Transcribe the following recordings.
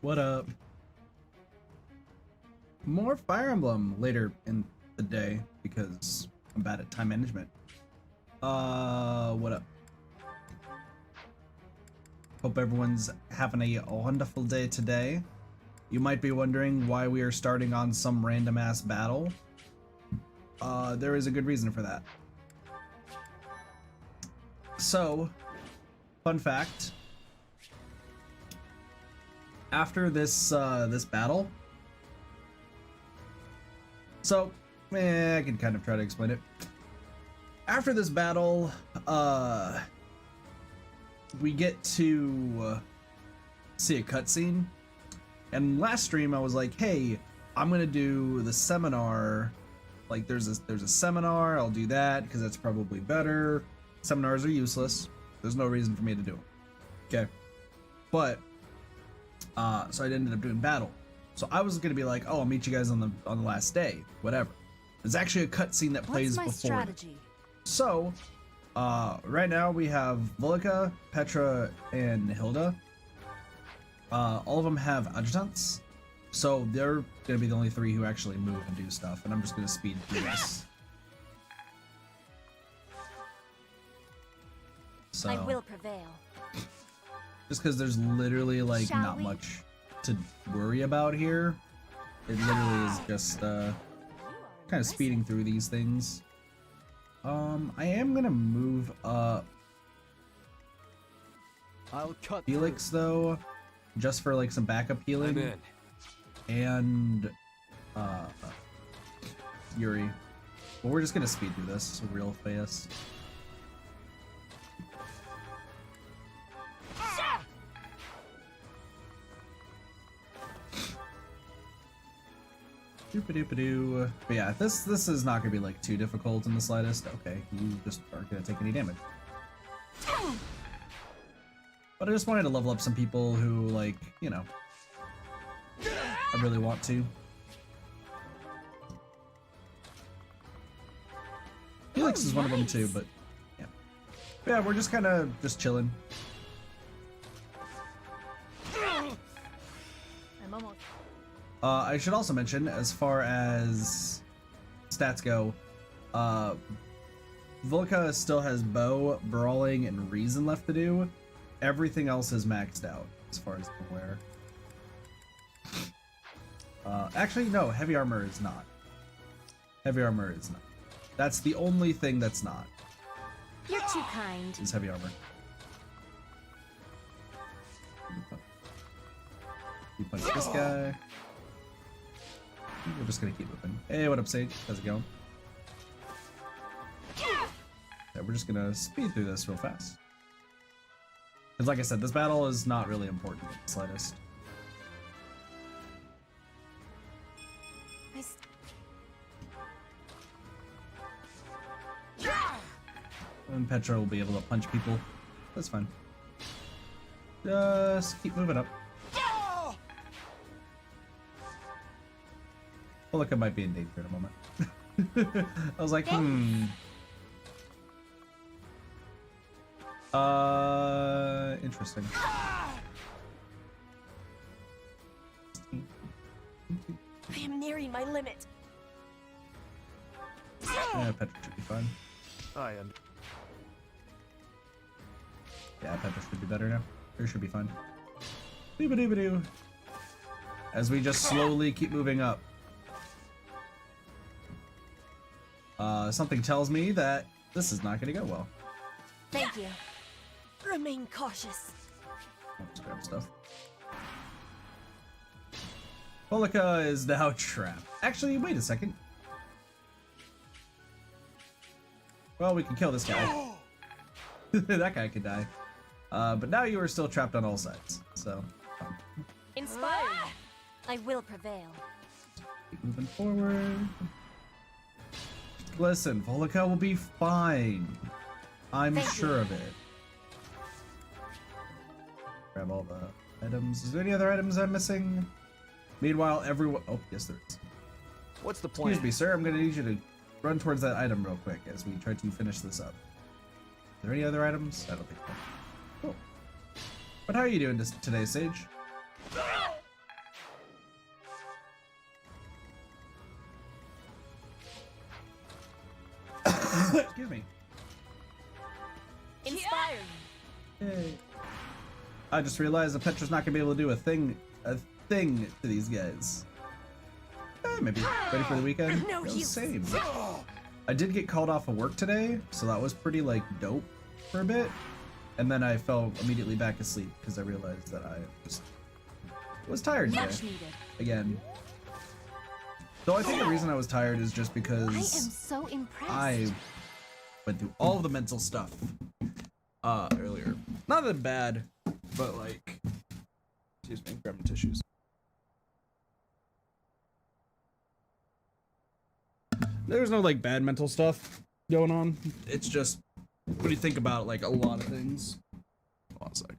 What up? More Fire Emblem later in the day because I'm bad at time management. What up? Hope everyone's having a wonderful day today. You might be wondering why we are starting on some random ass battle. There is a good reason for that. So, fun fact. After this this battle, so I can kind of try to explain it. After this battle, we get to see a cutscene, and last stream I was like, "Hey, I'm gonna do the seminar. Like, there's a seminar. I'll do that because that's probably better. Seminars are useless. There's no reason for me to do them. Okay, but." So I ended up doing battle. So I was gonna be like, "Oh, I'll meet you guys on the last day, whatever." There's actually a cutscene that plays before. Strategy? So, right now we have Volika, Petra, and Hilda. All of them have adjutants, so they're gonna be the only three who actually move and do stuff. And I'm just gonna speed through this. So, I will prevail. just because there's literally like Shall not we? much to worry about here. It literally is just kind of speeding through these things. I am gonna move up I'll cut Felix though, just for like some backup through. I'm healing, in. and Yuri. But we're just gonna speed through this real fast. Doop-a-doop-a-doo. But yeah, this is not gonna be like too difficult in the slightest. Okay, you just aren't gonna take any damage. But I just wanted to level up some people who, like, you know, I really want to. Felix is one of them too, but yeah. But yeah, we're just kind of just chilling. I'm almost. I should also mention, as far as stats go, Volika still has bow, brawling, and reason left to do. Everything else is maxed out, as far as I'm aware. Actually, no, heavy armor is not. Heavy armor is not. That's the only thing that's not, You're too kind. is heavy armor. You punch this guy. We're just gonna keep moving. Hey, what up, Sage? How's it going? Yeah, we're just gonna speed through this real fast. Because like I said, this battle is not really important in the slightest. And Petra will be able to punch people. That's fine. Just keep moving up. Volika might be in danger in a moment. I was like, interesting. I am nearing my limit. Yeah, Petra should be fine. I am. Yeah, Petra should be better now. Her should be fine. Doo-ba-doo-ba-doo. As we just slowly keep moving up. Something tells me that this is not going to go well. Thank you. Remain cautious. I'll just grab stuff. Volika is now trapped. Actually, wait a second. Well, we can kill this guy. That guy could die. But now you are still trapped on all sides. So, fine. Inspired. I will prevail. Keep moving forward. Listen, Volika will be fine. I'm Thank sure you. of it. Grab all the items. Is there any other items I'm missing? Meanwhile, everyone... Oh, yes, there is. What's the plan? Excuse me, sir. I'm going to need you to run towards that item real quick as we try to finish this up. Are there any other items? I don't think so. Cool. But how are you doing today, Sage? Excuse me. Inspiring. Yay. I just realized that Petra's not gonna be able to do a thing to these guys. Maybe ready for the weekend. No use. Same. I did get called off of work today, so that was pretty like dope for a bit, and then I fell immediately back asleep because I realized that I just was tired today. Much needed. Again. So I think the reason I was tired is just because I am so impressed. I went through all of the mental stuff earlier. Not that bad, but like, excuse me, grab my tissues. There's no like bad mental stuff going on. It's just when you think about like a lot of things. Hold on a sec.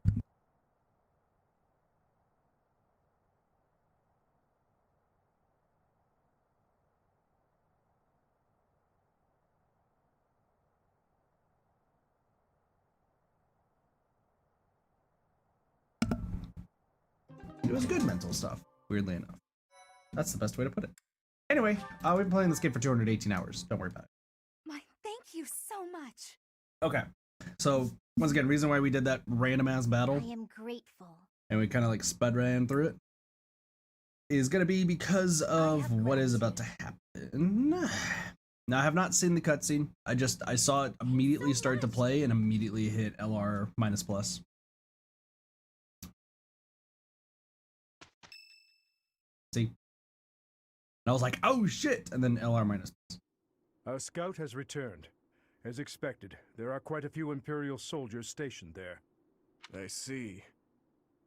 It was good mental stuff, weirdly enough. That's the best way to put it. Anyway, we've been playing this game for 218 hours. Don't worry about it. My thank you so much. Okay. So, once again, reason why we did that random ass battle, I am grateful. and we kind of like spud ran through it, is going to be because of what is about to happen. Now, I have not seen the cutscene. I saw it immediately start to play and immediately hit LR minus plus. See? And I was like, oh shit! And then LR minus plus. Our scout has returned. As expected, there are quite a few Imperial soldiers stationed there. I see.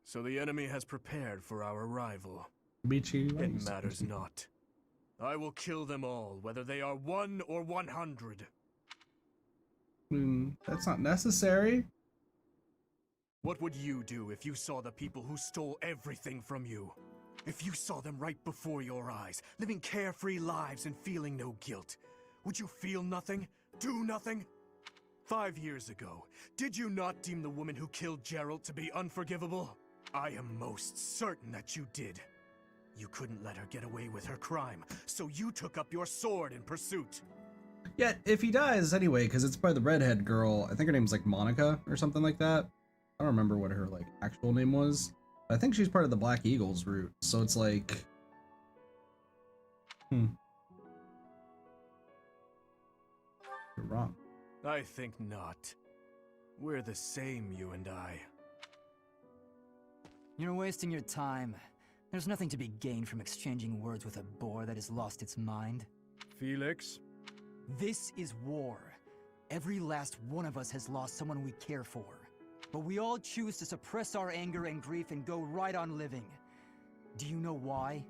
So the enemy has prepared for our arrival. It matters not. I will kill them all, whether they are 1 or 100. That's not necessary. What would you do if you saw the people who stole everything from you? If you saw them right before your eyes, living carefree lives and feeling no guilt, would you feel nothing? Do nothing? 5 years ago, did you not deem the woman who killed Geralt to be unforgivable? I am most certain that you did. You couldn't let her get away with her crime, so you took up your sword in pursuit. Yeah, if he dies anyway, because it's by the redhead girl, I think her name's like Monica or something like that. I don't remember what her like actual name was. I think she's part of the Black Eagles route, so it's like... You're wrong. I think not. We're the same, you and I. You're wasting your time. There's nothing to be gained from exchanging words with a boar that has lost its mind. Felix? This is war. Every last one of us has lost someone we care for. But we all choose to suppress our anger and grief and go right on living. Do you know why?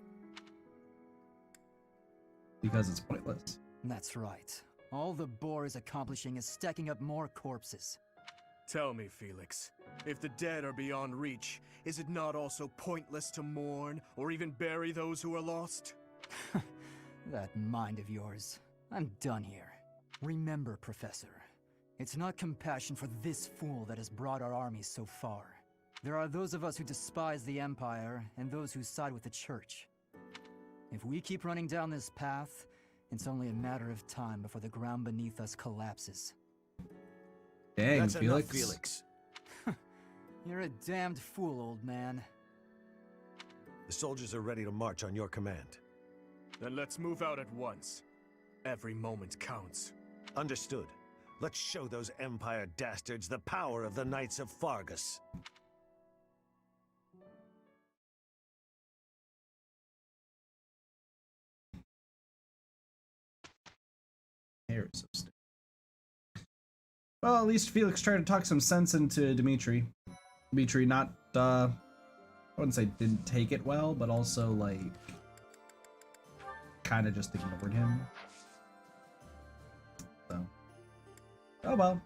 Because it's pointless. That's right. All the boar is accomplishing is stacking up more corpses. Tell me, Felix, if the dead are beyond reach, is it not also pointless to mourn or even bury those who are lost? That mind of yours. I'm done here. Remember, Professor, it's not compassion for this fool that has brought our armies so far. There are those of us who despise the Empire and those who side with the Church. If we keep running down this path, it's only a matter of time before the ground beneath us collapses. Dang, That's Felix. enough, Felix. You're a damned fool, old man. The soldiers are ready to march on your command. Then let's move out at once. Every moment counts. Understood. Let's show those Empire dastards the power of the Knights of Fargus. Hair is so stiff. Well, at least Felix tried to talk some sense into Dimitri. Dimitri not, I wouldn't say didn't take it well, but also, like, kind of just ignored him. So. Oh well.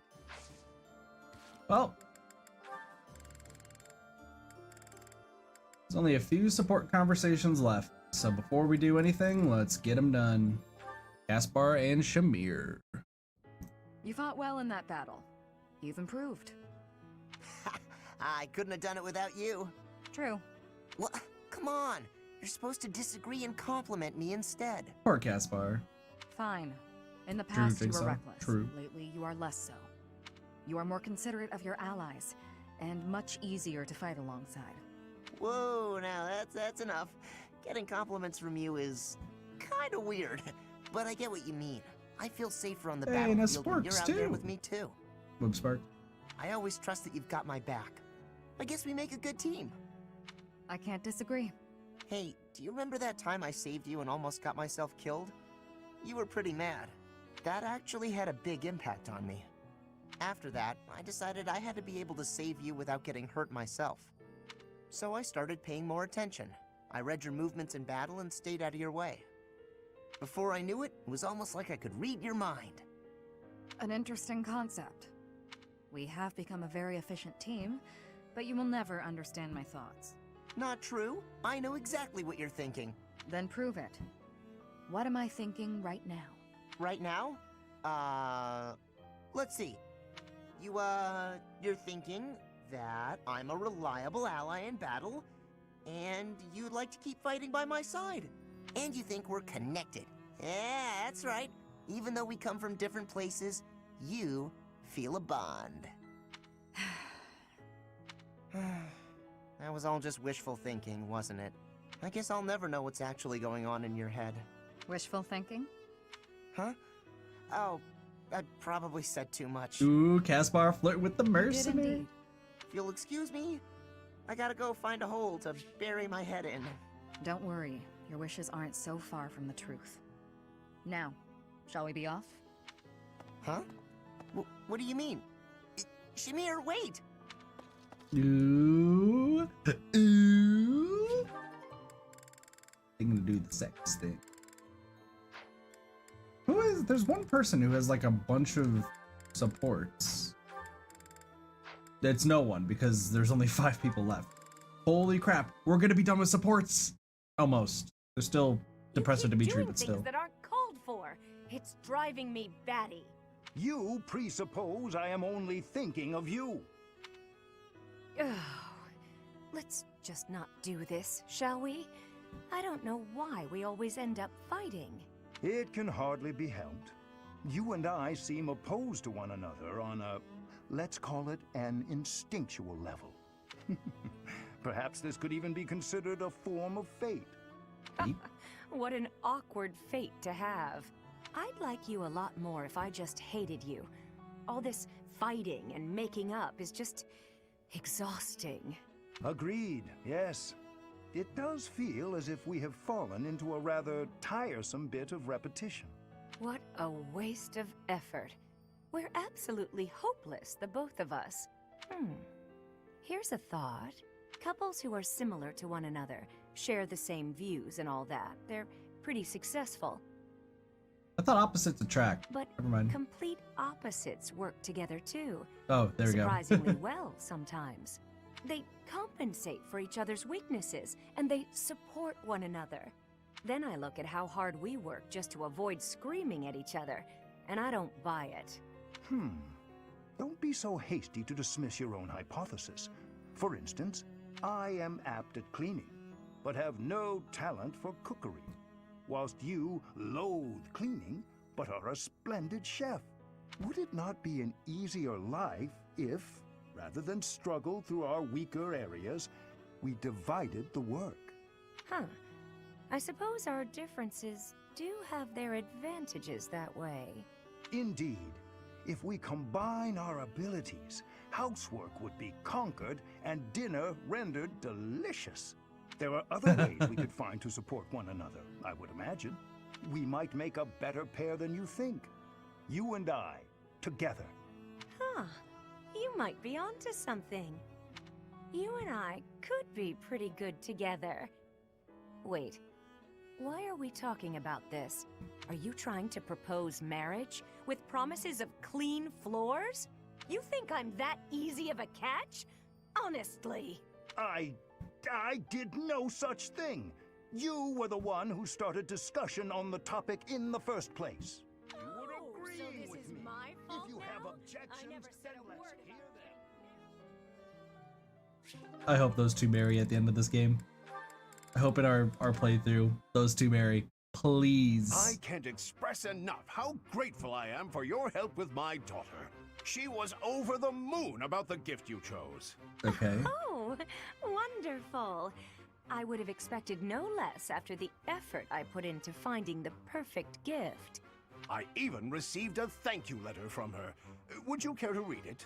Well. There's only a few support conversations left, so before we do anything, let's get them done. Gaspar and Shamir. You fought well in that battle. You've improved. I couldn't have done it without you. True. Well, come on. You're supposed to disagree and compliment me instead. Poor Gaspar. Fine. In the past, you think were so. reckless. True. Lately, you are less so. You are more considerate of your allies, and much easier to fight alongside. Whoa, now that's enough. Getting compliments from you is kind of weird, but I get what you mean. I feel safer on the Hey, and battlefield when Sparks, you're out there too. with me too. Whoop Spark. I always trust that you've got my back. I guess we make a good team. I can't disagree. Hey, do you remember that time I saved you and almost got myself killed? You were pretty mad. That actually had a big impact on me. After that, I decided I had to be able to save you without getting hurt myself. So I started paying more attention. I read your movements in battle and stayed out of your way. Before I knew it, it was almost like I could read your mind. An interesting concept. We have become a very efficient team, but you will never understand my thoughts. Not true. I know exactly what you're thinking. Then prove it. What am I thinking right now? Right now? Let's see. You're thinking that I'm a reliable ally in battle, and you'd like to keep fighting by my side. And you think we're connected. Yeah, that's right. Even though we come from different places, you feel a bond. That was all just wishful thinking, wasn't it? I guess I'll never know what's actually going on in your head. Wishful thinking? Huh? Oh, I probably said too much. Ooh, Caspar flirt with the You did mercenary. indeed. If you'll excuse me, I gotta go find a hole to bury my head in. Don't worry. Your wishes aren't so far from the truth. Now, shall we be off? Huh? What do you mean? Shamir, wait! Ooh. Ooh. I'm gonna do the sex thing. There's one person who has like a bunch of supports. It's no one because there's only 5 people left. Holy crap, we're gonna be done with supports. Almost. They're still Depressor Dimitri, but still. Things that aren't called for. It's driving me batty. You presuppose I am only thinking of you. Oh, let's just not do this, shall we? I don't know why we always end up fighting. It can hardly be helped. You and I seem opposed to one another on a, let's call it an instinctual level. Perhaps this could even be considered a form of fate. What an awkward fate to have. I'd like you a lot more if I just hated you. All this fighting and making up is just exhausting. Agreed, yes. It does feel as if we have fallen into a rather tiresome bit of repetition. What a waste of effort. We're absolutely hopeless, the both of us. Here's a thought. Couples who are similar to one another, share the same views and all that. They're pretty successful. I thought opposites attract. But Never mind. complete opposites work together too. Oh, there we go. Surprisingly well sometimes. They compensate for each other's weaknesses, and they support one another. Then I look at how hard we work just to avoid screaming at each other, and I don't buy it. Don't be so hasty to dismiss your own hypothesis. For instance, I am apt at cleaning, but have no talent for cookery, whilst you loathe cleaning, but are a splendid chef. Would it not be an easier life if, rather than struggle through our weaker areas, we divided the work? I suppose our differences do have their advantages that way. Indeed. If we combine our abilities, housework would be conquered and dinner rendered delicious. There are other ways we could find to support one another, I would imagine. We might make a better pair than you think. You and I, together. You might be onto something. You and I could be pretty good together. Wait, why are we talking about this? Are you trying to propose marriage with promises of clean floors? You think I'm that easy of a catch? Honestly. I did no such thing. You were the one who started discussion on the topic in the first place. You would agree so this with is me. my fault If you have now? objections, I never said then a let's word hear about them. I hope those two marry at the end of this game. I hope in our playthrough, those two marry. Please. I can't express enough how grateful I am for your help with my daughter. She was over the moon about the gift you chose. Okay. Oh, wonderful. I would have expected no less after the effort I put into finding the perfect gift. I even received a thank you letter from her. Would you care to read it?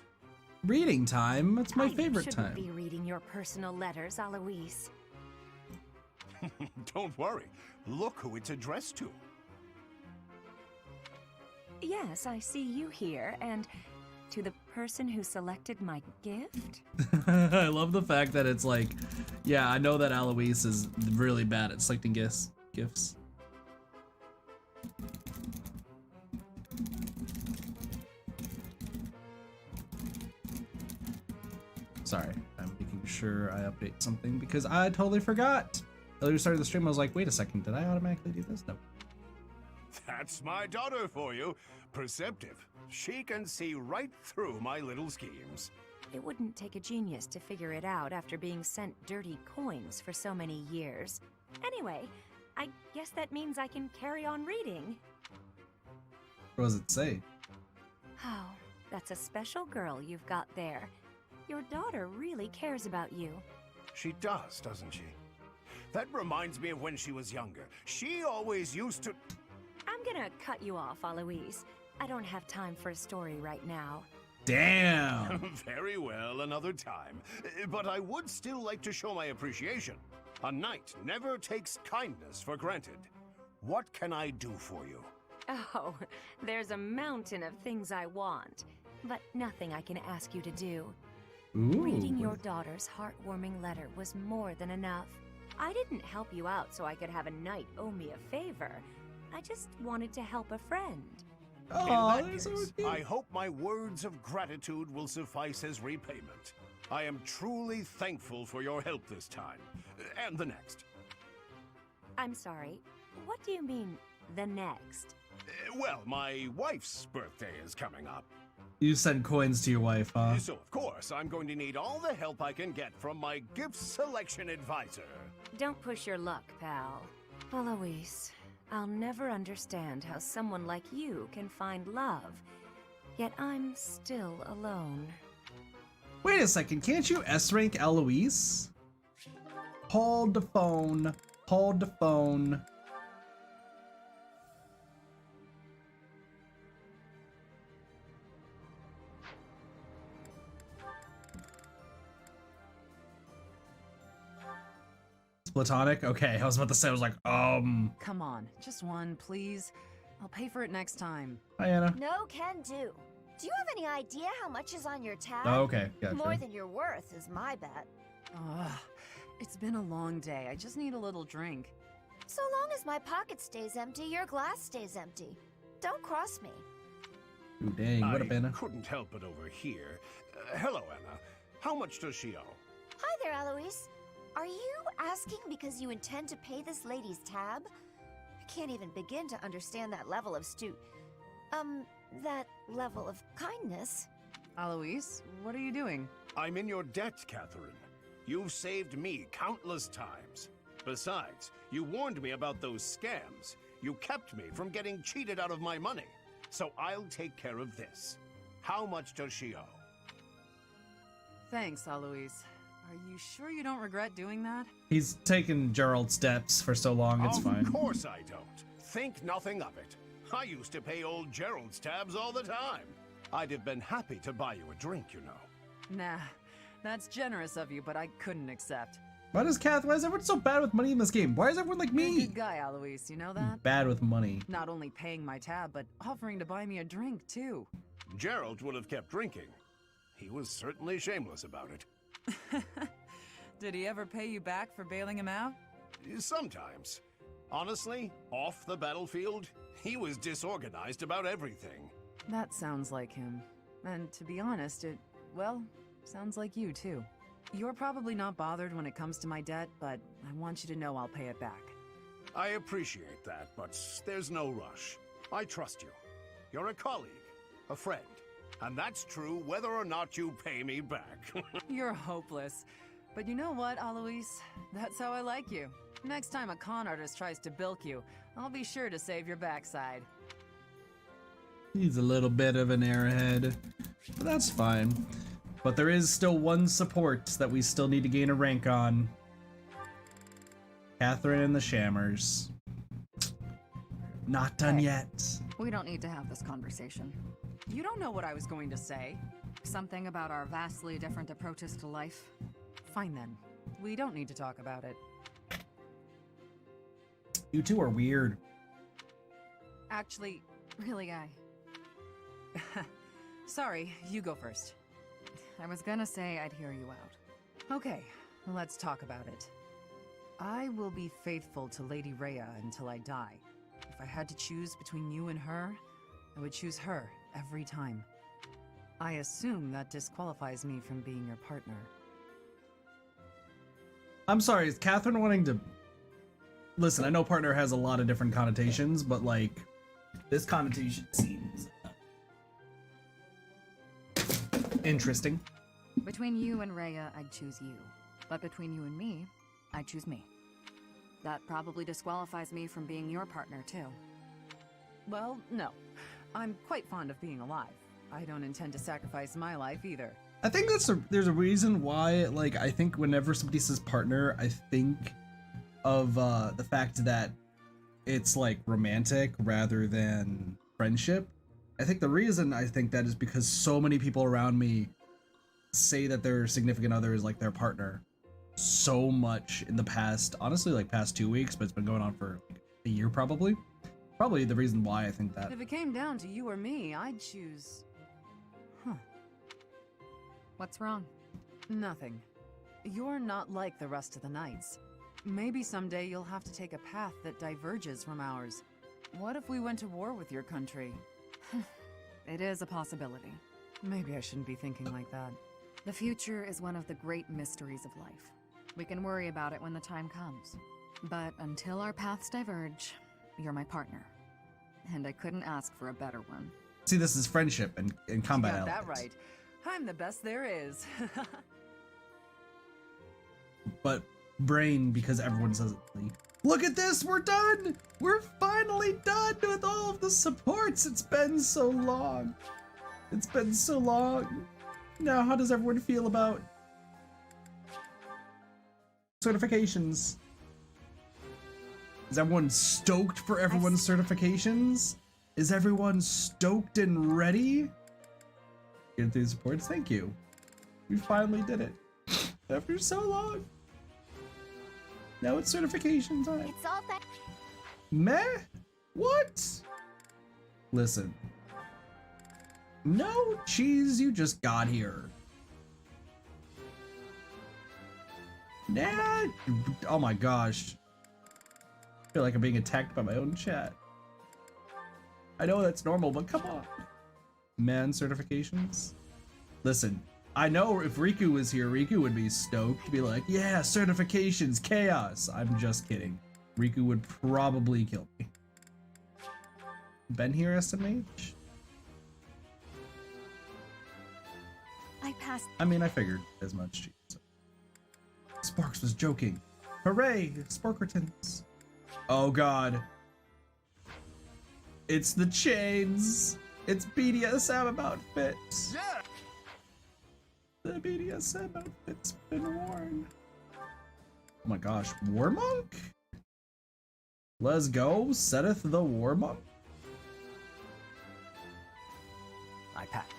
Reading time? That's my favorite You time. shouldn't be reading your personal letters, Alois. Don't worry. Look who it's addressed to. Yes, I see you here, and to the person who selected my gift? I love the fact that it's like, yeah, I know that Alois is really bad at selecting gifts. Sorry, I'm making sure I update something because I totally forgot. Earlier we started the stream, I was like, wait a second, did I automatically do this? No. That's my daughter for you. Perceptive. She can see right through my little schemes. It wouldn't take a genius to figure it out after being sent dirty coins for so many years. Anyway, I guess that means I can carry on reading. What does it say? Oh, that's a special girl you've got there. Your daughter really cares about you. She does, doesn't she? That reminds me of when she was younger. She always used to... I'm gonna cut you off, Alois. I don't have time for a story right now. Damn! Very well, another time. But I would still like to show my appreciation. A knight never takes kindness for granted. What can I do for you? Oh, there's a mountain of things I want, but nothing I can ask you to do. Ooh. Reading your daughter's heartwarming letter was more than enough. I didn't help you out so I could have a knight owe me a favor. I just wanted to help a friend. Oh, In that that's so case, cute. I hope my words of gratitude will suffice as repayment. I am truly thankful for your help this time, and the next. I'm sorry, what do you mean, the next? Well, my wife's birthday is coming up. You send coins to your wife, huh? So, of course, I'm going to need all the help I can get from my gift selection advisor. Don't push your luck, pal. Alois, I'll never understand how someone like you can find love, yet I'm still alone. Wait a second, can't you S-rank Eloise? Hold the phone. Hold the phone. It's platonic? Okay, I was about to say, I was like, Come on, just one, please. I'll pay for it next time. Hi, Anna. No can do. Do you have any idea how much is on your tab? Oh, okay, gotcha. More than you're worth is my bet. Ugh, it's been a long day. I just need a little drink. So long as my pocket stays empty, your glass stays empty. Don't cross me. Ooh, dang, what up, I Anna? couldn't help it over here. Hello, Anna. How much does she owe? Hi there, Alois. Are you asking because you intend to pay this lady's tab? I can't even begin to understand that level of that level of kindness. Alois, what are you doing? I'm in your debt, Catherine. You've saved me countless times. Besides, you warned me about those scams. You kept me from getting cheated out of my money. So I'll take care of this. How much does she owe? Thanks, Alois. Are you sure you don't regret doing that? He's taken Gerald's steps for so long, it's fine. Of course I don't. Think nothing of it. I used to pay old Gerald's tabs all the time. I'd have been happy to buy you a drink, you know. Nah, that's generous of you, but I couldn't accept. Why is everyone so bad with money in this game? Why is everyone like You're a me? good guy, Alois, you know that? Bad with money. Not only paying my tab, but offering to buy me a drink, too. Gerald would have kept drinking. He was certainly shameless about it. Did he ever pay you back for bailing him out? Sometimes. Honestly, off the battlefield, he was disorganized about everything. That sounds like him. And to be honest, well, sounds like you, too. You're probably not bothered when it comes to my debt, but I want you to know I'll pay it back. I appreciate that, but there's no rush. I trust you. You're a colleague, a friend, and that's true whether or not you pay me back. You're hopeless. But you know what, Alois? That's how I like you. Next time a con artist tries to bilk you, I'll be sure to save your backside. He's a little bit of an airhead, but that's fine. But there is still one support that we still need to gain a rank on. Catherine and the Shammers. Not done yet. We don't need to have this conversation. You don't know what I was going to say. Something about our vastly different approaches to life. Fine then. We don't need to talk about it. You two are weird. Actually, Really, Guy? sorry, you go first. I was gonna say I'd hear you out. Okay, let's talk about it. I will be faithful to Lady Rhea until I die. If I had to choose between you and her, I would choose her every time. I assume that disqualifies me from being your partner. I'm sorry, is Catherine wanting to... Listen, I know partner has a lot of different connotations, but like, this connotation seems interesting. Between you and Rhea, I'd choose you. But between you and me, I'd choose me. That probably disqualifies me from being your partner, too. Well, no. I'm quite fond of being alive. I don't intend to sacrifice my life either. I think there's a reason why, like, I think whenever somebody says partner, I think of the fact that it's like romantic rather than friendship. I think the reason I think that is because so many people around me say that their significant other is like their partner so much in the past, honestly, like past 2 weeks, but it's been going on for like a year probably. Probably the reason why I think that. If it came down to you or me, I'd choose... What's wrong? Nothing. You're not like the rest of the knights. Maybe someday you'll have to take a path that diverges from ours. What if we went to war with your country? It is a possibility. Maybe I shouldn't be thinking like that. The future is one of the great mysteries of life. We can worry about it when the time comes. But until our paths diverge, you're my partner. And I couldn't ask for a better one. See, this is friendship and combat You got elements. that right. I'm the best there is. But brain, because everyone says it. Look at this, we're done! We're finally done with all of the supports! It's been so long. It's been so long. Now, how does everyone feel about certifications? Is everyone stoked for everyone's certifications? Is everyone stoked and ready? Get through supports, thank you. We finally did it. After so long. Now it's certification time. It's all that. Meh? What? Listen. No cheese, you just got here. Nah. Oh my gosh. I feel like I'm being attacked by my own chat. I know that's normal, but come on. Man certifications? Listen, I know if Riku was here, Riku would be stoked to be like, yeah, certifications, chaos. I'm just kidding. Riku would probably kill me. Been here, SMH? I passed. I mean, I figured as much. Jeez. Sparks was joking. Hooray, Sparkertons. Oh god. It's the chains. It's BDSM outfits. Yeah! The BDSM outfit's been worn. Oh my gosh, War Monk? Let's go, setteth the War Monk. I pack.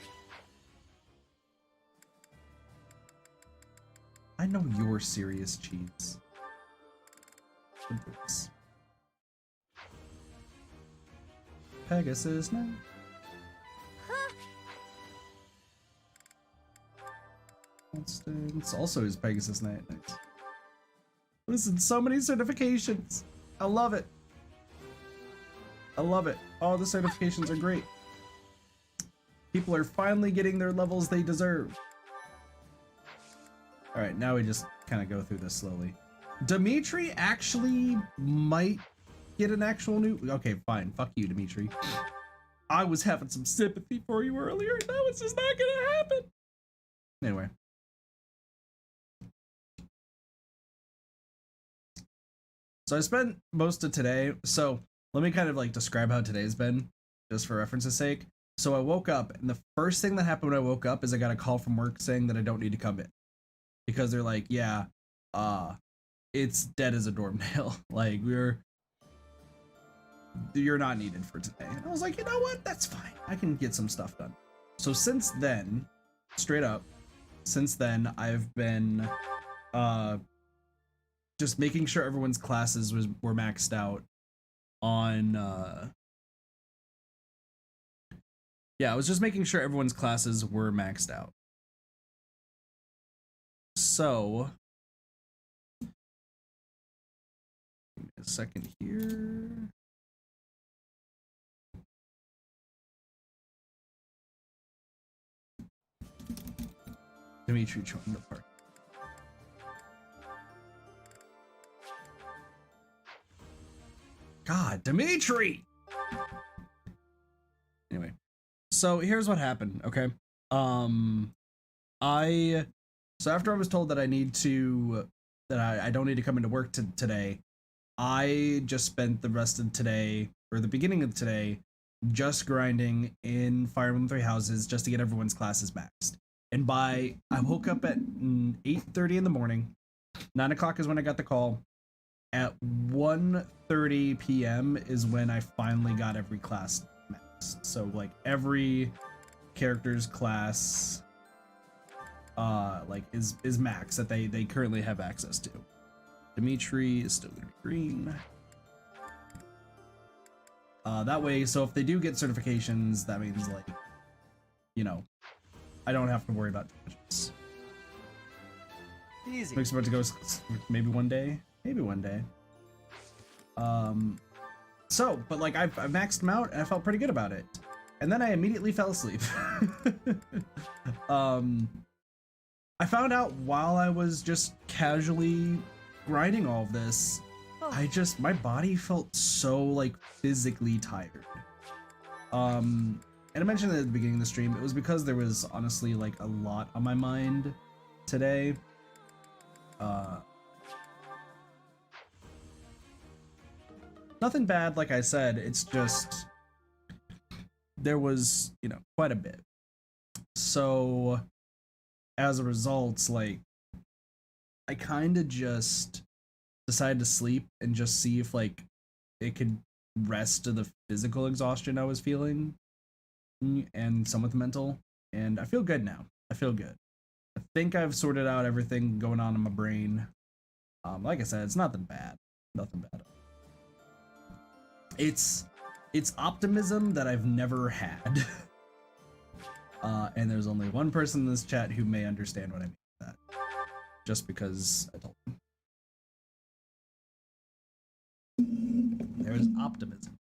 I know you're serious, cheese. This. Pegasus now. Constance also is Pegasus Knight. Nice. Listen, so many certifications. I love it. I love it. All the certifications are great. People are finally getting their levels they deserve. Alright, now we just kind of go through this slowly. Dimitri actually might get an actual new... Okay, fine. Fuck you, Dimitri. I was having some sympathy for you earlier. That was just not gonna happen. Anyway. So I spent most of today. So let me kind of like describe how today's been, just for reference's sake. So I woke up, and the first thing that happened when I woke up is I got a call from work saying that I don't need to come in because they're like, yeah, it's dead as a doornail. Like you're not needed for today. And I was like, you know what? That's fine. I can get some stuff done. So since then, straight up, since then I've been just making sure everyone's classes were maxed out on yeah, I was just making sure everyone's classes were maxed out. So give me a second here. Dimitri joined the party. God, Dimitri! Anyway, so here's what happened, okay? So after I was told that I don't need to come into work today, I just spent the rest of today, or the beginning of today, just grinding in Fire Emblem Three Houses just to get everyone's classes maxed. And I woke up at 8:30 in the morning. 9 o'clock is when I got the call. At 1:30 p.m. is when I finally got every class maxed. So like every character's class like is max that they currently have access to. Dimitri is still gonna be green. That way, so if they do get certifications, that means like, you know, I don't have to worry about damages. Easy. Makes about to go maybe one day. Maybe one day. So, but like I've maxed them out and I felt pretty good about it. And then I immediately fell asleep. I found out while I was just casually grinding all of this, my body felt so like physically tired. And I mentioned at the beginning of the stream, it was because there was honestly like a lot on my mind today. Nothing bad, like I said, it's just there was, you know, quite a bit. So as a result, like I kind of just decided to sleep and just see if like it could rest to the physical exhaustion I was feeling and some with the mental, and I feel good now. I feel good. I think I've sorted out everything going on in my brain. Like I said, it's nothing bad. Nothing bad. It's optimism that I've never had. And there's only one person in this chat who may understand what I mean by that. Just because I told them. There is optimism.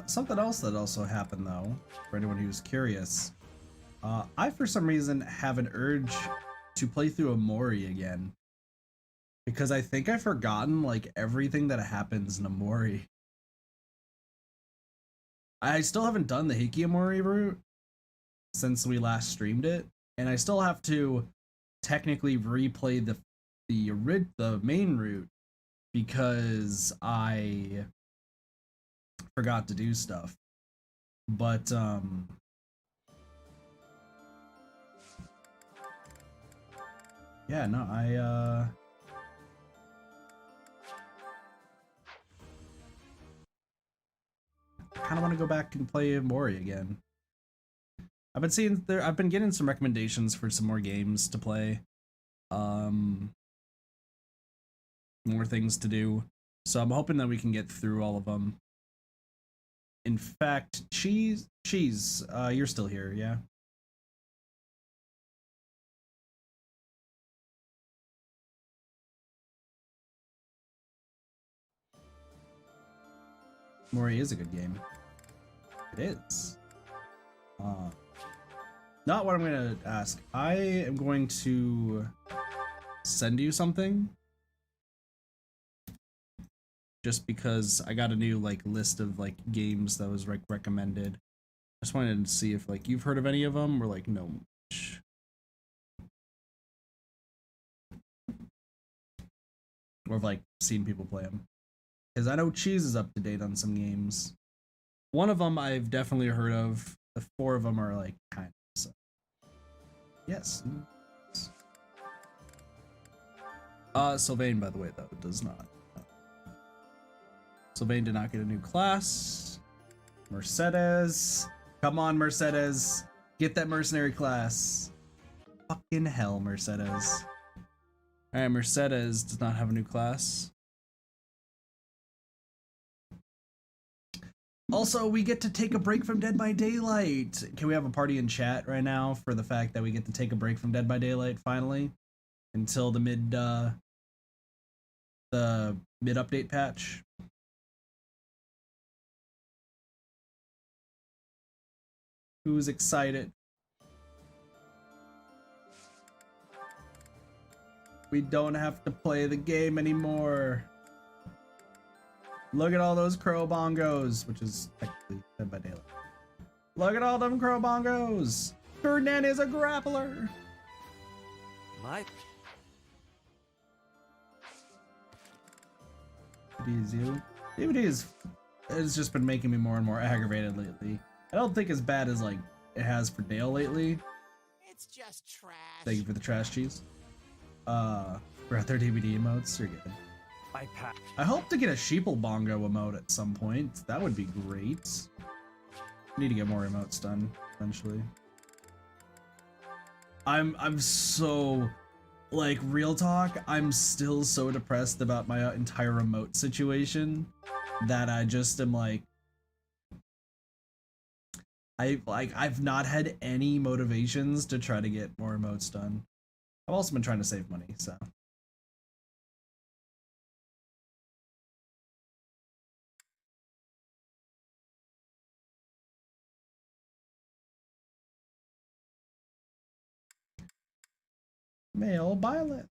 Something else that also happened though, for anyone who's curious, I for some reason have an urge to play through Amori again. Because I think I've forgotten like everything that happens in Amori. I still haven't done the Hikiamori route since we last streamed it, and I still have to technically replay the main route because I forgot to do stuff. But yeah, no, I kind of want to go back and play Mori again. I've been getting some recommendations for some more games to play. More things to do. So I'm hoping that we can get through all of them. In fact, Cheese, you're still here, yeah? Mori is a good game. It is. Not what I'm gonna ask. I am going to send you something. Just because I got a new like list of like games that was recommended. I just wanted to see if like you've heard of any of them or like no much. Or have like seen people play them. Because I know Cheese is up to date on some games. One of them I've definitely heard of. The 4 of them are like kind of so. Yes. Sylvain, by the way, though, does not. Sylvain did not get a new class. Mercedes. Come on, Mercedes. Get that mercenary class. Fucking hell, Mercedes. Alright, Mercedes does not have a new class. Also, we get to take a break from Dead by Daylight. Can we have a party in chat right now for the fact that we get to take a break from Dead by Daylight finally? Until the mid-update patch. Who's excited? We don't have to play the game anymore. Look at all those crow bongos, which is technically Dead by Daylight. Look at all them crow bongos. Ferdinand is a grappler. My DVD has just been making me more and more aggravated lately. I don't think as bad as like it has for Dale lately. It's just trash. Thank you for the trash cheese. For other DVD emotes, you're good. I hope to get a sheeple bongo emote at some point. That would be great. Need to get more emotes done eventually. I'm so like real talk. I'm still so depressed about my entire remote situation that I just am like. I've not had any motivations to try to get more emotes done. I've also been trying to save money, so. Male Violet.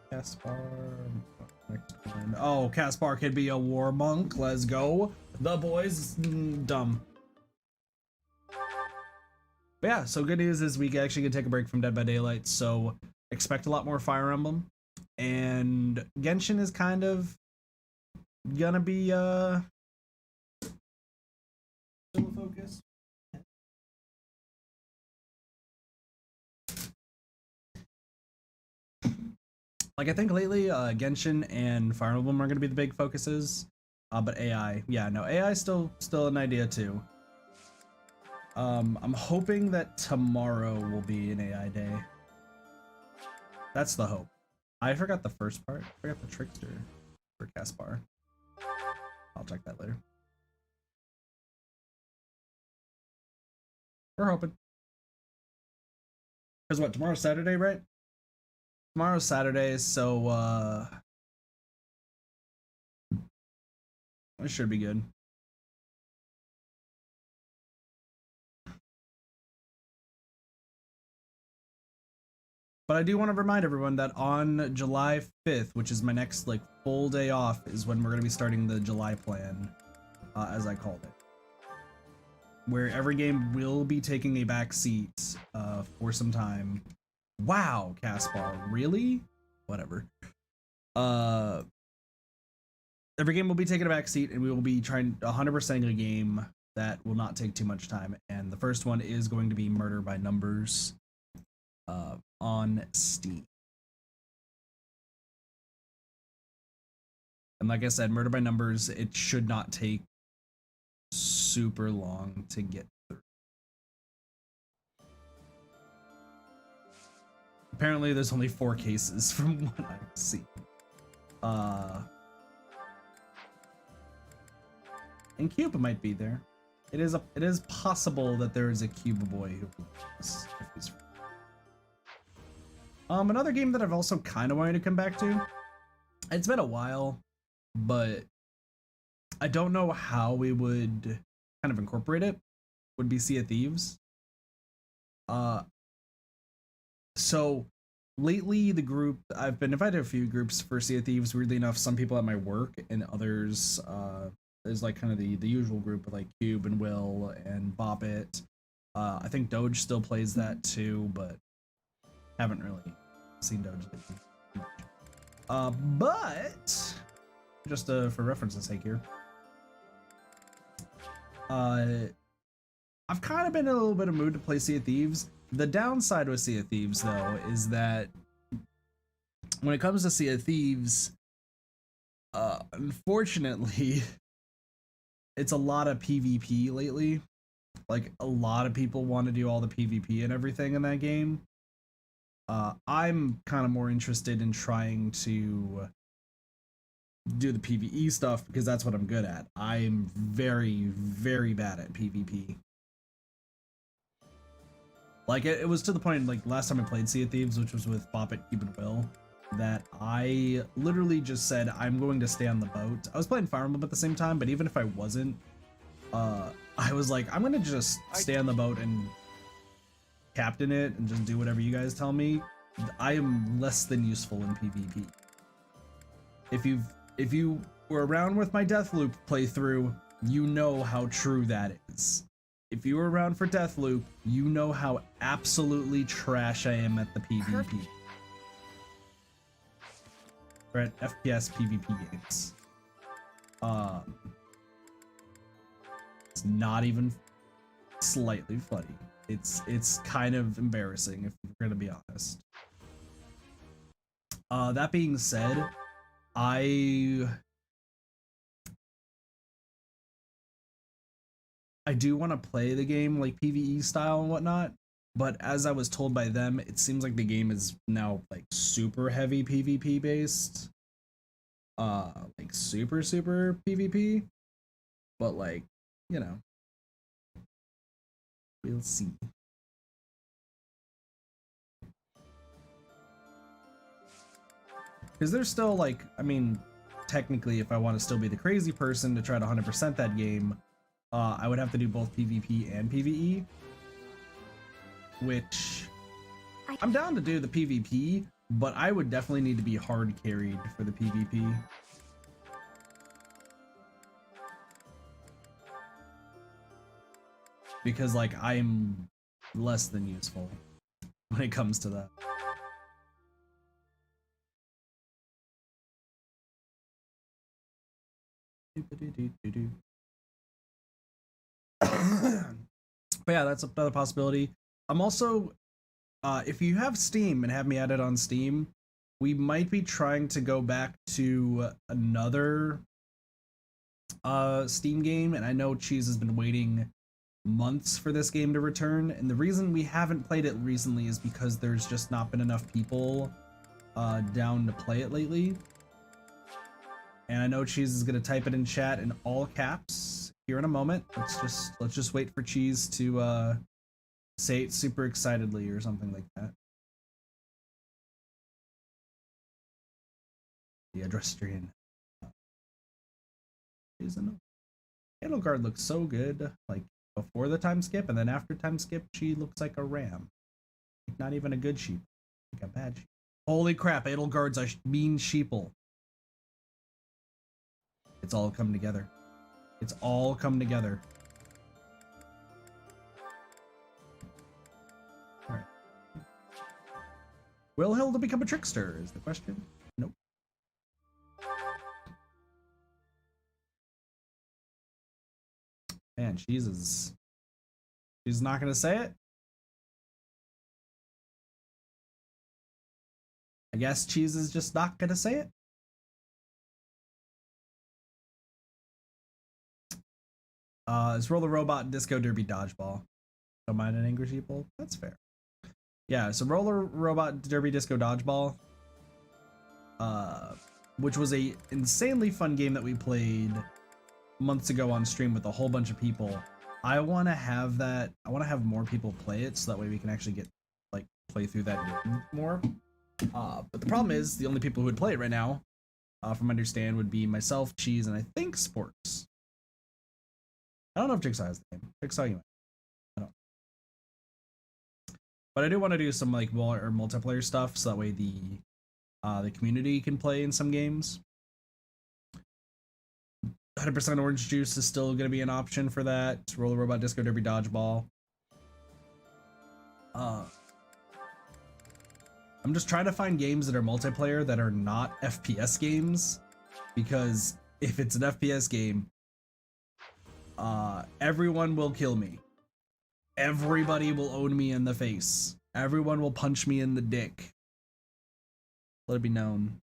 Caspar. Next one. Oh, Caspar could be a war monk. Let's go. The boys dumb. But yeah, so good news is we actually can take a break from Dead by Daylight, so expect a lot more Fire Emblem. And Genshin is kind of gonna be still a focus. Like I think lately Genshin and Fire Emblem are going to be the big focuses, but AI, yeah, no, AI is still an idea too. I'm hoping that tomorrow will be an AI day. That's the hope. I forgot the first part. I forgot the trickster for Caspar. I'll check that later. We're hoping. Because what, tomorrow's Saturday, right? Tomorrow's Saturday, so it should be good. But I do want to remind everyone that on July 5th, which is my next like full day off, is when we're going to be starting the July plan, as I called it. Where every game will be taking a back seat for some time. Wow, Caspar, really? Whatever. Every game will be taking a back seat, and we will be trying 100%ing a game that will not take too much time. And the first one is going to be Murder by Numbers on Steam. And like I said, Murder by Numbers, it should not take super long to get through. Apparently there's only 4 cases from what I've seen. And Cuba might be there. It is possible that there is a Cuba boy who plays if he's free. Another game that I've also kind of wanted to come back to. It's been a while, but I don't know how we would kind of incorporate it. Would be Sea of Thieves. So lately the group, I've been invited to a few groups for Sea of Thieves. Weirdly enough, some people at my work and others, there's like kind of the usual group of like Cube and Will and Bobbit. I think Doge still plays that too, but haven't really seen Doge lately. But just for reference's sake here, I've kind of been in a little bit of mood to play Sea of Thieves. The downside with Sea of Thieves, though, is that when it comes to Sea of Thieves, unfortunately, it's a lot of PvP lately. Like, a lot of people want to do all the PvP and everything in that game. I'm kind of more interested in trying to do the PvE stuff because that's what I'm good at. I'm very, very bad at PvP. Like, it was to the point, like, last time I played Sea of Thieves, which was with Bobbit, Cube, and Will, that I literally just said, I'm going to stay on the boat. I was playing Fire Emblem at the same time, but even if I wasn't, I was like, I'm going to just stay on the boat and captain it and just do whatever you guys tell me. I am less than useful in PvP. If you were around with my Deathloop playthrough, you know how true that is. If you were around for Deathloop, you know how absolutely trash I am at the PvP. Or at FPS PvP games. It's not even slightly funny. It's kind of embarrassing if we're gonna be honest. That being said, I do want to play the game like PvE style and whatnot, but as I was told by them, it seems like the game is now like super heavy PvP based. Like super PvP. But like, you know, we'll see. Because there's still like, I mean, technically if I want to still be the crazy person to try to 100% that game, I would have to do both PvP and PvE, which I'm down to do the PvP, but I would definitely need to be hard carried for the PvP. Because like I'm less than useful when it comes to that. But yeah, that's another possibility. I'm also, if you have Steam and have me added on Steam, we might be trying to go back to another Steam game, and I know Cheese has been waiting months for this game to return, and the reason we haven't played it recently is because there's just not been enough people down to play it lately. And I know Cheese is gonna type it in chat in all caps here in a moment. Let's just wait for Cheese to say it super excitedly or something like that. The equestrian. Edelgard looks so good, like before the time skip, and then after time skip, she looks like a ram. Like not even a good sheep, like a bad sheep. Holy crap, Edelgard's a mean sheeple. It's all come together. It's all come together. All right. Will Hilda become a trickster is the question. Nope. Man, she's not gonna say it. I guess Cheese is just not gonna say it. It's Roller Robot, Disco Derby, Dodgeball. Don't mind an angry sheeple. That's fair. Yeah, so Roller Robot, Derby, Disco, Dodgeball. Which was a insanely fun game that we played months ago on stream with a whole bunch of people. I want to have that. I want to have more people play it so that way we can actually get like play through that game more. But the problem is the only people who would play it right now, from understand, would be myself, Cheese, and I think Sports. I don't know if Jigsaw has the game. Jigsaw, you might. I don't. But I do want to do some like multiplayer stuff, so that way the community can play in some games. 100% orange juice is still going to be an option for that. Roller Robot Disco Derby Dodgeball. I'm just trying to find games that are multiplayer that are not FPS games, because if it's an FPS game, everyone will kill me. Everybody will own me in the face. Everyone will punch me in the dick. Let it be known.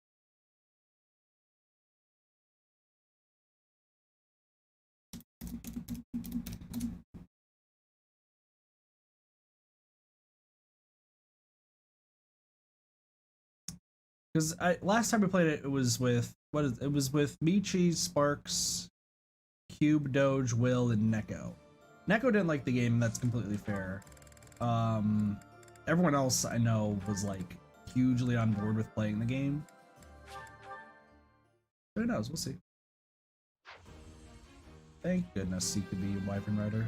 Because last time we played it, it was with it was with Michi, Sparks, Cube, Doge, Will, and Neko. Neko didn't like the game, and that's completely fair. Everyone else I know was like hugely on board with playing the game. Who knows? We'll see. Thank goodness he could be a Wyvern Rider.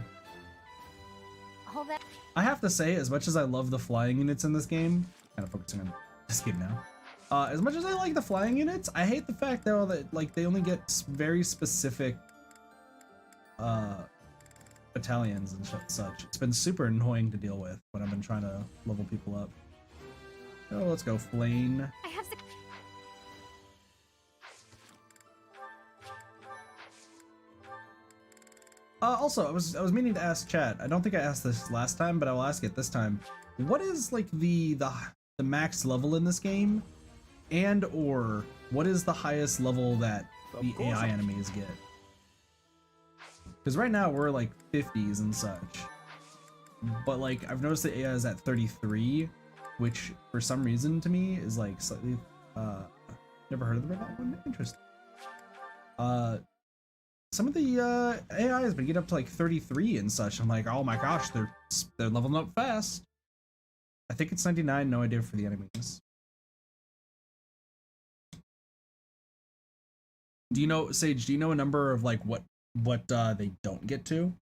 All that. I have to say, as much as I love the flying units in this game, kind of focusing on this game now. As much as I like the flying units, I hate the fact though that like they only get very specific battalions and such. It's been super annoying to deal with when I've been trying to level people up. Oh, let's go Flame. I have. Also, I was meaning to ask chat. I don't think I asked this last time, but I will ask it this time. What is like the max level in this game, and or what is the highest level that the AI enemies get? Because right now we're like 50s and such, but like I've noticed the AI is at 33, which for some reason to me is like slightly never heard of that one. Interesting. Some of the AI has been getting up to like 33 and such. I'm like, oh my gosh, they're leveling up fast. I think it's 99. No idea for the enemies. Do you know, Sage? Do you know a number of like what they don't get to?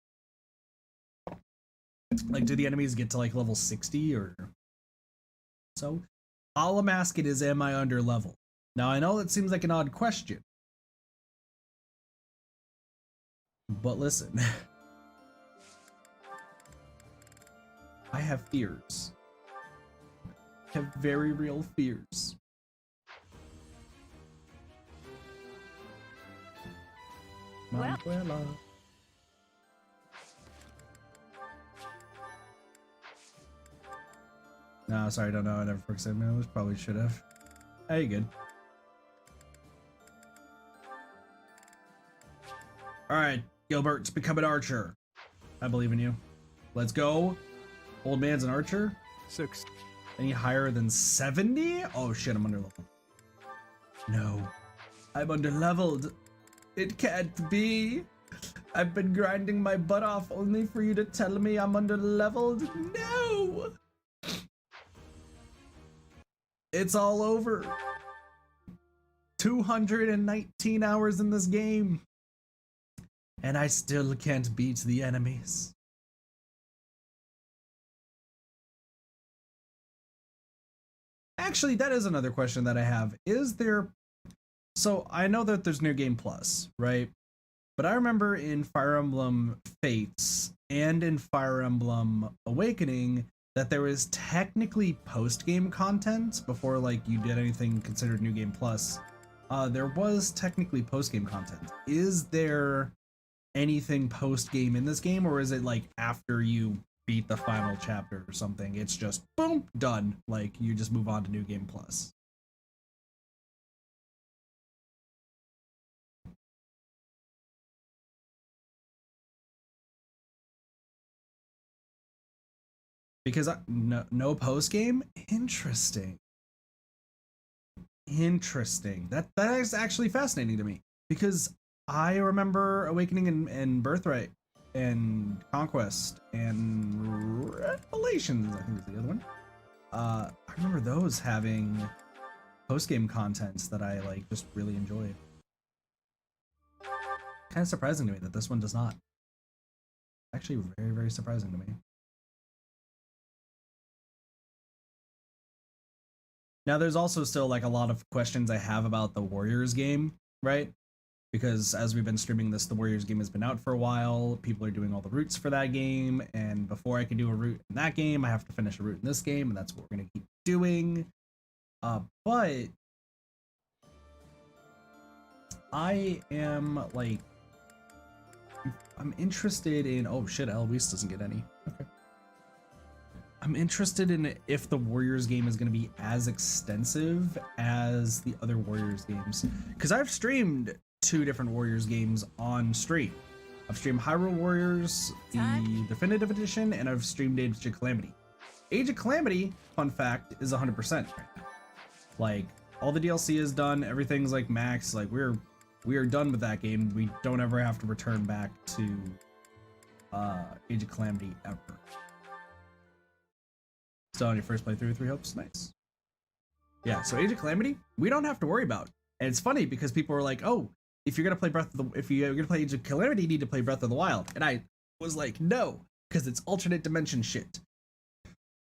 Like, do the enemies get to like level 60 or so? All I'm asking is, am I under level? Now I know that seems like an odd question. But listen, I have fears. I have very real fears. Manuela. No, sorry, I don't know. I never focused on English. Probably should have. Hey, good. All right. Gilbert's become an archer. I believe in you. Let's go. Old man's an archer. 6. Any higher than 70? Oh shit, I'm under leveled. No. I'm under leveled. It can't be. I've been grinding my butt off only for you to tell me I'm under leveled. No. It's all over. 219 hours in this game. And I still can't beat the enemies. Actually, that is another question that I have. Is there... So, I know that there's New Game Plus, right? But I remember in Fire Emblem Fates and in Fire Emblem Awakening that there was technically post-game content before, like, you did anything considered New Game Plus. There was technically post-game content. Is there anything post-game in this game, or is it like after you beat the final chapter or something, it's just boom, done, like you just move on to New Game Plus? Because no post-game? Interesting. That is actually fascinating to me, because I remember Awakening and Birthright and Conquest and Revelations, I think is the other one. I remember those having post-game contents that I like just really enjoyed. Kind of surprising to me that this one does not. Actually, very, very surprising to me. Now, there's also still like a lot of questions I have about the Warriors game, right? Because as we've been streaming this, the Warriors game has been out for a while. People are doing all the routes for that game, and before I can do a route in that game, I have to finish a route in this game, and that's what we're gonna keep doing. But I am like, I'm interested in. Oh shit, Eloise doesn't get any. Okay. I'm interested in if the Warriors game is going to be as extensive as the other Warriors games, because I've streamed 2 different Warriors games on stream. I've streamed Hyrule Warriors, the Definitive Edition, and I've streamed Age of Calamity. Age of Calamity, fun fact, is 100% right now. Like, all the DLC is done, everything's like max, like we are done with that game. We don't ever have to return back to Age of Calamity ever. So on your first playthrough, 3 hopes, nice. Yeah, so Age of Calamity, we don't have to worry about. And it's funny because people are like, "Oh, if you're gonna play if you're gonna play Age of Calamity, you need to play Breath of the Wild." And I was like, "No, because it's alternate dimension shit."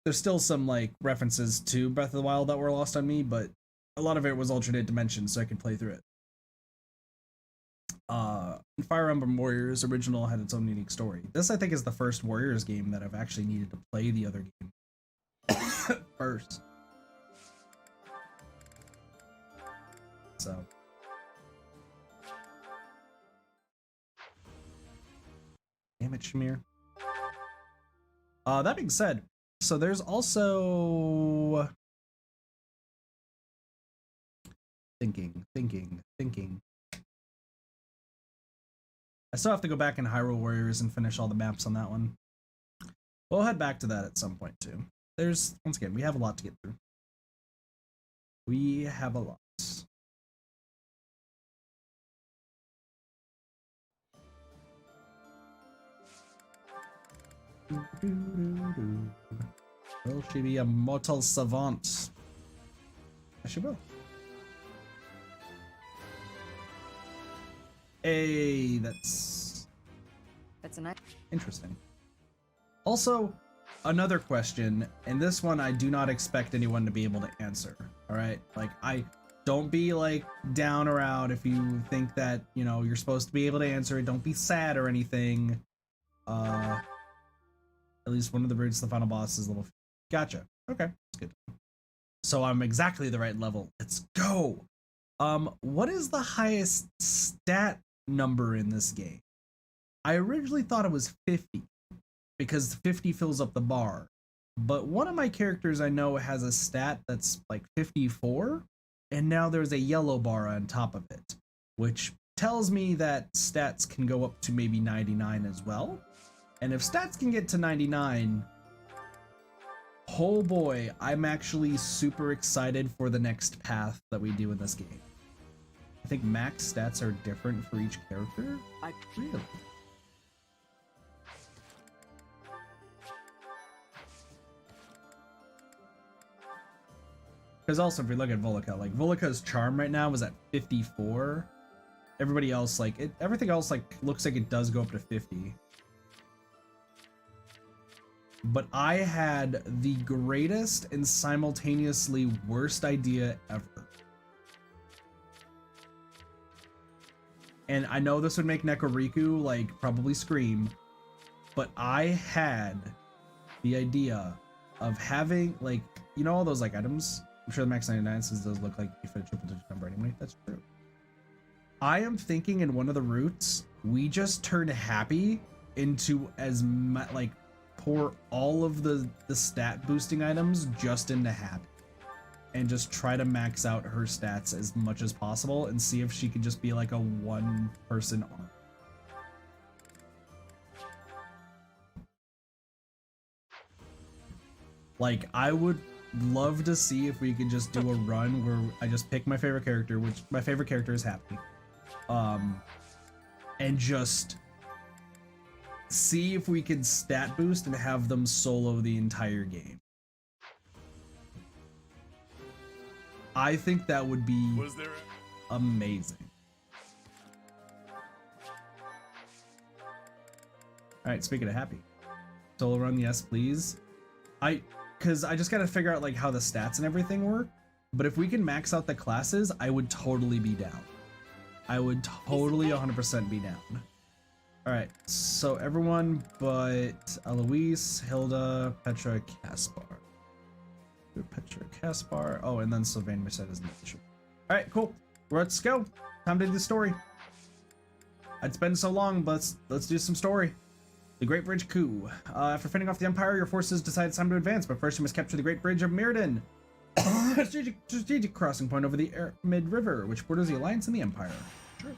There's still some like references to Breath of the Wild that were lost on me, but a lot of it was alternate dimension, so I could play through it. Fire Emblem Warriors original had its own unique story. This, I think, is the first Warriors game that I've actually needed to play the other game first. So damn it, Shamir. That being said, so there's also thinking. I still have to go back in Hyrule Warriors and finish all the maps on that one. We'll head back to that at some point too. There's, once again, we have a lot to get through. We have a lot. Will she be a mortal savant? Yes, she will. Hey, that's a nice. Interesting. Also, another question, and this one I do not expect anyone to be able to answer. All right, like don't be like down or out if you think that you're supposed to be able to answer it. Don't be sad or anything. At least one of the routes to the final boss is level. Gotcha. Okay, that's good. So I'm exactly the right level. Let's go. What is the highest stat number in this game? I originally thought it was 50 because 50 fills up the bar, but one of my characters I know has a stat that's like 54, and now there's a yellow bar on top of it, which tells me that stats can go up to maybe 99 as well. And if stats can get to 99, oh boy, I'm actually super excited for the next path that we do in this game. I think max stats are different for each character. Really? Because also, if we look at Volika, like Volika's charm right now is at 54. Everybody else, like everything else, like looks like it does go up to 50. But I had the greatest and simultaneously worst idea ever. And I know this would make Nekoriku like probably scream, but I had the idea of having like, all those like items. I'm sure the max 99 says those look like you fit a triple digit number anyway. That's true. I am thinking in one of the routes, we just turn Happy into as much like pour all of the stat boosting items just into Happy and just try to max out her stats as much as possible and see if she could just be like a one person arm. Like, I would love to see if we could just do a run where I just pick my favorite character, which my favorite character is Happy, and just see if we could stat boost and have them solo the entire game. I think that would be amazing. right, speaking of happy. Solo run, yes, please. Because I just gotta figure out like how the stats and everything work. But if we can max out the classes, I would totally be down. I would totally 100% be down. All right, so everyone but Eloise, Hilda, Petra, Caspar. Petra, Caspar. Oh, and then Sylvain Mercedes. All right, cool. Let's go. Time to do the story. It's been so long, but let's do some story. The Great Bridge coup. After fending off the Empire, your forces decide it's time to advance, but first you must capture the Great Bridge of Mirrodin, a strategic crossing point over the Aramid River, which borders the Alliance and the Empire. Sure.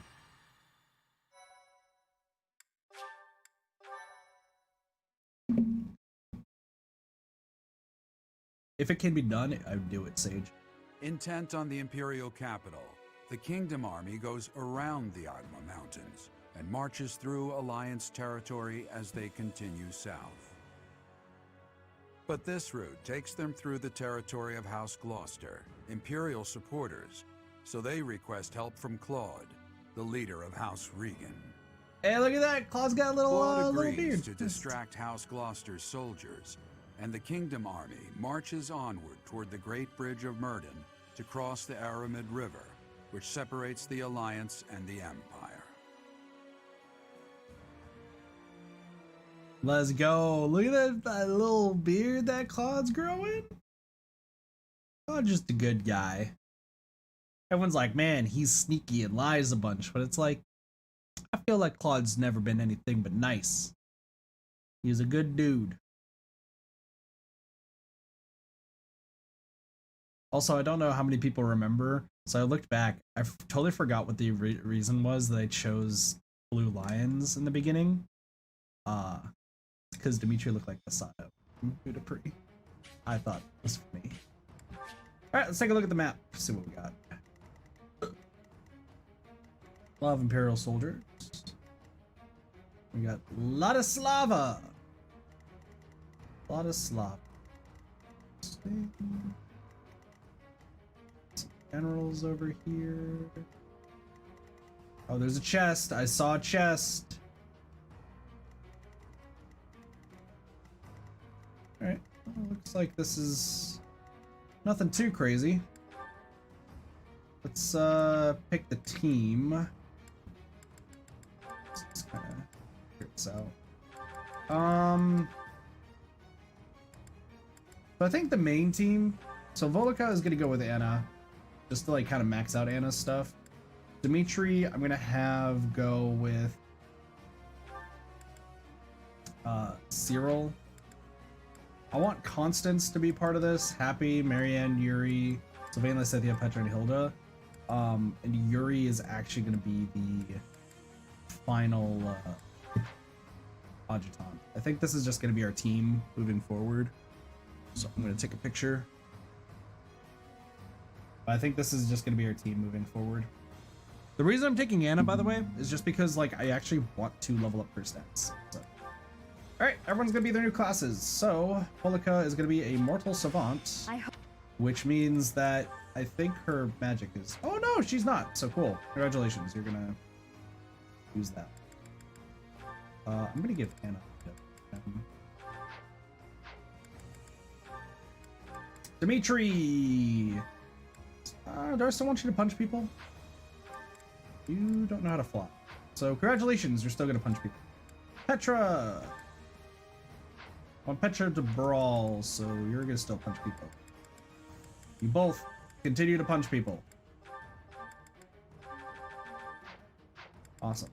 If it can be done, I would do it, Sage. Intent on the Imperial capital, the Kingdom Army goes around the Idma Mountains and marches through Alliance territory as they continue south. But this route takes them through the territory of House Gloucester, Imperial supporters, so they request help from Claude, the leader of House Regan. Hey, look at that! Claude's got a little, Claude little agrees beard. to distract House Gloucester's soldiers, and the Kingdom Army marches onward toward the Great Bridge of Mirrodin to cross the Aramid River, which separates the Alliance and the Empire. Let's go. Look at that little beard that Claude's growing. Claude's just a good guy. Everyone's like, man, he's sneaky and lies a bunch, but it's like, I feel like Claude's never been anything but nice. He's a good dude. Also, I don't know how many people remember, so I looked back. I totally forgot what the reason was that I chose blue lions in the beginning. Because Dimitri looked like Masada from Dupree. I thought it was for me. Alright, let's take a look at the map. See what we got. A lot of Imperial soldiers. We got Ladislava. Ladislava. Some generals over here. Oh, there's a chest. I saw a chest. Alright, well, looks like this is nothing too crazy. Let's pick the team. Let's kind of figure this out. So I think the main team, so Volika is gonna go with Anna, just to like kind of max out Anna's stuff. Dimitri, I'm gonna have go with Cyril. I want Constance to be part of this. Happy, Marianne, Yuri, Sylvain, Lysithia, Petra, and Hilda. And Yuri is actually going to be the final adjutant. I think this is just going to be our team moving forward. So I'm going to take a picture. I think this is just going to be our team moving forward. The reason I'm taking Anna, by the way, is just because like I actually want to level up her stats. So. Alright, everyone's gonna be their new classes. So, Polika is gonna be a mortal savant, which means that I think her magic is... Oh no, she's not! So cool. Congratulations, you're gonna use that. I'm gonna give Anna Dimitri! Do I still want you to punch people? You don't know how to fly. So, congratulations, you're still gonna punch people. Petra! I want Petra to brawl, so you're gonna still punch people. You both continue to punch people. Awesome.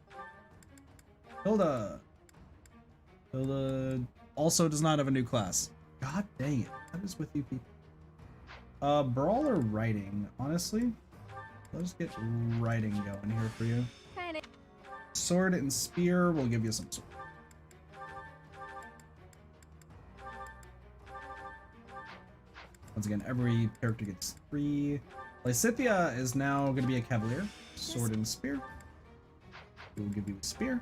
Hilda. Hilda also does not have a new class. God dang it. What is with you people? Brawl or writing? Honestly, let's get writing going here for you. Sword and spear, we'll give you some sword. Once again, every character gets 3. Lysithia is now going to be a cavalier. Sword and spear. We will give you a spear.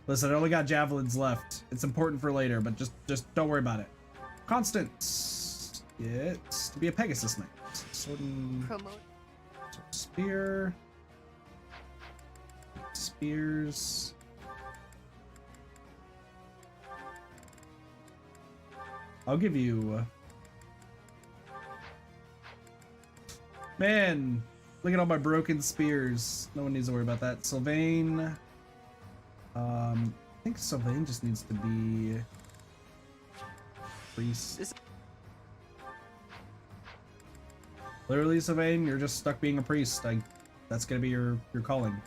Listen, I only got javelins left. It's important for later, but just don't worry about it. Constance gets to be a Pegasus knight. Sword and... Promote. Sword spear. Spears. I'll give you... Man, look at all my broken spears. No one needs to worry about that. Sylvain. I think Sylvain just needs to be... priest. Literally, Sylvain, you're just stuck being a priest. That's gonna be your calling.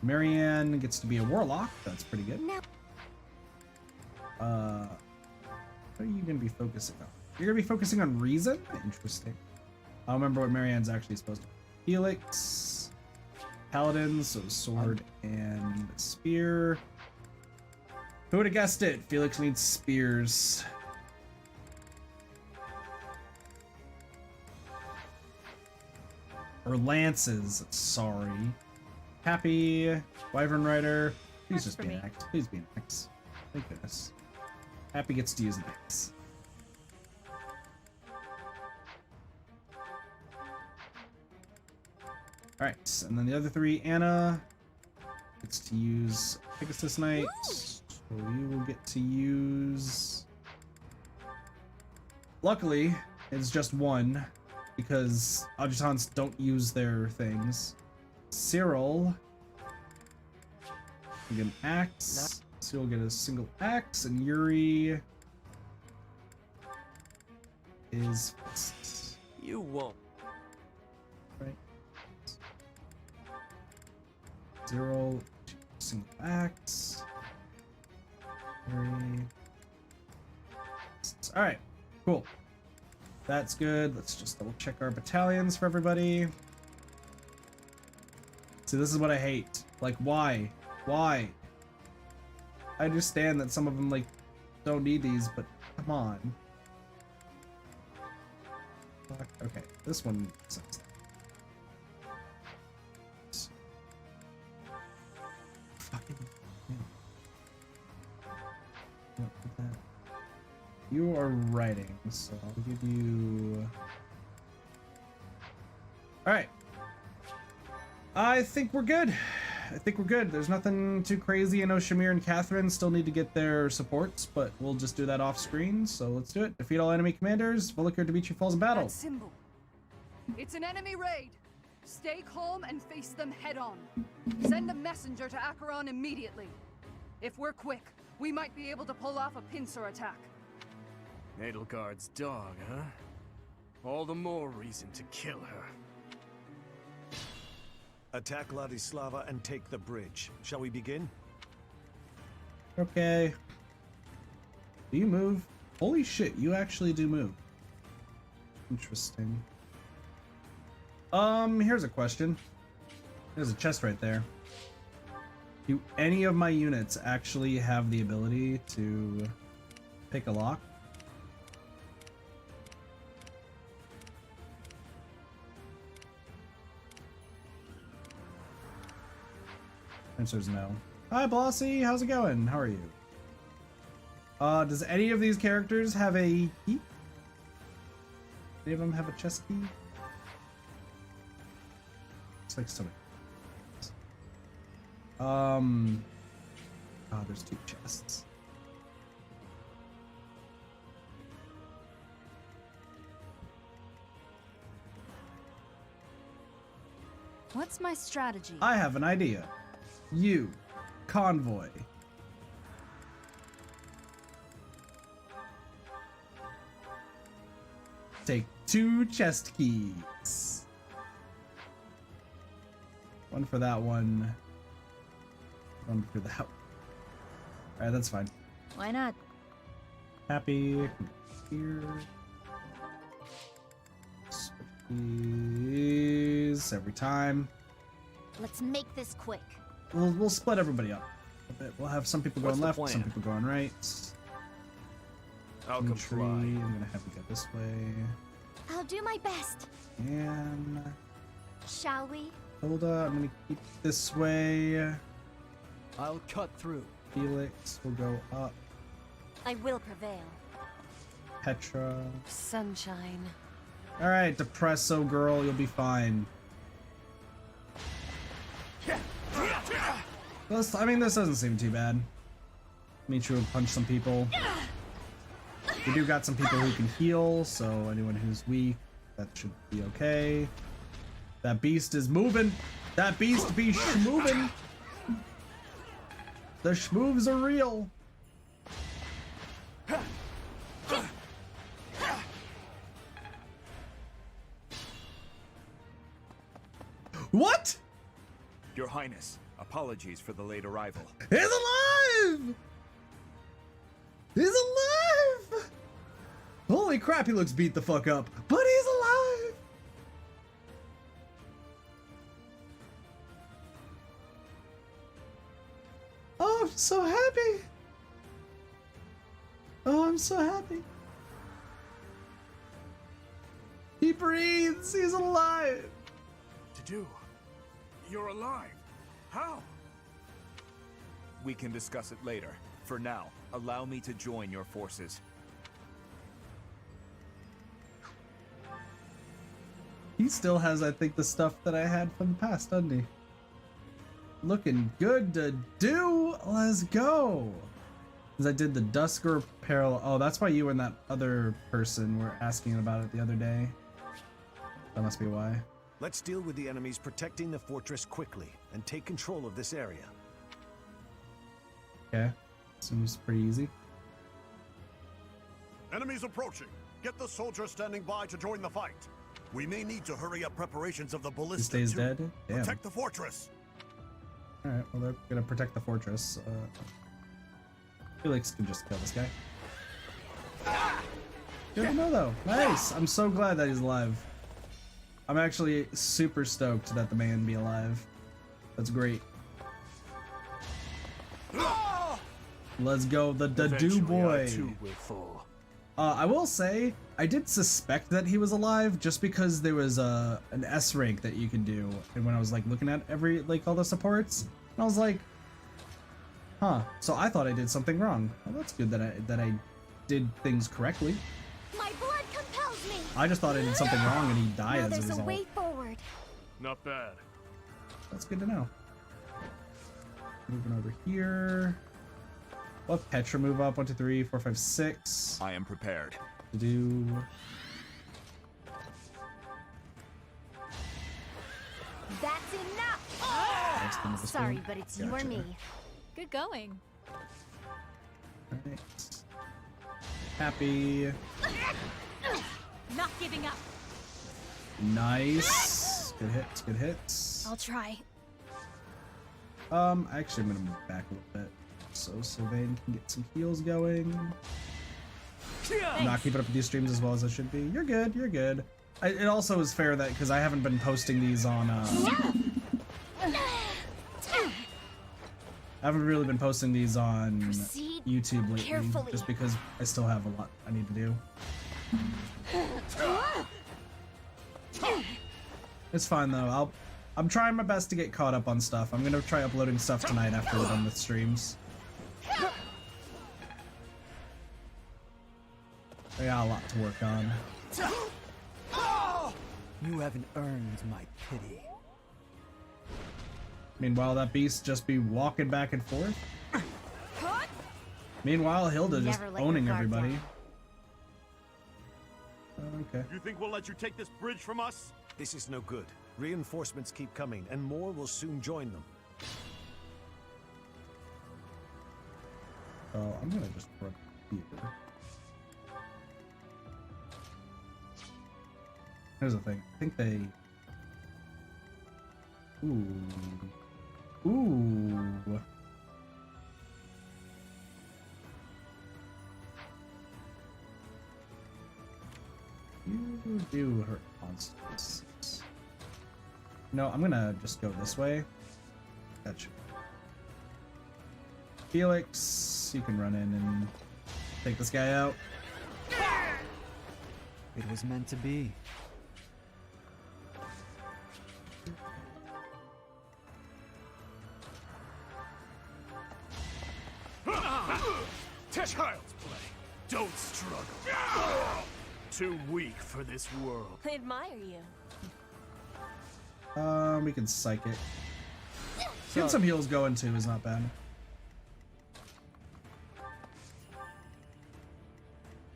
Marianne gets to be a warlock. That's pretty good. No. What are you gonna be focusing on? You're gonna be focusing on reason? Interesting. I don't remember what Marianne's actually supposed to be. Felix. Paladin, so sword and spear. Who would have guessed it? Felix needs spears. Or lances, sorry. Happy, Wyvern Rider. Please just be an X. Please be an X. Thank goodness. Happy gets to use an X. Alright, and then the other three, Anna gets to use Pegasus Knight. So you will get to use... Luckily, it's just one, because adjutants don't use their things. Cyril will get an axe. Cyril will get a single axe, and Yuri is fixed. You won't. Right. Cyril, single axe. Yuri. All right, cool. That's good. Let's just double check our battalions for everybody. See, this is what I hate. Like, why? Why? I understand that some of them, like, don't need these, but come on. Fuck. Okay, this one sucks. Fucking... You are writing, so I'll give you... Alright. I think we're good. I think we're good. There's nothing too crazy. I know Shamir and Catherine still need to get their supports, but we'll just do that off screen, so let's do it. Defeat all enemy commanders. Volokir Dimitri falls in battle. That symbol. It's an enemy raid. Stay calm and face them head on. Send a messenger to Acheron immediately. If we're quick, we might be able to pull off a pincer attack. Nadelgard's dog, huh? All the more reason to kill her. Attack Ladislava and take the bridge. Shall we begin? Okay. Do you move? Holy shit, you actually do move. Interesting. Here's a question. There's a chest right there. Do any of my units actually have the ability to pick a lock? Answer is no. Hi, Bossy. How's it going? How are you? Does any of these characters have a key? Any of them have a chest key? Looks like so many. Oh, there's two chests. What's my strategy? I have an idea. You, convoy. Take 2 chest keys. One for that one. One for that one. Alright, that's fine. Why not? Happy. Here. Switch these every time. Let's make this quick. We'll split everybody up a bit. We'll have some people going left, some people going right. I'll Entry. comply. I'm gonna have you go this way. I'll do my best. And Shall we? Hilda, I'm gonna keep this way. I'll cut through. Felix will go up. I will prevail. Petra. Sunshine. Alright, Depresso girl, you'll be fine. I mean, this doesn't seem too bad. Michu will punch some people. We do got some people who can heal, so anyone who's weak, that should be okay. That beast is moving. That beast be schmoving. The schmoves are real. What? Your Highness, apologies for the late arrival. He's alive! He's alive! Holy crap, he looks beat the fuck up, but he's alive! Oh, I'm so happy! Oh, I'm so happy. He breathes, he's alive! Do? You're alive. How? We can discuss it later. For now, allow me to join your forces. He still has, I think, the stuff that I had from the past, doesn't he? Looking good to do. Let's go. Because I did the Dusker parallel. Oh, that's why you and that other person were asking about it the other day. That must be why. Let's deal with the enemies protecting the fortress quickly and take control of this area. Okay. Seems pretty easy. Enemies approaching. Get the soldiers standing by to join the fight. We may need to hurry up preparations of the ballista. He stays dead? Damn. Protect the fortress. Alright, well, they're gonna protect the fortress. Felix can just kill this guy. Good to know, though. Nice! I'm so glad that he's alive. I'm actually super stoked that the man be alive. That's great. Let's go, the Dadu boy. I will say, I did suspect that he was alive just because there was an S rank that you can do, and when I was like looking at all the supports, and I was like, huh. So I thought I did something wrong. Well, that's good that I did things correctly. My blood compels me. I just thought I did something wrong and he died Now as a there's result. a way forward. Not bad. That's good to know. Moving over here. We'll have Petra move up. 1, 2, 3, 4, 5, 6. I am prepared. To do. That's enough. Sorry, but it's you or Gotcha. me. Good going. Alright. Happy. Not giving up. Nice. Good hits, good hits. I'll try. Actually, I'm gonna move back a little bit so Sylvain can get some heals going. I'm not keeping up with these streams as well as I should be. You're good, you're good. It also is fair that, because I haven't been posting these on, I haven't really been posting these on YouTube lately, carefully. just because I still have a lot I need to do. It's fine though. I'm trying my best to get caught up on stuff. I'm gonna try uploading stuff tonight after we're done with streams. I got a lot to work on. You haven't earned my pity. Meanwhile, that beast just be walking back and forth. Meanwhile, Hilda just Never let your owning guard everybody. down. Okay. You think we'll let you take this bridge from us? This is no good. Reinforcements keep coming, and more will soon join them. So I'm gonna just run here. Here's the thing. I think they. Ooh. You do hurt monsters. No, I'm gonna just go this way. Gotcha. Felix, you can run in and take this guy out. It was meant to be. Child's play. Don't struggle. Too weak for this world. I admire you. We can psych it. Getting some heals going too is not bad.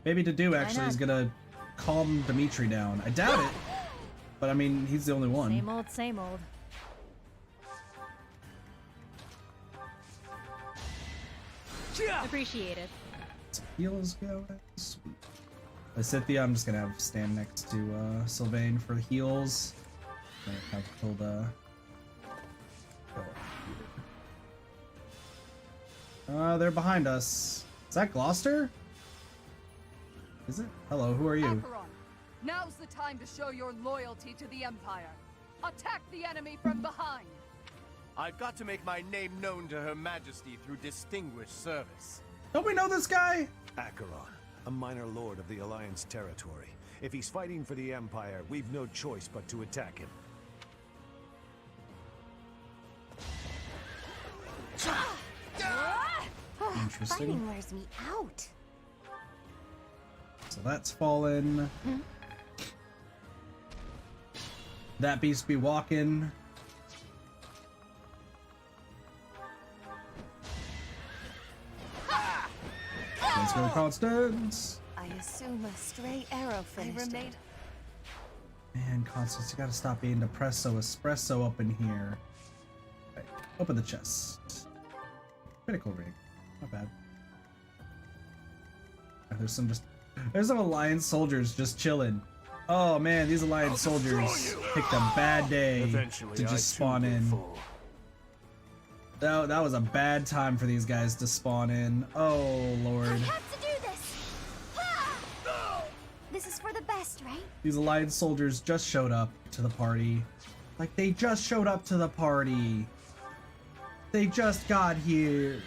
Maybe to do actually is gonna calm Dimitri down. I doubt it, but I mean he's the only one. Same old, same old. Appreciated. Some heals going. Sweet. Lysithia, I'm just gonna have stand next to Sylvain for the heals. I have Hilda. They're behind us. Is that Gloucester? Is it? Hello, who are you? Acheron, now's the time to show your loyalty to the Empire. Attack the enemy from behind. I've got to make my name known to Her Majesty through distinguished service. Don't we know this guy? Acheron, a minor lord of the Alliance territory. If he's fighting for the Empire, we've no choice but to attack him. Interesting. Fighting wears me out. So that's fallen. That beast be walking. Let's go, Constance. I assume a stray arrow finished it. Man, Constance, you gotta stop being depresso espresso up in here. Right, open the chest. Critical ring. Not bad. There's some Alliance soldiers just chilling. Oh man, these Alliance soldiers picked a bad day to just spawn in. That was a bad time for these guys to spawn in. Oh lord. I have to do this. This is for the best, right? These Alliance soldiers just showed up to the party. Like they just showed up to the party. They just got here.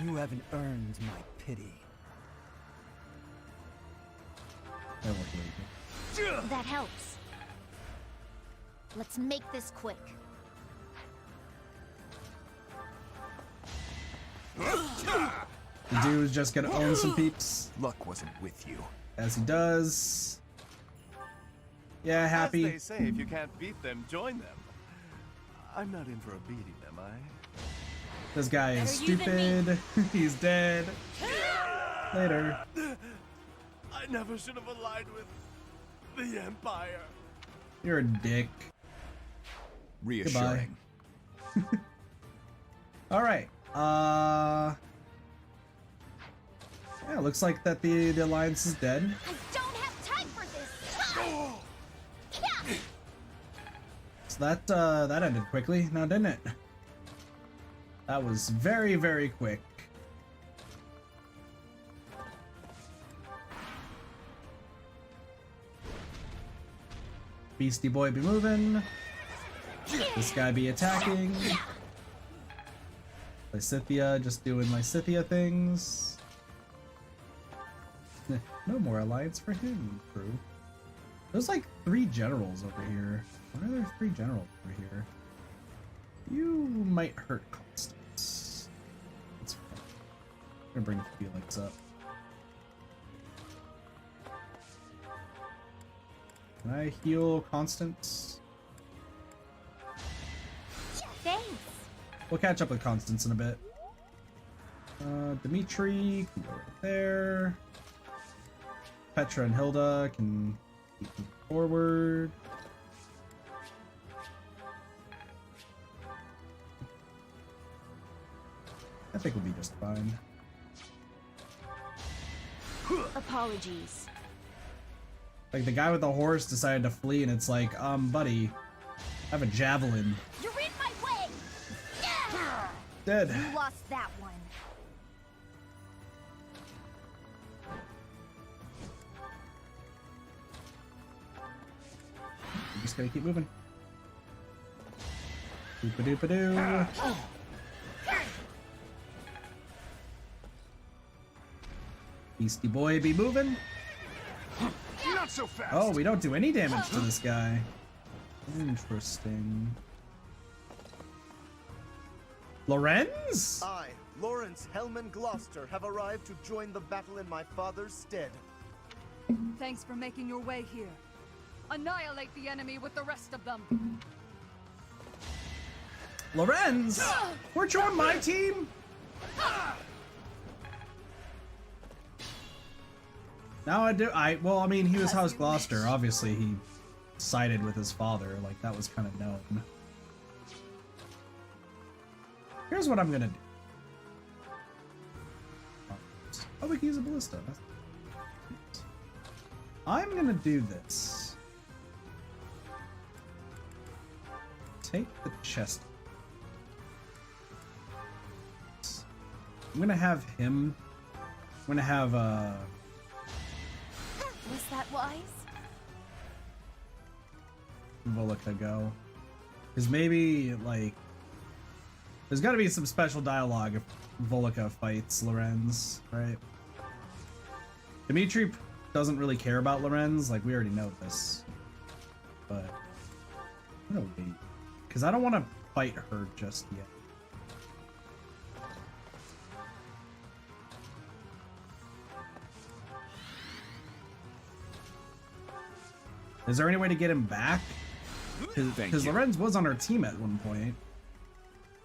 You haven't earned my pity. That helps. Let's make this quick. The dude is just gonna own some peeps. Luck wasn't with you. As he does. Yeah, happy. As they say, if you can't beat them, join them. I'm not in for a beating, am I? This guy is stupid. He's dead. Later. I never should have allied with the Empire. You're a dick. Reassuring. All right. Yeah, looks like that the alliance is dead. I don't have time for this. So that ended quickly, now didn't it? That was very, very quick. Beastie Boy be moving. This guy be attacking. Lysithia just doing Lysithia things. No more alliance for him, crew. There's like 3 generals over here. Why are there 3 generals over here? You might hurt Constance. That's fine. I'm gonna bring Felix up. Can I heal Constance? Thanks. We'll catch up with Constance in a bit. Dimitri can go right there. Petra and Hilda can keep moving forward. I think we'll be just fine. Apologies. Like the guy with the horse decided to flee and it's like, buddy, I have a javelin. You're in my way. Dead. You lost that one. I'm just gonna keep moving. Doop-a-doop-a-doo. Beastie Boy be moving. Not so fast. Oh, we don't do any damage to this guy. Interesting. Lorenz? I, Lawrence Hellman Gloucester, have arrived to join the battle in my father's stead. Thanks for making your way here. Annihilate the enemy with the rest of them. Lorenz, weren't you on my team? Now I do. Well, I mean, he was House Gloucester. Obviously, he sided with his father. Like, that was kind of known. Here's what I'm gonna do. Oh, we can use a ballista. I'm gonna do this. Take the chest. I'm gonna have him. I'm gonna have Was that wise? Volika go. Because maybe, like, there's gotta be some special dialogue if Volika fights Lorenz, right? Dimitri doesn't really care about Lorenz, like, we already know this. But I'm gonna wait. Because I don't want to fight her just yet. Is there any way to get him back? Because Lorenz was on our team at one point.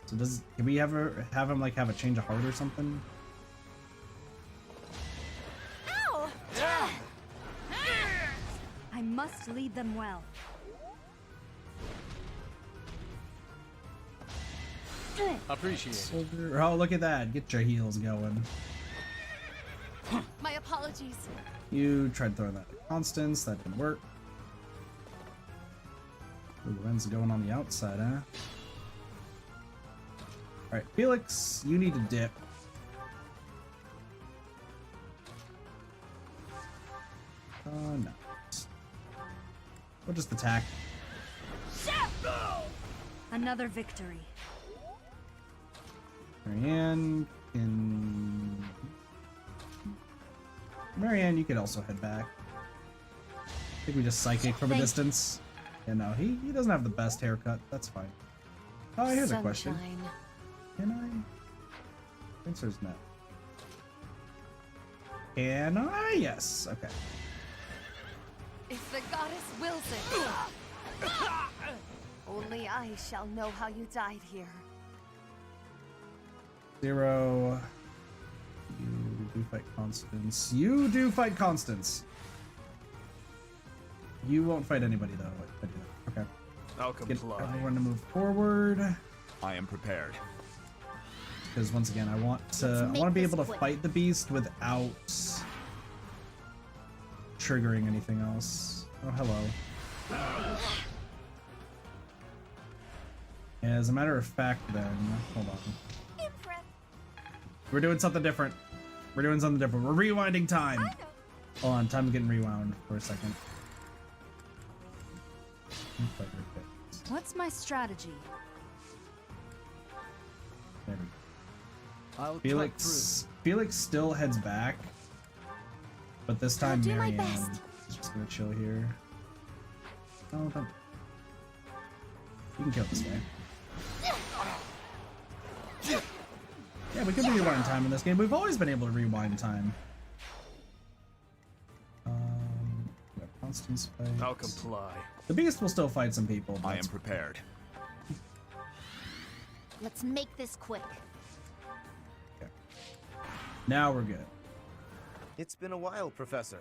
So can we ever have him like have a change of heart or something? Ow! I must lead them well. Appreciate it. Soldier. Oh, look at that. Get your heels going. My apologies. You tried throwing that at Constance. That didn't work. Ooh, Lorenz going on the outside, huh? Alright, Felix, you need to dip. No. We'll just attack. Another victory. Marianne can... Marianne, you could also head back. I think we just psychic from a distance. Yeah, no, he doesn't have the best haircut. That's fine. Oh, here's a question. Can I? Answer's no. Can I? Yes. Okay. If the goddess wills it. Only I shall know how you died here. 0. You do fight Constance. You do fight Constance. You won't fight anybody though. I do. Okay. I'll comply. Get everyone to move forward. I am prepared. Because once again, I want to be able to fight the beast without triggering anything else. Oh, hello. As a matter of fact, then hold on. We're doing something different. We're doing something different. We're rewinding time. Hold on, time's getting rewound for a second. What's my strategy? There we go. Felix still heads back, but this time Marianne is just gonna chill here. Oh, don't. You can kill this guy. Yeah, we can rewind time in this game. We've always been able to rewind time. We got Constance fight. I'll comply. The beast will still fight some people. I am prepared. Let's make this quick. Okay. Now we're good. It's been a while, Professor.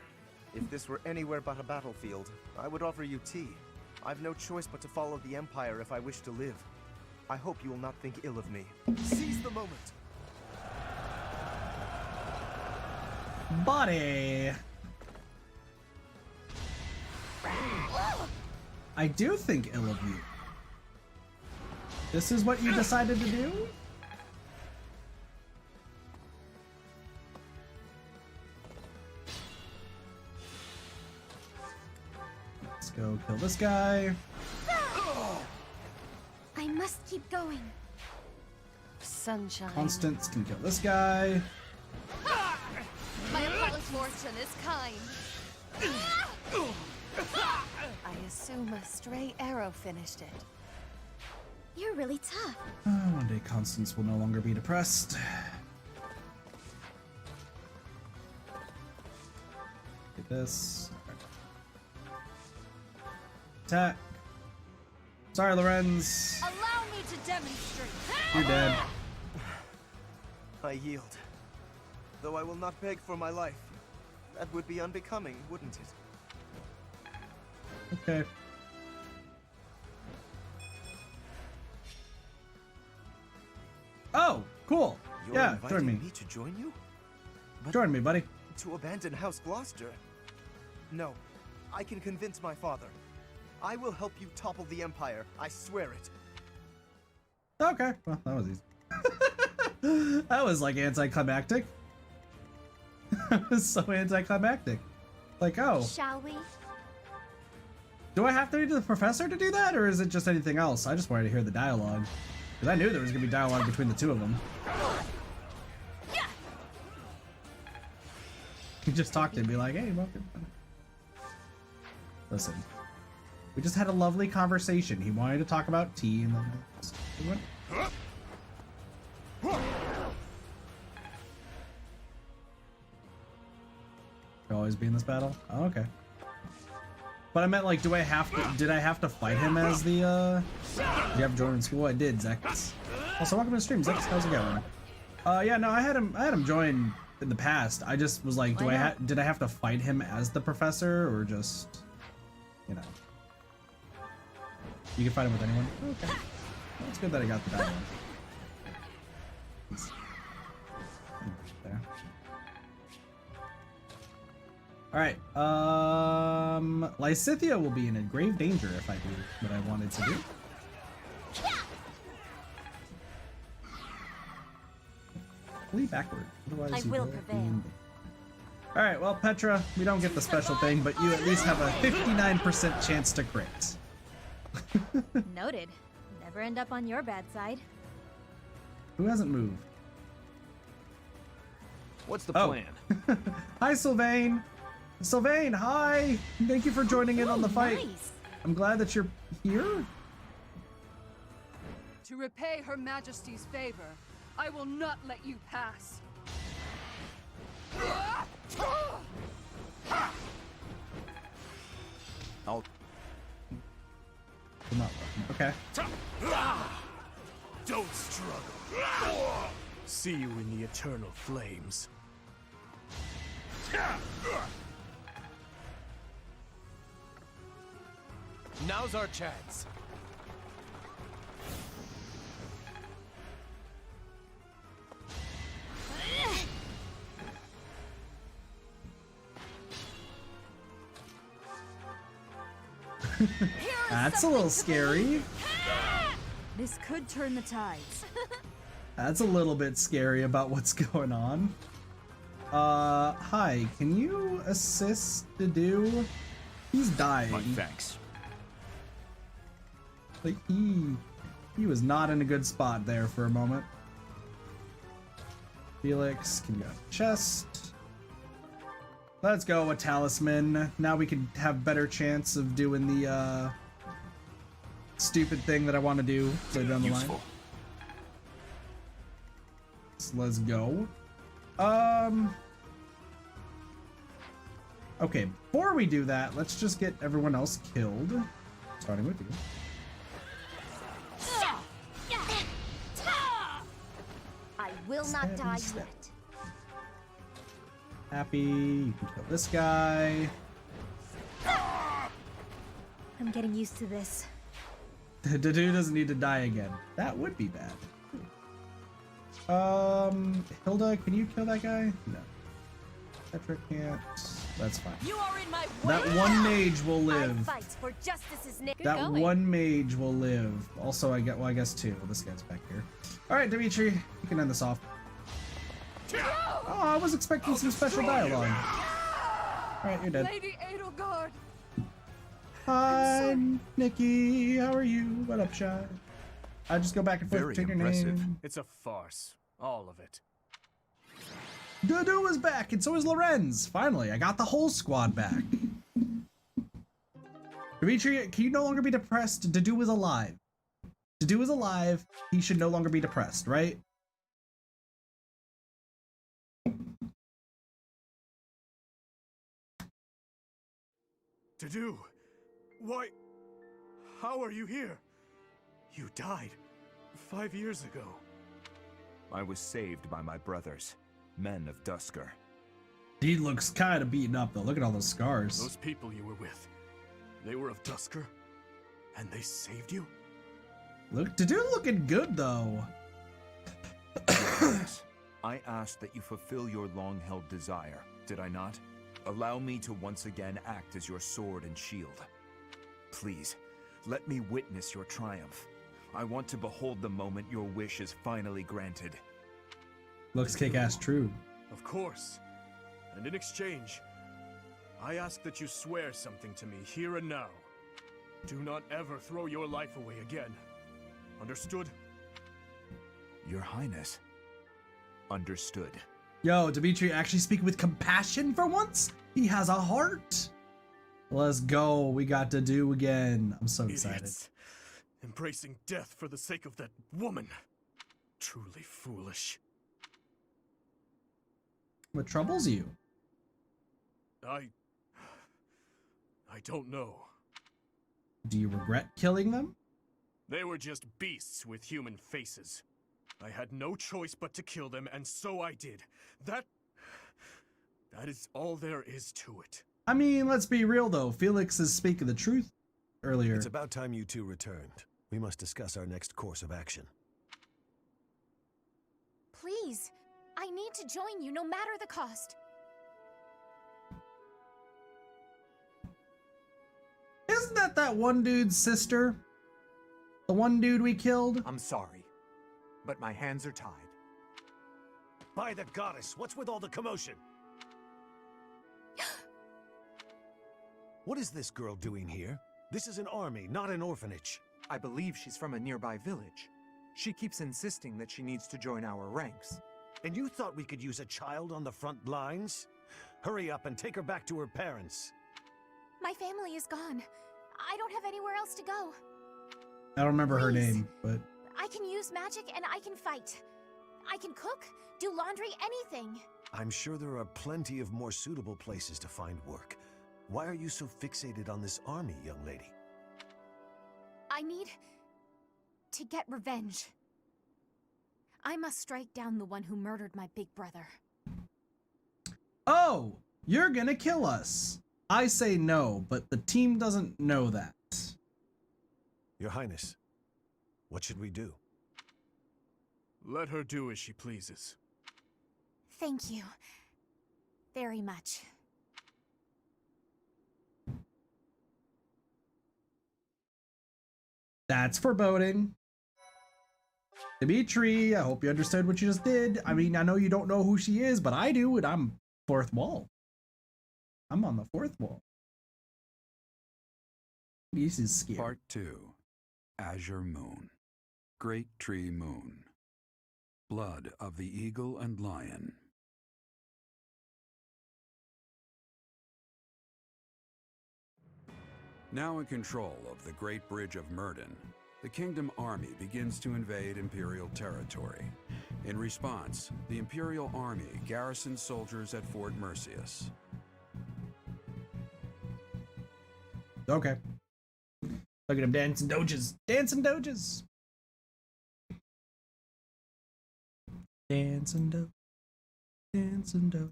If this were anywhere but a battlefield, I would offer you tea. I've no choice but to follow the Empire if I wish to live. I hope you will not think ill of me. Seize the moment! Body! I do think ill of you. This is what you decided to do? Let's go kill this guy. I must keep going. Sunshine. Constance can kill this guy. My apologies. Fortune is kind. I assume a stray arrow finished it. You're really tough. One day Constance will no longer be depressed. Get this. Attack. Sorry, Lorenz. Allow me to demonstrate. You're dead. I yield. Though I will not beg for my life. That would be unbecoming, wouldn't it? Okay. Oh, cool. You're yeah, inviting join me. me to join you? But Join me, buddy. to abandon House Gloucester? No. I can convince my father. I will help you topple the Empire. I swear it. Okay, well, that was easy. That was like anticlimactic. That was so anticlimactic. Like, oh. Shall we? Do I have to read to the professor to do that, or is it just anything else? I just wanted to hear the dialogue. Because I knew there was going to be dialogue between the two of them. You just talk to him and be like, hey, welcome. Listen. We just had a lovely conversation. He wanted to talk about tea, and then we went. You'll always be in this battle? Oh, okay. But I meant, like, did I have to fight him as the, do you have joined in school? I did, Zex. Also, welcome to the stream, Zex. How's it going? Yeah, no, I had him join in the past. I just was like, did I have to fight him as the professor, or just, you know? You can fight him with anyone? Okay. Well, it's good that I got the dialogue. There. Alright, Lysithia will be in grave danger if I do what I wanted to do. Lead backward. Otherwise I will prevail. Alright, well, Petra, we don't get the special thing, but you at least have a 59% chance to crit. Noted. Never end up on your bad side. Who hasn't moved? What's the plan? Hi, Sylvain. Sylvain, hi. Thank you for joining in on the fight. Nice. I'm glad that you're here. To repay Her Majesty's favor, I will not let you pass. I'll... Okay. Don't struggle. See you in the eternal flames. Now's our chance. That's a little scary. This could turn the tides. That's a little bit scary about what's going on. Hi, can you assist Dedu? He's dying. Thanks. Like, he was not in a good spot there for a moment. Felix, can you go chest? Let's go, a talisman. Now we can have better chance of doing the, stupid thing that I want to do later down the line. So let's go. Okay, before we do that, let's just get everyone else killed. Starting with you. I will not die yet. Happy, you can kill this guy. I'm getting used to this. Dedu doesn't need to die again. That would be bad. Hilda, can you kill that guy? No. Petra can't. That's fine. You are in my way. That one mage will live. I fight for justice's name. That one mage will live. Also, I guess two. This guy's back here. All right, Dimitri, you can end this off. Oh, I was expecting some special dialogue. All right, you're dead. Lady Edelgard. Hi, Nikki. How are you? What up, Shy? I just go back and forth Very between your impressive. name. It's a farce. All of it. Dedu is back, and so is Lorenz. Finally, I got the whole squad back. Dimitri, can you no longer be depressed? Dedu is alive. Dedu is alive. He should no longer be depressed, right? Dedu, why? How are you here? You died 5 years ago. I was saved by my brothers, men of Dusker. He looks kind of beaten up though. Look at all those scars. Those people you were with, they were of Dusker? And they saved you? Look, the dude looking good though. Yes. I asked that you fulfill your long-held desire, did I not? Allow me to once again act as your sword and shield. Please, let me witness your triumph. I want to behold the moment your wish is finally granted. Looks kick-ass true. Of course. And in exchange, I ask that you swear something to me here and now. Do not ever throw your life away again. Understood? Your Highness. Understood. Yo, Dimitri actually speaking with compassion for once? He has a heart. Let's go. We got to do again. I'm so excited. Idiots. Embracing death for the sake of that woman. Truly foolish. What troubles you? I don't know. Do you regret killing them? They were just beasts with human faces. I had no choice but to kill them, and so I did. That is all there is to it. I mean, let's be real though. Felix is speaking the truth earlier. It's about time you two returned. We must discuss our next course of action. Please, I need to join you no matter the cost. Isn't that one dude's sister? The one dude we killed? I'm sorry, but my hands are tied. By the goddess, what's with all the commotion? What is this girl doing here? This is an army, not an orphanage. I believe she's from a nearby village. She keeps insisting that she needs to join our ranks. And you thought we could use a child on the front lines? Hurry up and take her back to her parents. My family is gone. I don't have anywhere else to go. I don't remember her Please. name, but... I can use magic and I can fight. I can cook, do laundry, anything. I'm sure there are plenty of more suitable places to find work. Why are you so fixated on this army, young lady? I need to get revenge. I must strike down the one who murdered my big brother. Oh, you're gonna kill us. I say no, but the team doesn't know that. Your Highness, what should we do? Let her do as she pleases. Thank you. Very much. That's foreboding. Dimitri, I hope you understood what you just did. I mean, I know you don't know who she is, but I do, and I'm fourth wall. I'm on the fourth wall. This is scary. Part 2. Azure Moon. Great Tree Moon. Blood of the Eagle and Lion. Now in control of the Great Bridge of Myrden, the Kingdom Army begins to invade Imperial territory. In response, the Imperial Army garrisons soldiers at Fort Mercius. Okay. Look at him dancing doges. Dancing doges. Dancing doge. Dancing doge.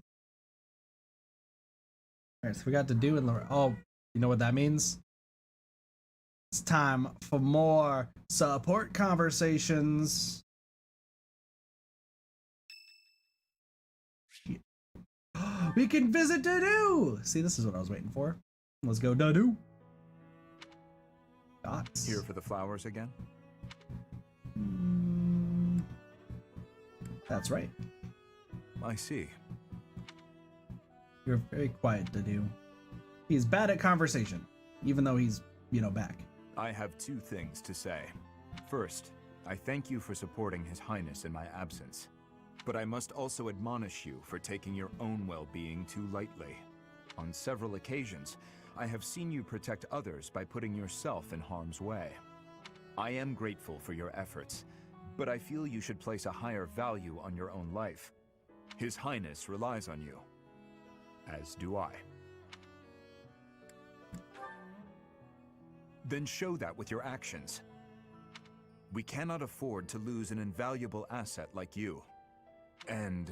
Alright, so we got to do in the... Oh, you know what that means? It's time for more support conversations. Shit. We can visit Dadu! See, this is what I was waiting for. Let's go, Dadu. Dots. Here for the flowers again? That's right. I see. You're very quiet, Dadu. He's bad at conversation, even though he's, back. I have two things to say. First, I thank you for supporting His Highness in my absence. But I must also admonish you for taking your own well-being too lightly. On several occasions, I have seen you protect others by putting yourself in harm's way. I am grateful for your efforts, but I feel you should place a higher value on your own life. His Highness relies on you, as do I. Then show that with your actions. We cannot afford to lose an invaluable asset like you. And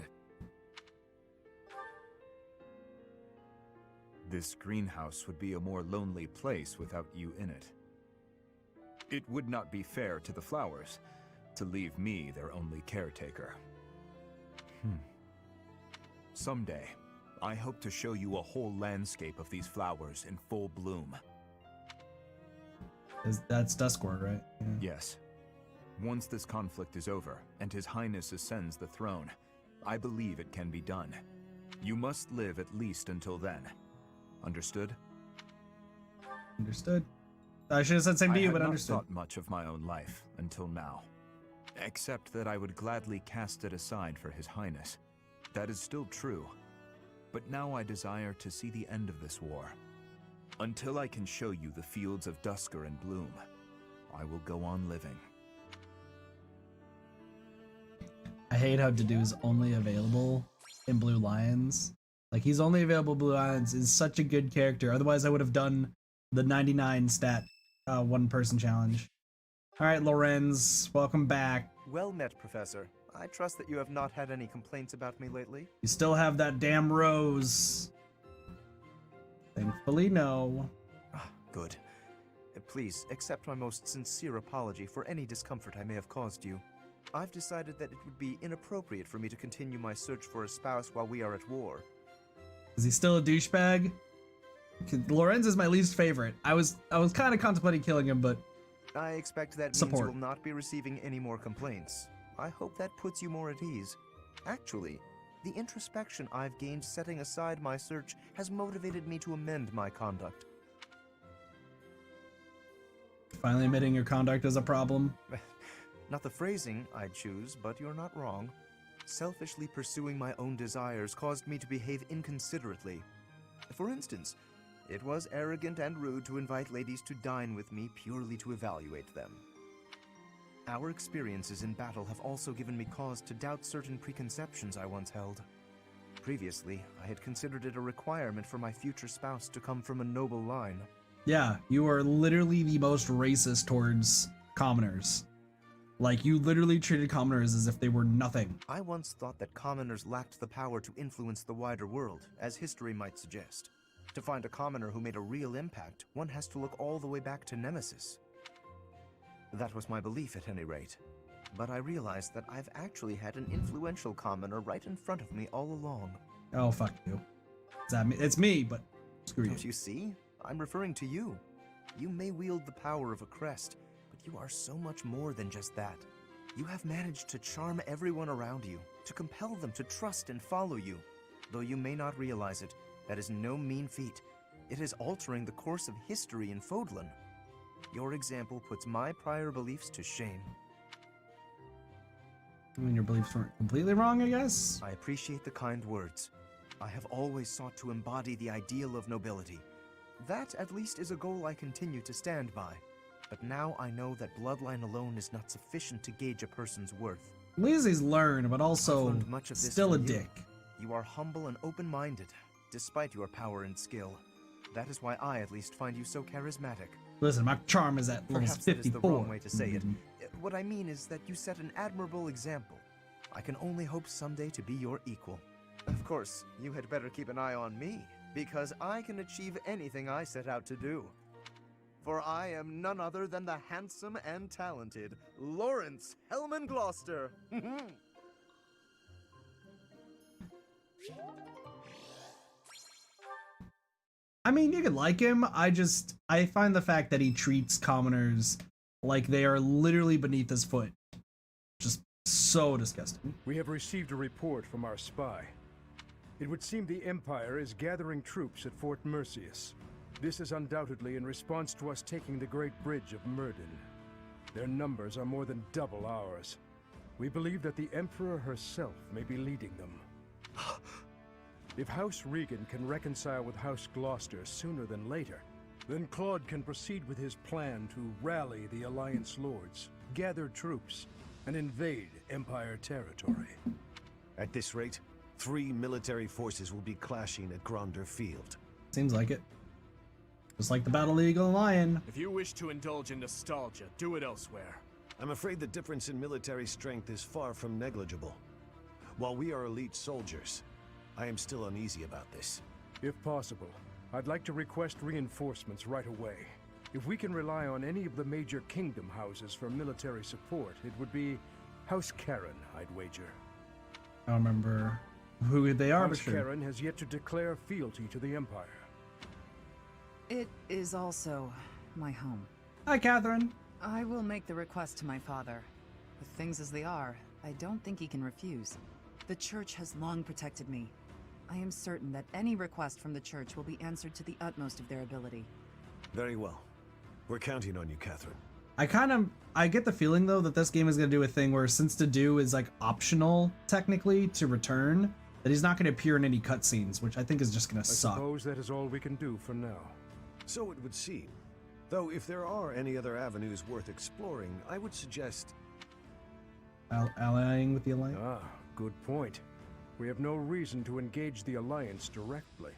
this greenhouse would be a more lonely place without you in it. It would not be fair to the flowers to leave me their only caretaker. Someday, I hope to show you a whole landscape of these flowers in full bloom. That's Duskward, right? Yeah. Yes. Once this conflict is over, and His Highness ascends the throne, I believe it can be done. You must live at least until then. Understood? Understood. I should have said same to you, but understood. I had not thought much of my own life until now. Except that I would gladly cast it aside for His Highness. That is still true. But now I desire to see the end of this war. Until I can show you the fields of Duskward and bloom, I will go on living. I hate how Dedue is only available in Blue Lions. Like, he's only available in Blue Lions is such a good character. Otherwise, I would have done the 99 stat one-person challenge. All right, Lorenz, welcome back. Well met, Professor. I trust that you have not had any complaints about me lately. You still have that damn rose. Thankfully, no. Good. Please, accept my most sincere apology for any discomfort I may have caused you. I've decided that it would be inappropriate for me to continue my search for a spouse while we are at war. Is he still a douchebag? Lorenz is my least favorite. I was kind of contemplating killing him, but I expect that means you will not be receiving any more complaints. I hope that puts you more at ease. Actually, the introspection I've gained setting aside my search has motivated me to amend my conduct. Finally admitting your conduct is a problem. Not the phrasing I'd choose, but you're not wrong. Selfishly pursuing my own desires caused me to behave inconsiderately. For instance, it was arrogant and rude to invite ladies to dine with me purely to evaluate them. Our experiences in battle have also given me cause to doubt certain preconceptions I once held. Previously, I had considered it a requirement for my future spouse to come from a noble line. Yeah, you are literally the most racist towards commoners. Like, you literally treated commoners as if they were nothing. I once thought that commoners lacked the power to influence the wider world, as history might suggest. To find a commoner who made a real impact, one has to look all the way back to Nemesis. That was my belief at any rate. But I realized that I've actually had an influential commoner right in front of me all along. Oh, fuck you. It's me, but screw you. Don't you see? I'm referring to you. You may wield the power of a crest, but you are so much more than just that. You have managed to charm everyone around you, to compel them to trust and follow you. Though you may not realize it, that is no mean feat. It is altering the course of history in Fodlan. Your example puts my prior beliefs to shame. I mean, your beliefs weren't completely wrong, I guess? I appreciate the kind words. I have always sought to embody the ideal of nobility. That, at least, is a goal I continue to stand by. But now I know that bloodline alone is not sufficient to gauge a person's worth. At least he's learned, but also much of this still a from you. dick. You are humble and open-minded, despite your power and skill. That is why I, at least, find you so charismatic. Listen, my charm is at level Perhaps 54. that is the wrong way to say it. What I mean is that you set an admirable example. I can only hope someday to be your equal. Of course, you had better keep an eye on me, because I can achieve anything I set out to do. For I am none other than the handsome and talented Lawrence Hellman Gloucester. I mean, you could like him. I find the fact that he treats commoners like they are literally beneath his foot just so disgusting. We have received a report from our spy. It would seem the Empire is gathering troops at Fort Merceus. This is undoubtedly in response to us taking the Great Bridge of Myrden. Their numbers are more than double ours. We believe that the Emperor herself may be leading them. If House Regan can reconcile with House Gloucester sooner than later, then Claude can proceed with his plan to rally the Alliance Lords, gather troops, and invade Empire territory. At this rate, 3 military forces will be clashing at Gronder Field. Seems like it. Just like the Battle of the Eagle and Lion. If you wish to indulge in nostalgia, do it elsewhere. I'm afraid the difference in military strength is far from negligible. While we are elite soldiers, I am still uneasy about this. If possible, I'd like to request reinforcements right away. If we can rely on any of the major kingdom houses for military support, it would be House Karen, I'd wager. I don't remember who they are, but House sure. Karen has yet to declare fealty to the Empire. It is also my home. Hi, Catherine. I will make the request to my father. With things as they are, I don't think he can refuse. The Church has long protected me. I am certain that any request from the Church will be answered to the utmost of their ability. Very well. We're counting on you, Catherine. I get the feeling though that this game is gonna do a thing where since to do is like optional technically to return, that he's not gonna appear in any cutscenes, which I think is just gonna suck. I suppose that is all we can do for now. So it would seem. Though if there are any other avenues worth exploring, I would suggest... Allying with the Alliance? Ah, good point. We have no reason to engage the Alliance directly.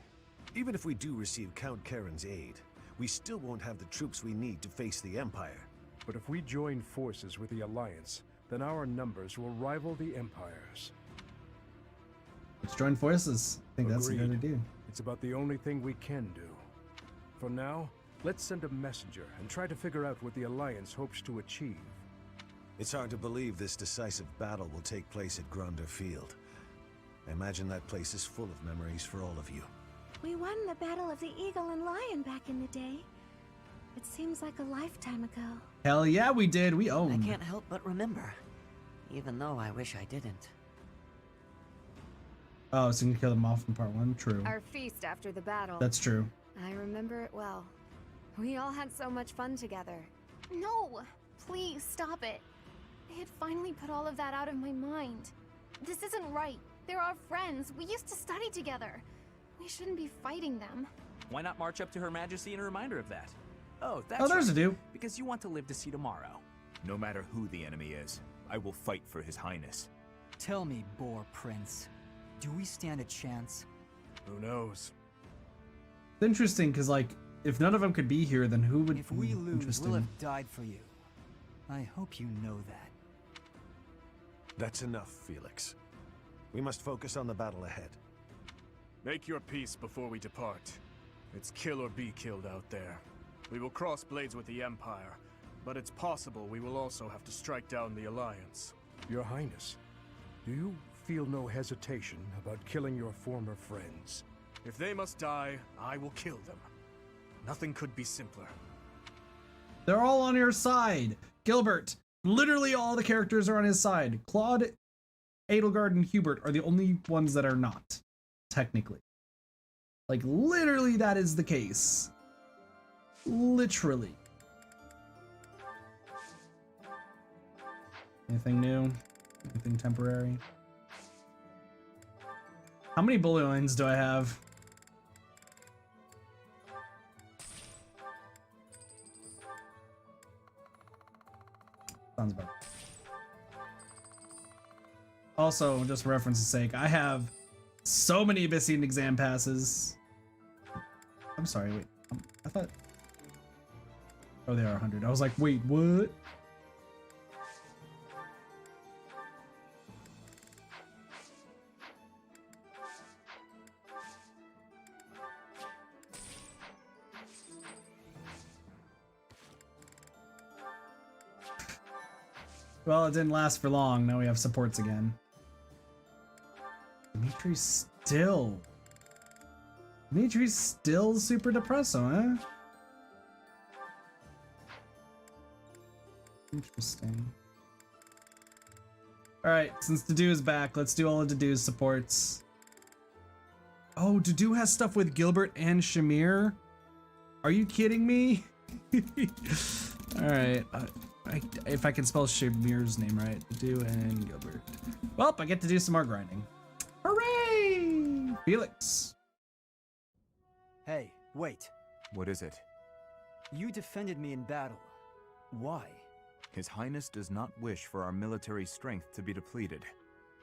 Even if we do receive Count Karen's aid, we still won't have the troops we need to face the Empire. But if we join forces with the Alliance, then our numbers will rival the Empire's. Let's join forces. I think that's a good idea. It's about the only thing we can do. For now, let's send a messenger and try to figure out what the Alliance hopes to achieve. It's hard to believe this decisive battle will take place at Gronder Field. I imagine that place is full of memories for all of you. We won the Battle of the Eagle and Lion back in the day. It seems like a lifetime ago. Hell yeah, we did. We owned. I can't help but remember, even though I wish I didn't. Oh, so you can kill them off in part 1? True. Our feast after the battle. That's true. I remember it well. We all had so much fun together. No! Please, stop it. I had finally put all of that out of my mind. This isn't right. They're our friends. We used to study together. We shouldn't be fighting them. Why not march up to Her Majesty in a reminder of that? Oh, that's there's right. a do. Because you want to live to see tomorrow. No matter who the enemy is, I will fight for His Highness. Tell me, Boar Prince, do we stand a chance? Who knows? It's interesting because, like, if none of them could be here, then who would? If we lose, interesting. we'll have died for you. I hope you know that. That's enough, Felix. We must focus on the battle ahead. Make your peace before we depart. It's kill or be killed out there. We will cross blades with the Empire, but it's possible we will also have to strike down the Alliance. Your Highness, do you feel no hesitation about killing your former friends? If they must die, I will kill them. Nothing could be simpler. They're all on your side. Gilbert, literally all the characters are on his side. Claude, Edelgard, and Hubert are the only ones that are not, technically. Like, literally that is the case. Literally. Anything new? Anything temporary? How many bullions do I have? Sounds about. Also, just for reference's sake, I have so many Abyssinian exam passes. I'm sorry, wait. I thought... Oh, they are 100. I was like, wait, what? Well, it didn't last for long. Now we have supports again. Dimitri's still super depresso, huh? Interesting. Alright, since Dedue is back, let's do all of Dedue's supports. Oh, Dedue has stuff with Gilbert and Shamir? Are you kidding me? Alright, if I can spell Shamir's name right. Dedue and Gilbert. Well, I get to do some more grinding. Hooray! Felix. Hey, wait. What is it? You defended me in battle. Why? His Highness does not wish for our military strength to be depleted.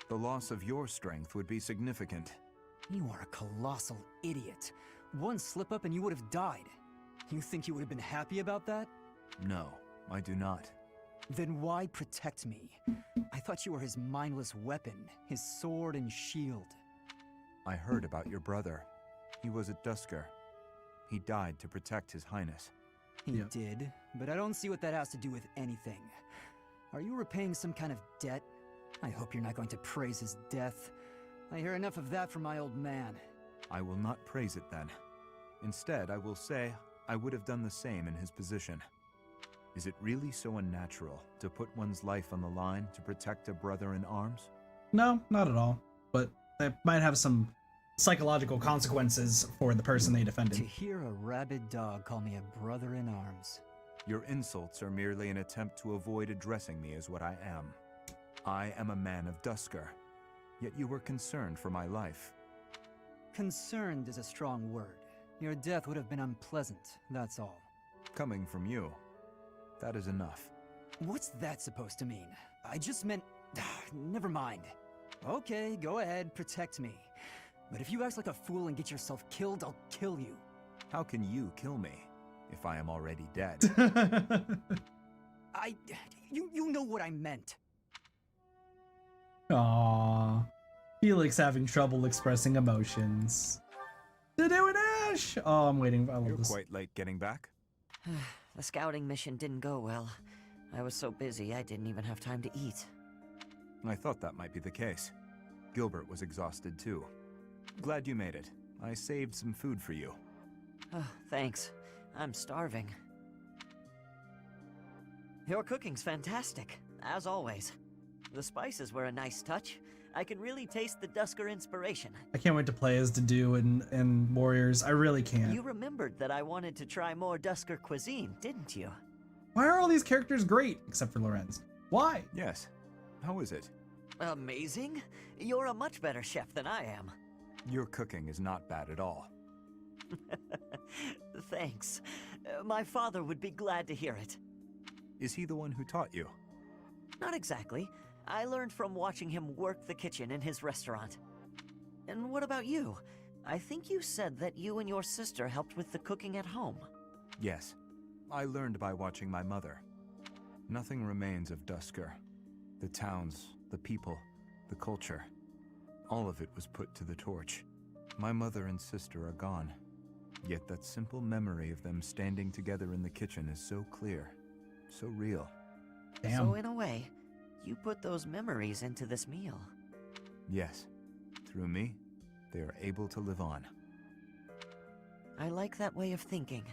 The loss of your strength would be significant. You are a colossal idiot. One slip up and you would have died. You think you would have been happy about that? No, I do not. Then why protect me? I thought you were his mindless weapon, his sword and shield. I heard about your brother. He was a Dusker. He died to protect His Highness. He did, but I don't see what that has to do with anything. Are you repaying some kind of debt? I hope you're not going to praise his death. I hear enough of that from my old man. I will not praise it then. Instead, I will say I would have done the same in his position. Is it really so unnatural to put one's life on the line to protect a brother in arms? No, not at all. But it might have some psychological consequences for the person they defended. To hear a rabid dog call me a brother in arms. Your insults are merely an attempt to avoid addressing me as what I am. I am a man of Dusker, yet you were concerned for my life. Concerned is a strong word. Your death would have been unpleasant, that's all. Coming from you, that is enough. What's that supposed to mean? I just meant... Never mind. Okay, go ahead, protect me. But if you act like a fool and get yourself killed, I'll kill you. How can you kill me if I am already dead? You know what I meant. Aww. Felix having trouble expressing emotions. To do it, Ash! Oh, I'm waiting. I love You're this. quite late getting back. The scouting mission didn't go well. I was so busy I didn't even have time to eat. I thought that might be the case. Gilbert was exhausted too. Glad you made it. I saved some food for you. Thanks. I'm starving. Your cooking's fantastic, as always. The spices were a nice touch. I can really taste the Dusker inspiration. I can't wait to play as Dedue and Warriors. I really can't. You remembered that I wanted to try more Dusker cuisine, didn't you? Why are all these characters great, except for Lorenz? Why? Yes. How is it? Amazing. You're a much better chef than I am. Your cooking is not bad at all. Thanks. My father would be glad to hear it. Is he the one who taught you? Not exactly. I learned from watching him work the kitchen in his restaurant. And what about you? I think you said that you and your sister helped with the cooking at home. Yes. I learned by watching my mother. Nothing remains of Dusker. The towns, the people, the culture. All of it was put to the torch. My mother and sister are gone. Yet that simple memory of them standing together in the kitchen is so clear, so real. Damn. So in a way, you put those memories into this meal. Yes. Through me, they are able to live on. I like that way of thinking.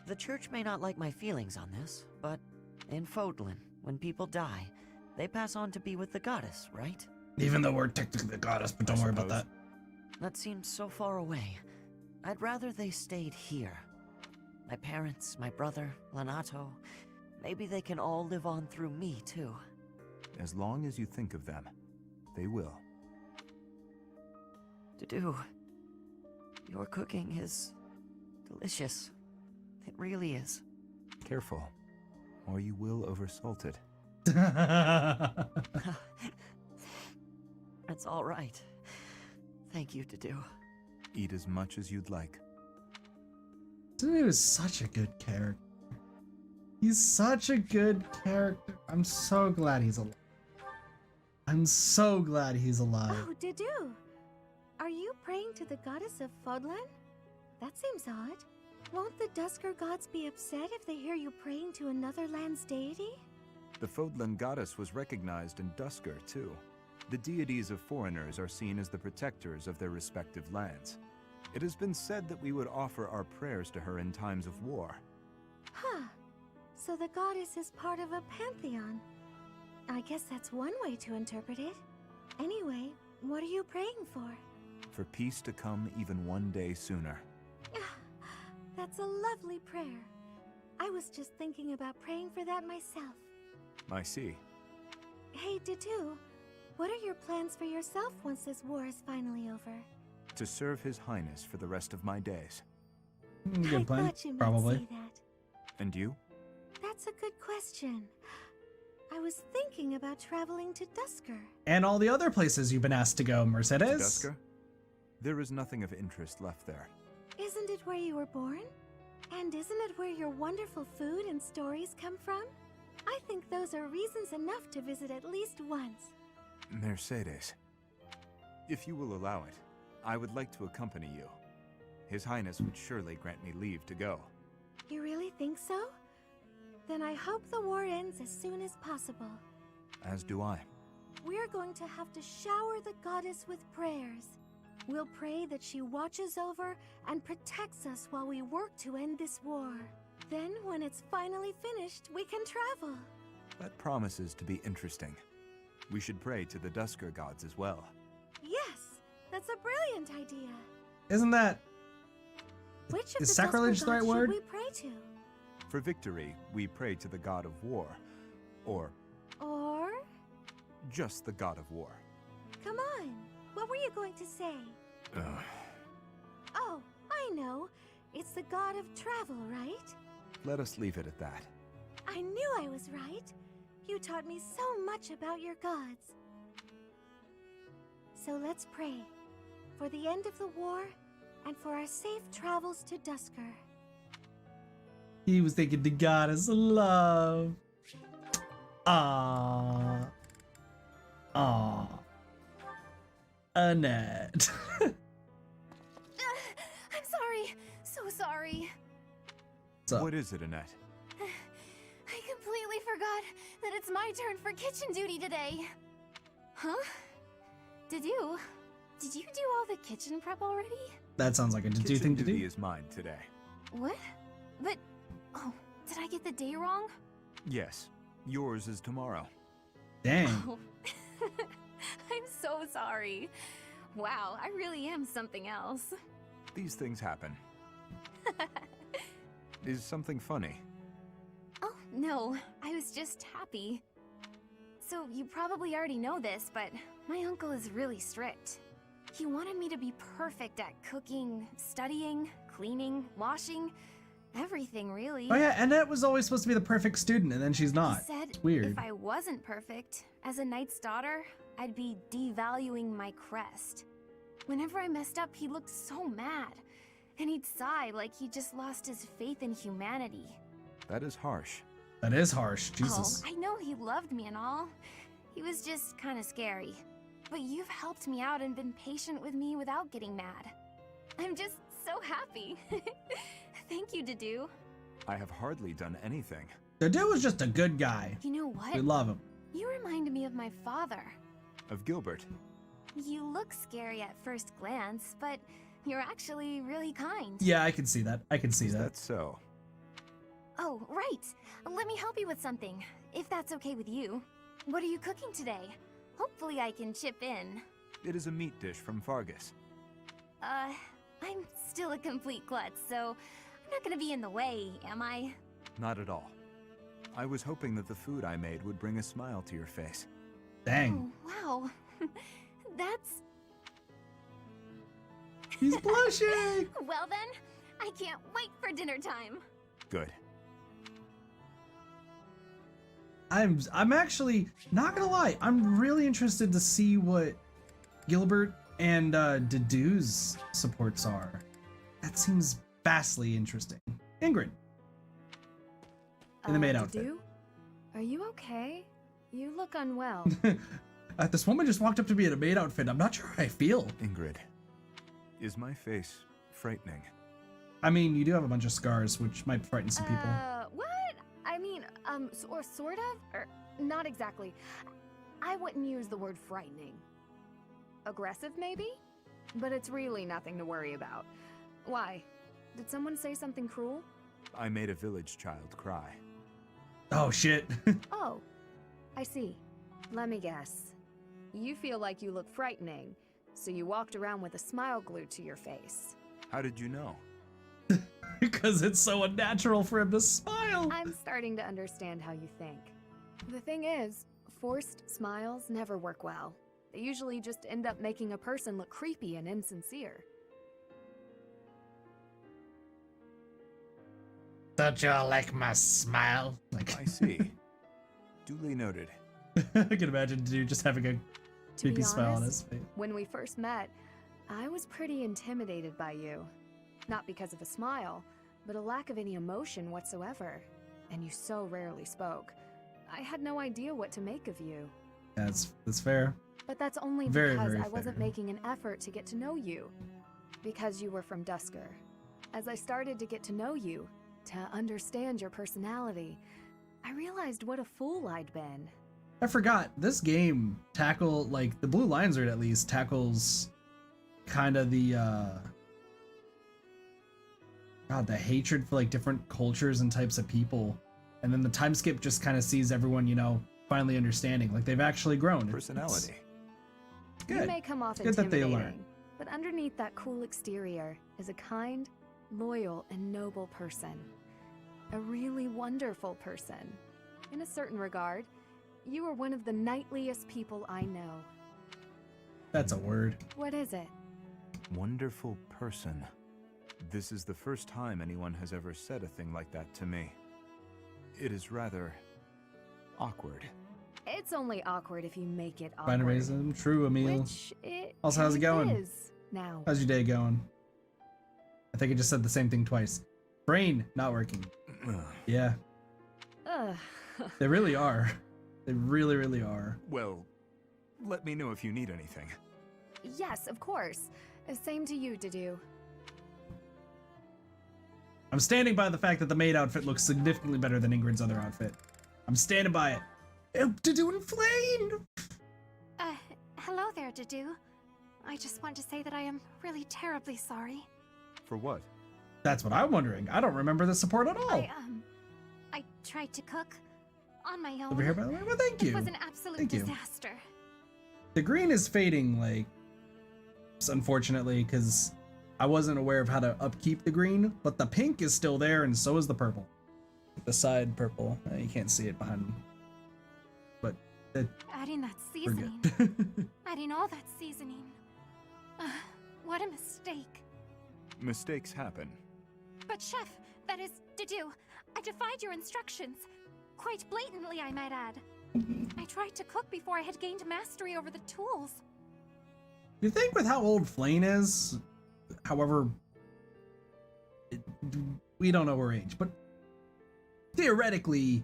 The church may not like my feelings on this, but in Fodlan, when people die, they pass on to be with the goddess, right? Even though we're technically the goddess, but don't worry about that. That seems so far away. I'd rather they stayed here. My parents, my brother, Lanato, maybe they can all live on through me, too. As long as you think of them, they will. Dedue, your cooking is delicious. It really is. Careful, or you will oversalt it. It's all right. Thank you, Dedue. Eat as much as you'd like. Dedue is such a good character. He's such a good character. I'm so glad he's alive. I'm so glad he's alive. Oh, Dedue! Are you praying to the goddess of Fodlan? That seems odd. Won't the Dusker gods be upset if they hear you praying to another land's deity? The Fodlan goddess was recognized in Dusker, too. The deities of foreigners are seen as the protectors of their respective lands. It has been said that we would offer our prayers to her in times of war. Huh. So the goddess is part of a pantheon. I guess that's one way to interpret it. Anyway, what are you praying for? For peace to come even one day sooner. That's a lovely prayer. I was just thinking about praying for that myself. I see. Hey, Dedue, what are your plans for yourself once this war is finally over? To serve His Highness for the rest of my days. Good plan, thought you might probably. say that. And you? That's a good question. I was thinking about traveling to Dusker. And all the other places you've been asked to go, Mercedes. To Dusker? There is nothing of interest left there. Isn't it where you were born? And isn't it where your wonderful food and stories come from? I think those are reasons enough to visit at least once. Mercedes, if you will allow it, I would like to accompany you. His Highness would surely grant me leave to go. You really think so? Then I hope the war ends as soon as possible. As do I. We're going to have to shower the goddess with prayers. We'll pray that she watches over and protects us while we work to end this war. Then, when it's finally finished, we can travel. That promises to be interesting. We should pray to the Dusker gods as well. Yes, that's a brilliant idea. Isn't that... Which of Is the sacrilege Dusker the right gods word? should we pray to? For victory, we pray to the god of war. Or Or? just the god of war. Come on, what were you going to say? Oh, I know. It's the god of travel, right? Let us leave it at that. I knew I was right. You taught me so much about your gods. So let's pray. For the end of the war, and for our safe travels to Dusker. He was thinking the goddess of love. Ah. Ah. Annette. I'm sorry. So sorry. What is it, Annette? I completely forgot that it's my turn for kitchen duty today. Huh? Did you do all the kitchen prep already? That sounds like a to-do Kitchen thing to duty do. is mine today. What? But, oh, did I get the day wrong? Yes, yours is tomorrow. Dang. Oh. I'm so sorry. Wow, I really am something else. These things happen. Is something funny? Oh, no, I was just happy. So, you probably already know this, but my uncle is really strict. He wanted me to be perfect at cooking, studying, cleaning, washing, everything really. Oh yeah, Annette was always supposed to be the perfect student, and then she's not. He said It's weird. if I wasn't perfect, as a knight's daughter, I'd be devaluing my crest. Whenever I messed up, he looked so mad, and he'd sigh like he just lost his faith in humanity. That is harsh. That is harsh, Jesus. Oh, I know he loved me and all. He was just kind of scary. But you've helped me out and been patient with me without getting mad. I'm just so happy. Thank you, Dedu. I have hardly done anything. The dude was just a good guy. You know what? We love him. You remind me of my father. Of Gilbert. You look scary at first glance, but you're actually really kind. Yeah, I can see that. I can see Is that. that so? Oh, right. Let me help you with something, if that's okay with you. What are you cooking today? Hopefully I can chip in. It is a meat dish from Fargus. I'm still a complete klutz, so I'm not gonna be in the way, am I? Not at all. I was hoping that the food I made would bring a smile to your face. Dang. Oh, wow. That's... He's blushing! Well then, I can't wait for dinner time. Good. I'm actually not gonna lie. I'm really interested to see what Gilbert and Dedu's supports are. That seems vastly interesting. Ingrid. In the maid outfit. Dedu? Are you okay? You look unwell. This woman just walked up to me in a maid outfit. I'm not sure how I feel. Ingrid, is my face frightening? I mean, you do have a bunch of scars, which might frighten some people. What? I mean, or sort of? Or not exactly. I wouldn't use the word frightening. Aggressive, maybe? But it's really nothing to worry about. Why? Did someone say something cruel? I made a village child cry. Oh, shit. Oh, I see. Let me guess. You feel like you look frightening, so you walked around with a smile glued to your face. How did you know? Because it's so unnatural for him to smile. I'm starting to understand how you think. The thing is, forced smiles never work well. They usually just end up making a person look creepy and insincere. Don't you like my smile? Like I see. Duly noted. I can imagine dude just having a To creepy be smile on his honest, face. when we first met, I was pretty intimidated by you. Not because of a smile, but a lack of any emotion whatsoever. And you so rarely spoke. I had no idea what to make of you. That's fair. But that's only Very, because very I wasn't fair. making an effort to get to know you. Because you were from Dusker. As I started to get to know you, to understand your personality, I realized what a fool I'd been. I forgot, this game like, the Blue Lines at least tackles kind of the hatred for like different cultures and types of people. And then the time skip just kind of sees everyone, you know, finally understanding. Like, they've actually grown. Personality. It's good. You may come off It's good that they intimidating, learn. but underneath that cool exterior is a kind, loyal, and noble person. A really wonderful person. In a certain regard, you are one of the knightliest people I know. That's a word. What is it? Wonderful person. This is the first time anyone has ever said a thing like that to me. It is rather awkward. It's only awkward if you make it awkward. Binary true, Emil. Which it Also, how's it going? is now. How's your day going? I think I just said the same thing twice. Brain not working. Yeah, Ugh. they really are. They really, really are. Well, let me know if you need anything. Yes, of course. Same to you, Dedu. I'm standing by the fact that the maid outfit looks significantly better than Ingrid's other outfit. I'm standing by it. Dedu inflamed! Hello there, Dedu. I just want to say that I am really terribly sorry. For what? That's what I'm wondering. I don't remember the support at all. I tried to cook on my own. Over here, by the way? Well, thank you. It was an absolute Thank you. disaster. The green is fading, like, unfortunately, because I wasn't aware of how to upkeep the green, but the pink is still there, and so is the purple. The side purple. You can't see it behind me. But Adding that we're seasoning. good. Adding all that seasoning. What a mistake. Mistakes happen. But Chef, that is, Dedu, I defied your instructions. Quite blatantly, I might add. I tried to cook before I had gained mastery over the tools. You think with how old Flane is, however, we don't know her age, but theoretically,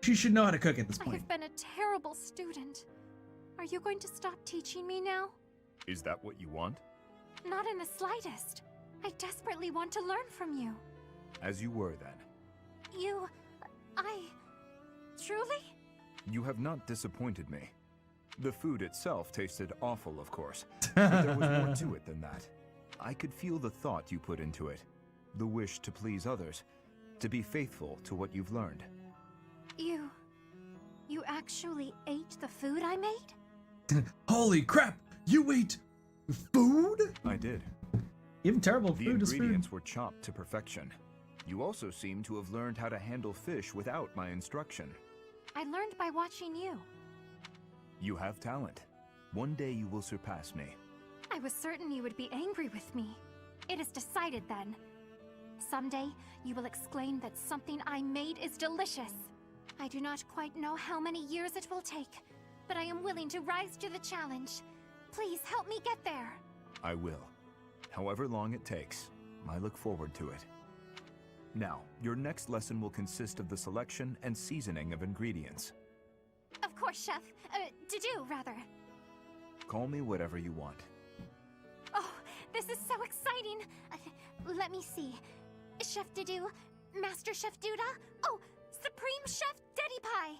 she should know how to cook at this I point. have been a terrible student. Are you going to stop teaching me now? Is that what you want? Not in the slightest. I desperately want to learn from you. As you were then. Truly? You have not disappointed me. The food itself tasted awful, of course, but there was more to it than that. I could feel the thought you put into it, the wish to please others, to be faithful to what you've learned. You actually ate the food I made? Holy crap! You ate food? I did. Even terrible The food is food. ingredients were chopped to perfection. You also seem to have learned how to handle fish without my instruction. I learned by watching you. You have talent. One day you will surpass me. I was certain you would be angry with me. It is decided then. Someday, you will exclaim that something I made is delicious. I do not quite know how many years it will take, but I am willing to rise to the challenge. Please help me get there. I will. However long it takes, I look forward to it. Now, your next lesson will consist of the selection and seasoning of ingredients. Of course, Chef. Dedu, rather. Call me whatever you want. Oh, this is so exciting. Let me see. Chef Dedu, Master Chef Duda, oh, Supreme Chef Deddy Pie.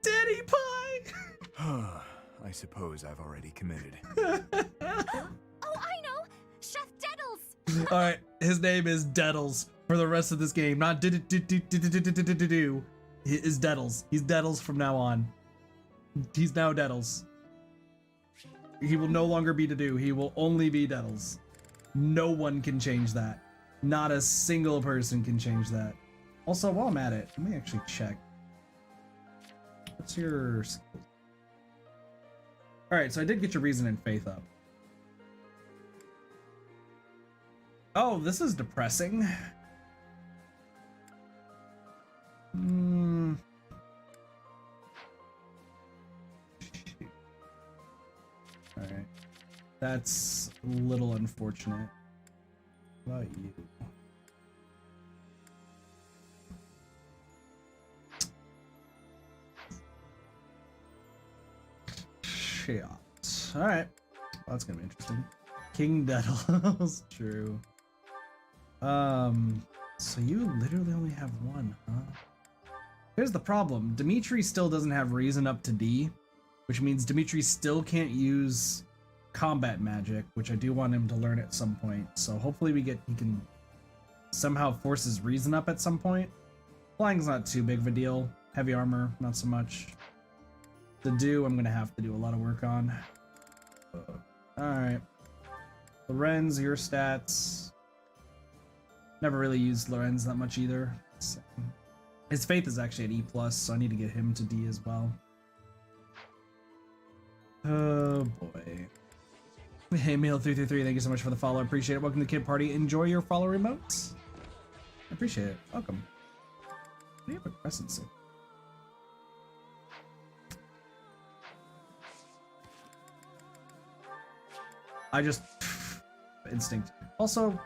Deddy Pie! I suppose I've already committed. Oh, I know! Chef Deddles! Alright, his name is Deddles for the rest of this game. Not do. He is Deddles. He's Deddles from now on. He's now Deddles. He will no longer be Dedu. He will only be Deddles. No one can change that. Not a single person can change that. Also, while I'm at it, let me actually check. What's your skills? Alright, so I did get your reason and faith up. Oh, this is depressing. Alright. That's a little unfortunate. What about you? shot. Alright. Well, that's gonna be interesting. King Daedalus. True. So you literally only have one, huh? Here's the problem. Dimitri still doesn't have reason up to D, which means Dimitri still can't use combat magic, which I do want him to learn at some point. So hopefully he can somehow force his reason up at some point. Flying's not too big of a deal. Heavy armor, not so much. I'm gonna have to do a lot of work on. Alright. Lorenz, your stats. Never really used Lorenz that much either. So. His faith is actually at E+, so I need to get him to D as well. Oh boy. Hey, Mail333, thank you so much for the follow. I appreciate it. Welcome to the Kid Party. Enjoy your follow remotes. I appreciate it. Welcome. What do you have a crescency? I just instinct. Also,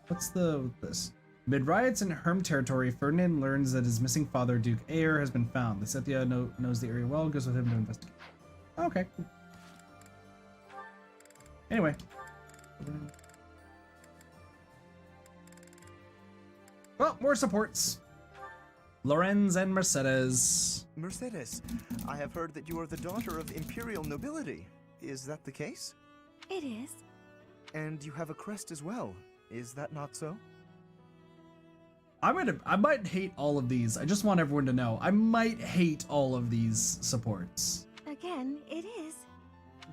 what's this? Mid riots in Herm territory, Ferdinand learns that his missing father, Duke Ayer, has been found. The Scythia knows the area well, goes with him to investigate. Okay. Cool. Anyway. Well, more supports. Lorenz and Mercedes. Mercedes, I have heard that you are the daughter of imperial nobility. Is that the case? It is. And you have a crest as well. Is that not so? I might hate all of these. I just want everyone to know. I might hate all of these supports. Again, it is.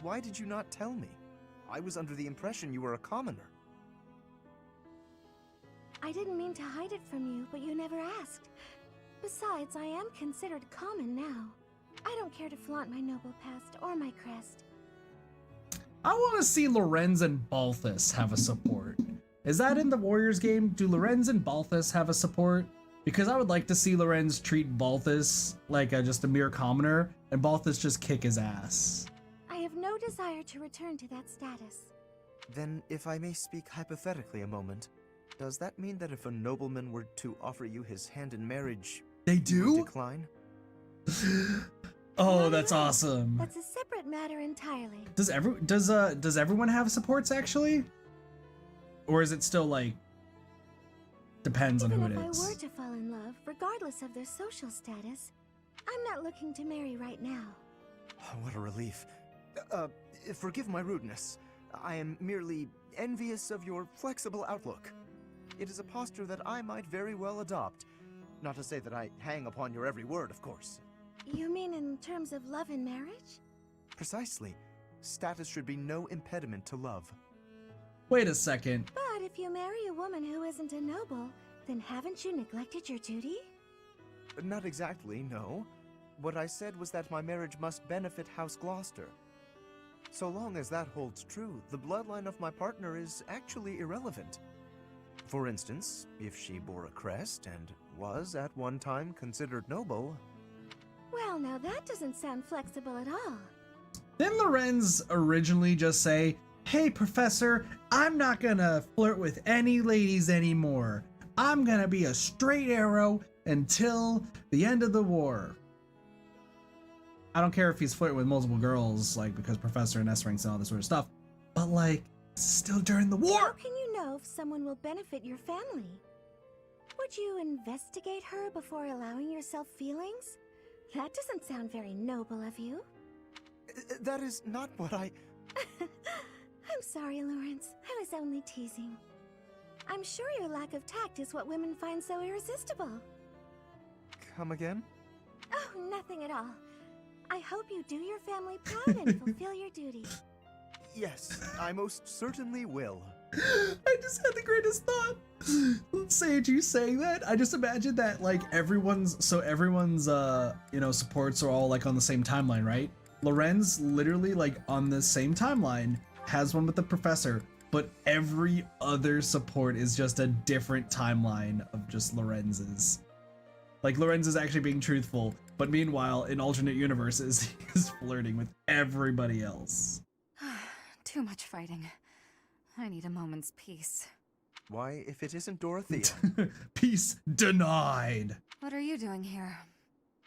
Why did you not tell me? I was under the impression you were a commoner. I didn't mean to hide it from you, but you never asked. Besides, I am considered common now. I don't care to flaunt my noble past or my crest. I want to see Lorenz and Balthus have a support. Is that in the Warriors game? Do Lorenz and Balthus have a support? Because I would like to see Lorenz treat Balthus like just a mere commoner, and Balthus just kick his ass. I have no desire to return to that status. Then, if I may speak hypothetically a moment, does that mean that if a nobleman were to offer you his hand in marriage, they do? You decline? Oh, that's awesome. That's a separate matter entirely. Does everyone have supports actually? Or is it still like depends on who it is? Even if I were to fall in love, regardless of their social status, I'm not looking to marry right now. Oh, what a relief. Forgive my rudeness. I am merely envious of your flexible outlook. It is a posture that I might very well adopt. Not to say that I hang upon your every word, of course. You mean in terms of love and marriage? Precisely. Status should be no impediment to love. Wait a second. But if you marry a woman who isn't a noble, then haven't you neglected your duty? Not exactly, no. What I said was that my marriage must benefit House Gloucester. So long as that holds true, the bloodline of my partner is actually irrelevant. For instance, if she bore a crest and was at one time considered noble... Well, now that doesn't sound flexible at all. Didn't Lorenz originally just say, "Hey, Professor, I'm not gonna flirt with any ladies anymore. I'm gonna be a straight arrow until the end of the war"? I don't care if he's flirting with multiple girls, like, because Professor and S-ranks and all this sort of stuff, but, like, still during the war! How can you know if someone will benefit your family? Would you investigate her before allowing yourself feelings? That doesn't sound very noble of you. That is not what I... I'm sorry, Lawrence. I was only teasing. I'm sure your lack of tact is what women find so irresistible. Come again? Oh, nothing at all. I hope you do your family proud and fulfill your duty. Yes, I most certainly will. I just had the greatest thought. Sage, you saying that? I just imagine that, like, everyone's you know, supports are all, like, on the same timeline, right? Lorenz literally, like, on the same timeline has one with the Professor, but every other support is just a different timeline of just Lorenz's. Like, Lorenz is actually being truthful, but meanwhile, in alternate universes, he's flirting with everybody else. Too much fighting. I need a moment's peace. Why, if it isn't Dorothea? Peace denied! What are you doing here?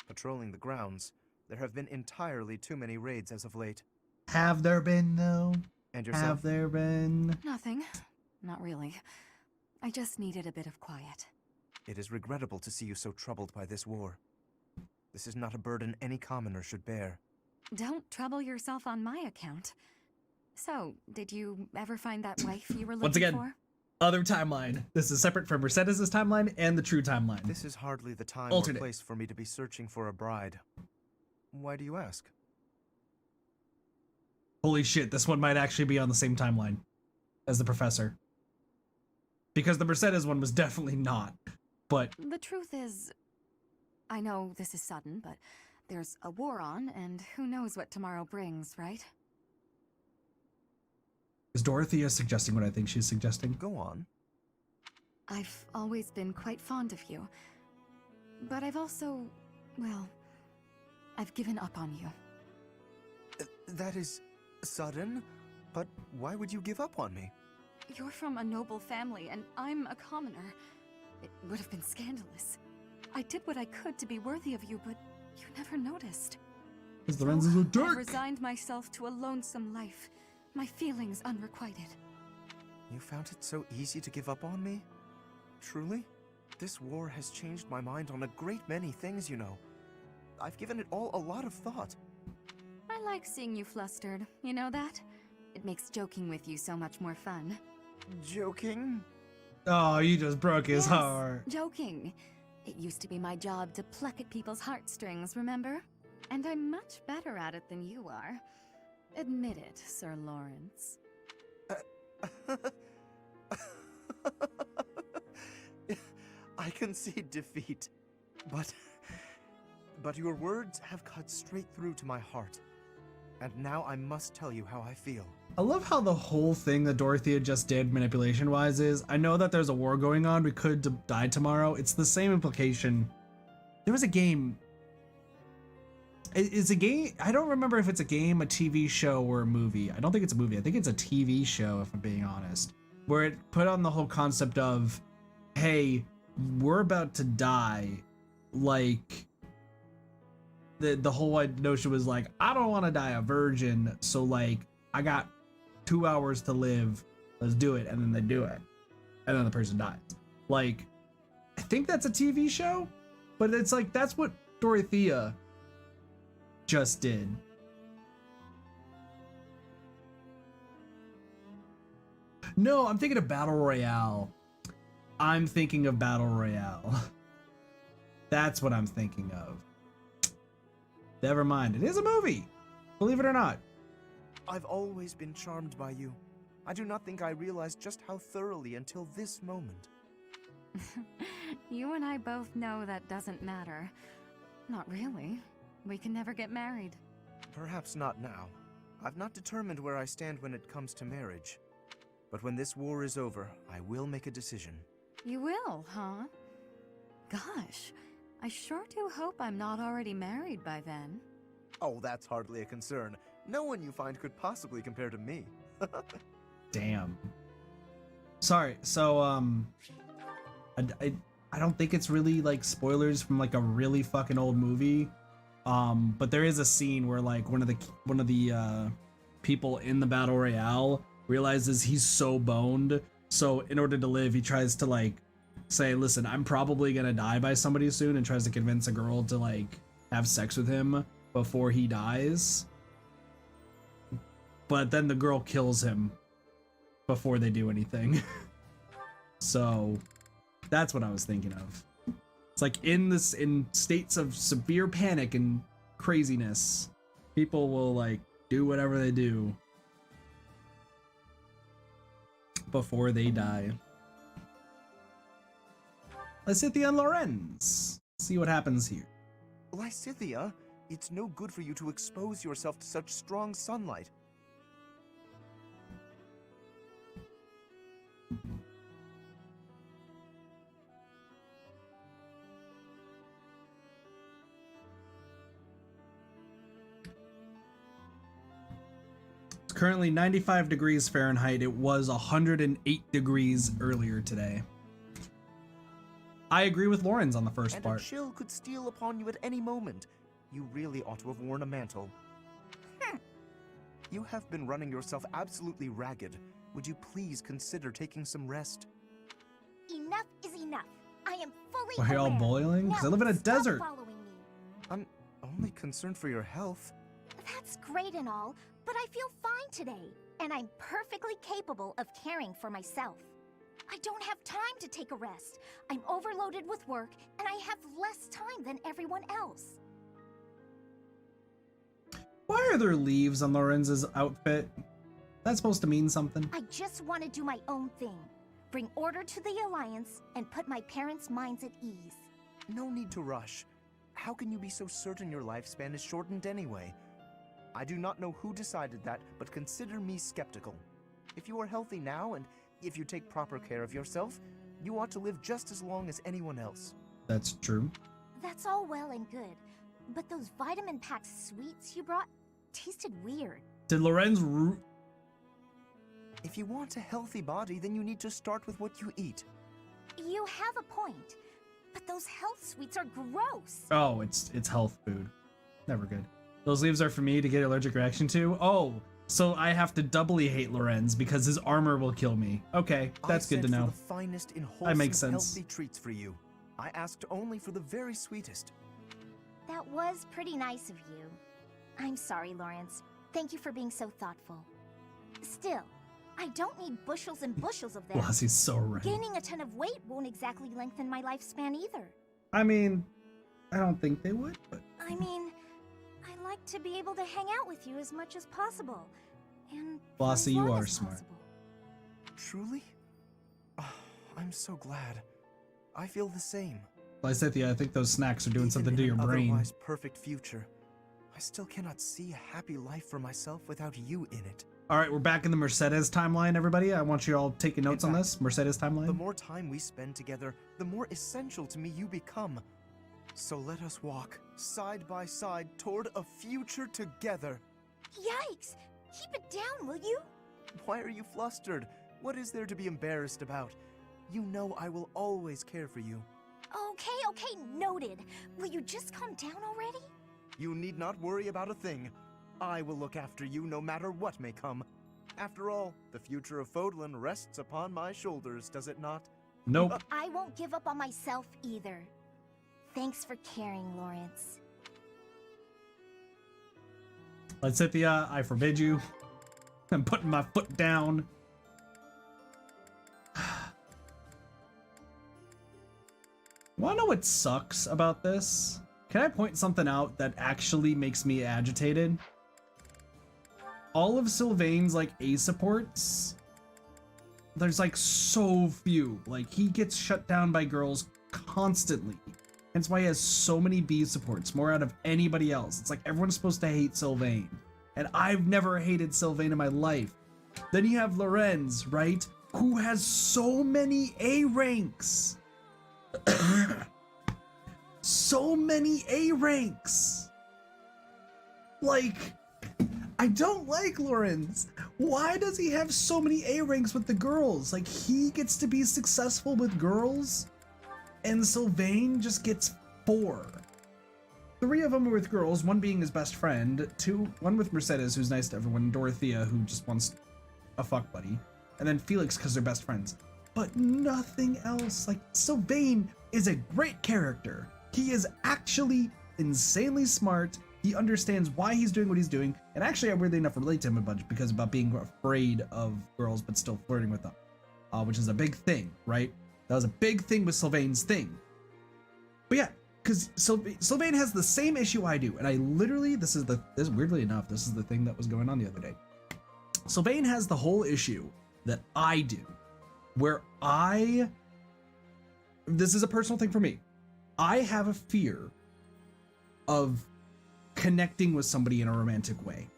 Patrolling the grounds. There have been entirely too many raids as of late. Have there been, though? And yourself? Have there been? Nothing. Not really. I just needed a bit of quiet. It is regrettable to see you so troubled by this war. This is not a burden any commoner should bear. Don't trouble yourself on my account. So, did you ever find that wife you were looking Once again, for? other timeline. This is separate from Mercedes' timeline and the true timeline. This is hardly the time Alternate. or place for me to be searching for a bride. Why do you ask? Holy shit, this one might actually be on the same timeline as the professor. Because the Mercedes one was definitely not. But The truth is, I know this is sudden, but there's a war on, and who knows what tomorrow brings, right? is Dorothea suggesting what I think she's suggesting? Go on. I've always been quite fond of you. But I've also, well, I've given up on you. That is sudden, but why would you give up on me? You're from a noble family, and I'm a commoner. It would have been scandalous. I did what I could to be worthy of you, but you never noticed. Because the lenses are I've dark. resigned myself to a lonesome life, my feelings unrequited. You found it so easy to give up on me? Truly? This war has changed my mind on a great many things, you know. I've given it all a lot of thought. I like seeing you flustered, you know that? It makes joking with you so much more fun. Joking? Oh, you just broke his Yes, heart. Joking. It used to be my job to pluck at people's heartstrings, remember? And I'm much better at it than you are. Admit it, Sir Lawrence. I concede defeat, but your words have cut straight through to my heart. And now I must tell you how I feel. I love how the whole thing that Dorothea just did manipulation-wise is, I know that there's a war going on, we could die tomorrow. It's the same implication. There was a game. It's a game, I don't remember if it's a game, a TV show, or a movie. I don't think it's a movie, I think it's a TV show, if I'm being honest. Where it put on the whole concept of, hey, we're about to die. Like, the whole notion was like, I don't want to die a virgin, so like, I got 2 hours to live, let's do it, and then they do it. And then the person dies. Like, I think that's a TV show, but it's like, that's what Dorothea just did. No, I'm thinking of Battle Royale. I'm thinking of Battle Royale. That's what I'm thinking of. Never mind, it is a movie, believe it or not. I've always been charmed by you. I do not think I realized just how thoroughly until this moment. You and I both know that doesn't matter. Not really. We can never get married. Perhaps not now. I've not determined where I stand when it comes to marriage. But when this war is over, I will make a decision. You will, huh? Gosh, I sure do hope I'm not already married by then. Oh, that's hardly a concern. No one you find could possibly compare to me. Damn. Sorry, so I don't think it's really like spoilers from like a really fucking old movie. But there is a scene where like one of the people in the battle royale realizes he's so boned, so in order to live he tries to like say, listen, I'm probably gonna die by somebody soon, and tries to convince a girl to like have sex with him before he dies. But then the girl kills him before they do anything. So that's what I was thinking of. It's like in states of severe panic and craziness, people will like do whatever they do before they die. Lysithea and Lorenz. See what happens here. Lysithea, it's no good for you to expose yourself to such strong sunlight. It's currently 95 degrees Fahrenheit. It was 108 degrees earlier today. I agree with Lorenz on the first part. And a chill could steal upon you at any moment. You really ought to have worn a mantle. You have been running yourself absolutely ragged. Would you please consider taking some rest? Enough is enough. I am fully Why are y'all aware. boiling? Because I live in a Stop desert. following me. I'm only concerned for your health. That's great and all, but I feel fine today, and I'm perfectly capable of caring for myself. I don't have time to take a rest. I'm overloaded with work, and I have less time than everyone else. Why are there leaves on Lorenz's outfit? That's supposed to mean something. I just want to do my own thing. Bring order to the Alliance and put my parents' minds at ease. No need to rush. How can you be so certain your lifespan is shortened anyway? I do not know who decided that, but consider me skeptical. If you are healthy now, and if you take proper care of yourself, you ought to live just as long as anyone else. That's true. That's all well and good, but those vitamin-packed sweets you brought tasted weird. Did Lorenz If you want a healthy body, then you need to start with what you eat. You have a point, but those health sweets are gross. Oh, it's health food. Never good. Those leaves are for me to get an allergic reaction to. Oh, so I have to doubly hate Lorenz because his armor will kill me. Okay, that's good to know. I sent for the finest in That wholesome, makes sense. healthy treats for you. I asked only for the very sweetest. That was pretty nice of you. I'm sorry, Lawrence. Thank you for being so thoughtful. Still, I don't need bushels and bushels of them. Blassie's so right. Gaining a ton of weight won't exactly lengthen my lifespan either. I mean, I don't think they would, but I mean, I like to be able to hang out with you as much as possible. And for as Blassie, you long are as smart. possible. Truly? Oh, I'm so glad. I feel the same. Lysithia, I think those snacks are doing something to your In an brain. otherwise perfect future, I still cannot see a happy life for myself without you in it. All right, we're back in the Mercedes timeline, everybody. I want you all taking notes on this. Mercedes timeline. The more time we spend together, the more essential to me you become. So let us walk side by side toward a future together. Yikes! Keep it down, will you? Why are you flustered? What is there to be embarrassed about? You know I will always care for you. Okay, noted. Will you just calm down already? You need not worry about a thing. I will look after you no matter what may come. After all, the future of Fodlan rests upon my shoulders, does it not? Nope. I won't give up on myself either. Thanks for caring, Lawrence. Lysithia, I forbid you. I'm putting my foot down. Wanna know what sucks about this? Can I point something out that actually makes me agitated? All of Sylvain's like A supports, there's like so few. Like he gets shut down by girls constantly. That's why he has so many B supports, more out of anybody else. It's like everyone's supposed to hate Sylvain. And I've never hated Sylvain in my life. Then you have Lorenz, right? Who has so many A ranks. So many A ranks. Like, I don't like Lorenz. Why does he have so many A ranks with the girls? Like, he gets to be successful with girls, and Sylvain just gets 4. 3 of them are with girls, one being his best friend, one with Mercedes, who's nice to everyone, and Dorothea, who just wants a fuck buddy, and then Felix, because they're best friends. But nothing else. Like, Sylvain is a great character. He is actually insanely smart. He understands why he's doing what he's doing. And actually, I weirdly enough relate to him a bunch because about being afraid of girls but still flirting with them, which is a big thing, right? That was a big thing with Sylvain's thing. But yeah, because Sylvain has the same issue I do. And I literally, weirdly enough, this is the thing that was going on the other day. Sylvain has the whole issue that I do, where this is a personal thing for me. I have a fear of connecting with somebody in a romantic way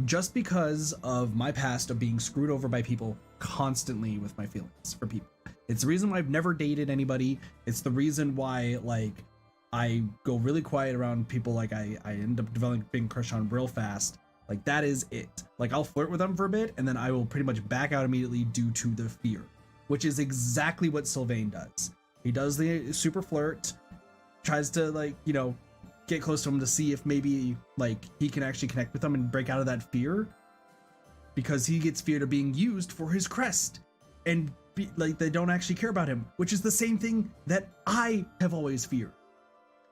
just because of my past of being screwed over by people constantly with my feelings for people. It's the reason why I've never dated anybody. It's the reason why, like, I go really quiet around people. Like, I end up developing a crush on real fast. Like, that is it. Like, I'll flirt with them for a bit and then I will pretty much back out immediately due to the fear, which is exactly what Sylvain does. He does the super flirt, tries to, like, you know, get close to him to see if maybe, like, he can actually connect with them and break out of that fear. because he gets feared of being used for his crest, and like they don't actually care about him, which is the same thing that I have always feared,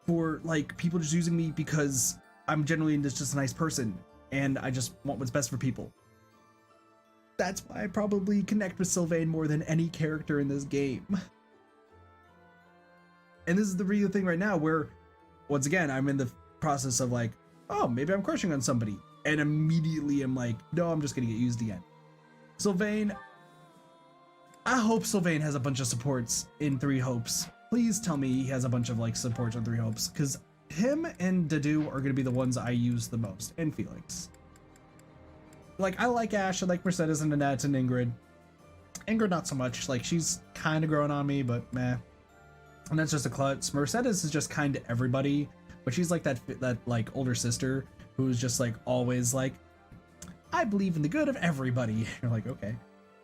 for like people just using me because I'm generally just a nice person and I just want what's best for people. That's why I probably connect with Sylvain more than any character in this game. And this is the real thing right now where, once again, I'm in the process of like, oh, maybe I'm crushing on somebody. And immediately I'm like, no, I'm just gonna get used again. Sylvain, I hope Sylvain has a bunch of supports in Three Hopes. Please tell me he has a bunch of like supports on Three Hopes, because him and Dadu are gonna be the ones I use the most, and Felix. Like, I like Ash, I like Mercedes and Annette and Ingrid. Ingrid not so much, like she's kind of growing on me, but meh. And that's just a klutz. Mercedes is just kind to everybody, but she's like that like older sister who's just like always like, I believe in the good of everybody. You're like, okay.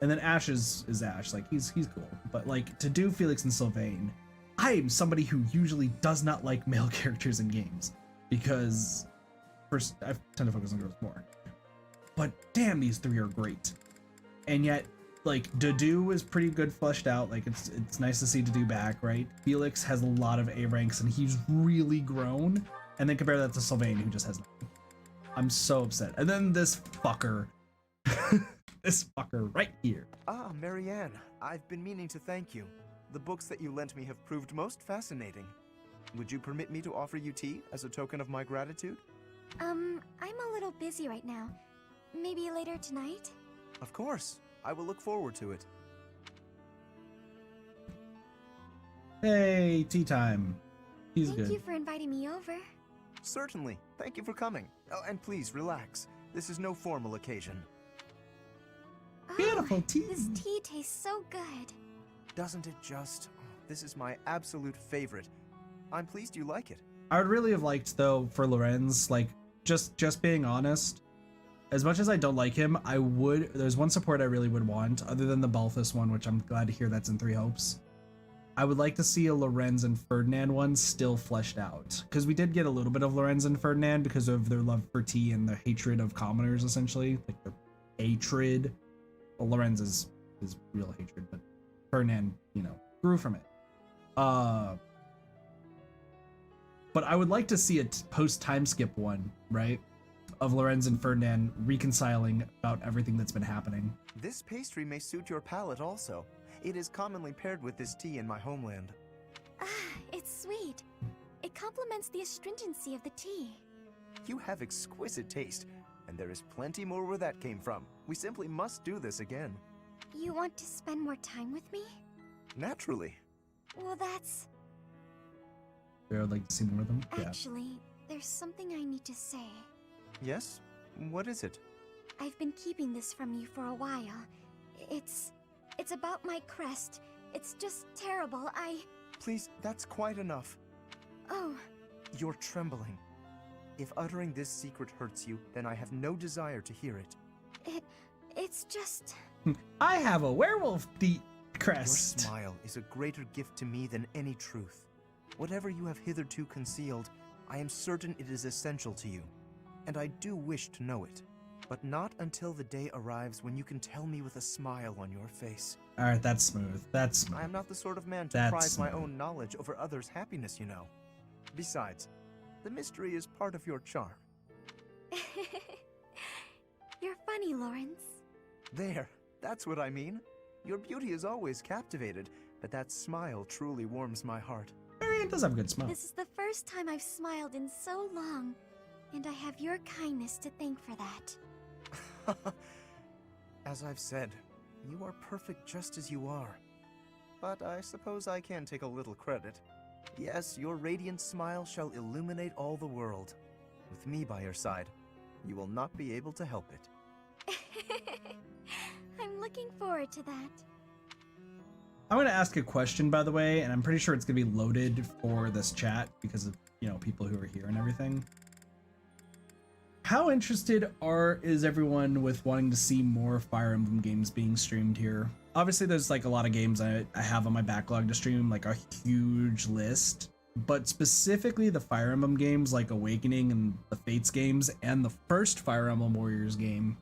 And then Ash is Ash, like he's cool. But like to do Felix and Sylvain, I am somebody who usually does not like male characters in games because first I tend to focus on girls more. But damn, these three are great. And yet, like, Dadu is pretty good fleshed out. Like, it's nice to see Dadu back, right? Felix has a lot of A ranks, and he's really grown. And then compare that to Sylvain, who just has nothing. I'm so upset. And then this fucker. This fucker right here. Ah, Marianne, I've been meaning to thank you. The books that you lent me have proved most fascinating. Would you permit me to offer you tea as a token of my gratitude? I'm a little busy right now. Maybe later tonight? Of course. I will look forward to it. Hey, tea time. He's good. Thank you for inviting me over. Certainly. Thank you for coming. Oh, and please relax. This is no formal occasion. Beautiful tea. This tea tastes so good. Doesn't it just? This is my absolute favorite. I'm pleased you like it. I would really have liked, though, for Lorenz, like, just being honest, as much as I don't like him, there's one support I really would want, other than the Balthus one, which I'm glad to hear that's in Three Hopes. I would like to see a Lorenz and Ferdinand one still fleshed out, because we did get a little bit of Lorenz and Ferdinand because of their love for tea and their hatred of commoners, essentially, like their hatred. Well, Lorenz is real hatred, but Ferdinand, grew from it. But I would like to see a post-time skip one, right? Of Lorenz and Ferdinand reconciling about everything that's been happening. This pastry may suit your palate also. It is commonly paired with this tea in my homeland. It's sweet. It complements the astringency of the tea. You have exquisite taste, and there is plenty more where that came from. We simply must do this again. You want to spend more time with me? Naturally. Well, that's... I would like to see more of them. Actually, there's something I need to say. Yes? What is it? I've been keeping this from you for a while. It's about my crest. It's just terrible. Please, that's quite enough. Oh. You're trembling. If uttering this secret hurts you, then I have no desire to hear it. It's just... I have a werewolf crest. Your smile is a greater gift to me than any truth. Whatever you have hitherto concealed, I am certain it is essential to you. And I do wish to know it. But not until the day arrives when you can tell me with a smile on your face. Alright, that's smooth. That's smooth. I am not the sort of man to prize my own knowledge over others' happiness, you know. Besides, the mystery is part of your charm. You're funny, Lawrence. There, that's what I mean. Your beauty is always captivated, but that smile truly warms my heart. Marianne does have a good smile. This is the first time I've smiled in so long, and I have your kindness to thank for that. As I've said, you are perfect just as you are. But I suppose I can take a little credit. Yes, your radiant smile shall illuminate all the world. With me by your side, you will not be able to help it. I'm looking forward to that. I'm going to ask a question, by the way, and I'm pretty sure it's going to be loaded for this chat because of, people who are here and everything. How interested is everyone with wanting to see more Fire Emblem games being streamed here? Obviously, there's like a lot of games I have on my backlog to stream, like a huge list. But specifically the Fire Emblem games like Awakening and the Fates games and the first Fire Emblem Warriors game,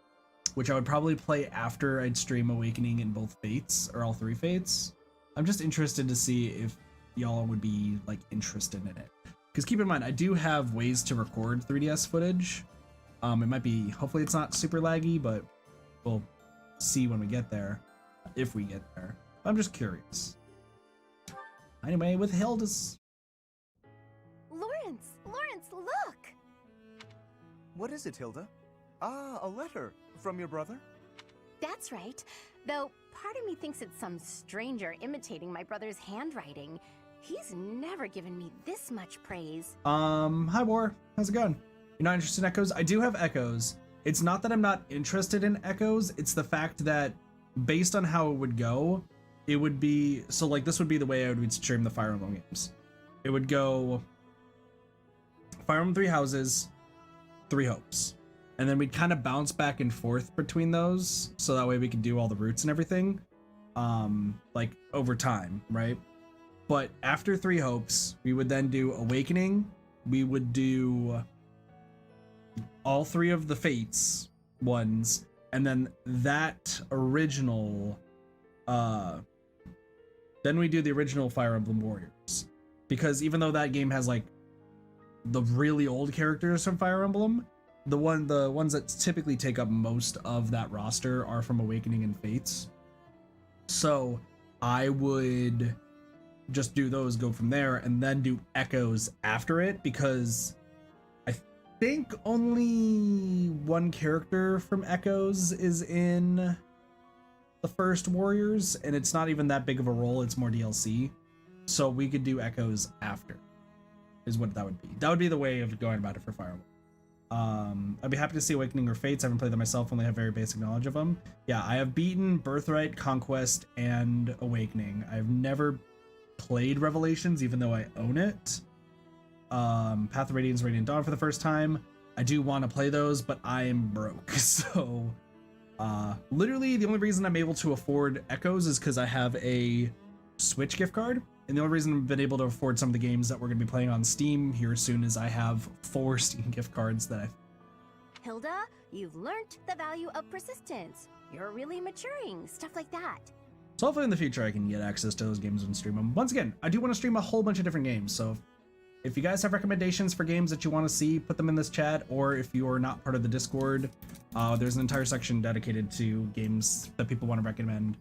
which I would probably play after I'd stream Awakening in both Fates, or all 3 Fates. I'm just interested to see if y'all would be like interested in it. Because keep in mind, I do have ways to record 3DS footage. It might be, hopefully it's not super laggy, but we'll see when we get there, if we get there. I'm just curious. Anyway, with Hilda's... Lawrence! Lawrence, look! What is it, Hilda? Ah, a letter. From your brother? That's right. Though part of me thinks it's some stranger imitating my brother's handwriting. He's never given me this much praise. Hi, War. How's it going? You're not interested in Echoes? I do have Echoes. It's not that I'm not interested in Echoes. It's the fact that based on how it would go, it would be... So, like, this would be the way I would stream the Fire Emblem games. It would go... Fire Emblem 3 Houses, 3 Hopes. And then we'd kind of bounce back and forth between those, so that way we could do all the routes and everything, like over time, right? But after 3 Hopes, we would then do Awakening. We would do all 3 of the Fates ones, and then that original, then we do the original Fire Emblem Warriors. Because even though that game has like the really old characters from Fire Emblem, the ones that typically take up most of that roster are from Awakening and Fates. So I would just do those, go from there, and then do Echoes after it, because I think only one character from Echoes is in the first Warriors, and it's not even that big of a role, it's more DLC. So we could do Echoes after, is what that would be. That would be the way of going about it for Fire Emblem. I'd be happy to see Awakening or Fates. I haven't played them myself, only have very basic knowledge of them. Yeah, I have beaten Birthright, Conquest, and Awakening. I've never played Revelations, even though I own it. Path of Radiance, Radiant Dawn for the first time. I do want to play those, but I am broke. So, literally the only reason I'm able to afford Echoes is because I have a Switch gift card. And the only reason I've been able to afford some of the games that we're going to be playing on Steam here soon is I have 4 Steam gift cards that Hilda, you've learned the value of persistence. You're really maturing, stuff like that. So hopefully in the future I can get access to those games and stream them. Once again, I do want to stream a whole bunch of different games, so if you guys have recommendations for games that you want to see, put them in this chat, or if you are not part of the Discord, there's an entire section dedicated to games that people want to recommend,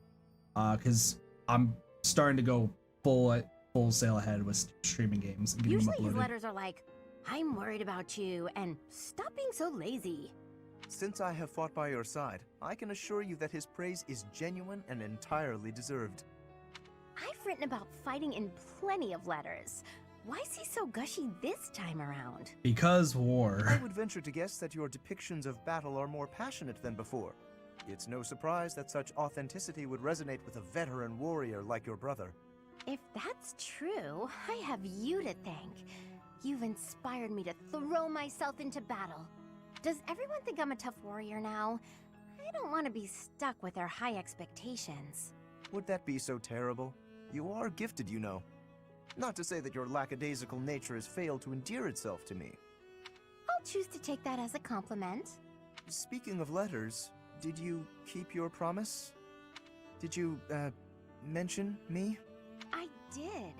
because I'm starting to go full sail ahead with streaming games and getting Usually them his uploaded. letters are like, I'm worried about you, and stop being so lazy. Since I have fought by your side, I can assure you that his praise is genuine and entirely deserved. I've written about fighting in plenty of letters. Why is he so gushy this time around? Because war. I would venture to guess that your depictions of battle are more passionate than before. It's no surprise that such authenticity would resonate with a veteran warrior like your brother. If that's true, I have you to thank. You've inspired me to throw myself into battle. Does everyone think I'm a tough warrior now? I don't want to be stuck with their high expectations. Would that be so terrible? You are gifted, you know. Not to say that your lackadaisical nature has failed to endear itself to me. I'll choose to take that as a compliment. Speaking of letters, did you keep your promise? Did you, mention me? I did.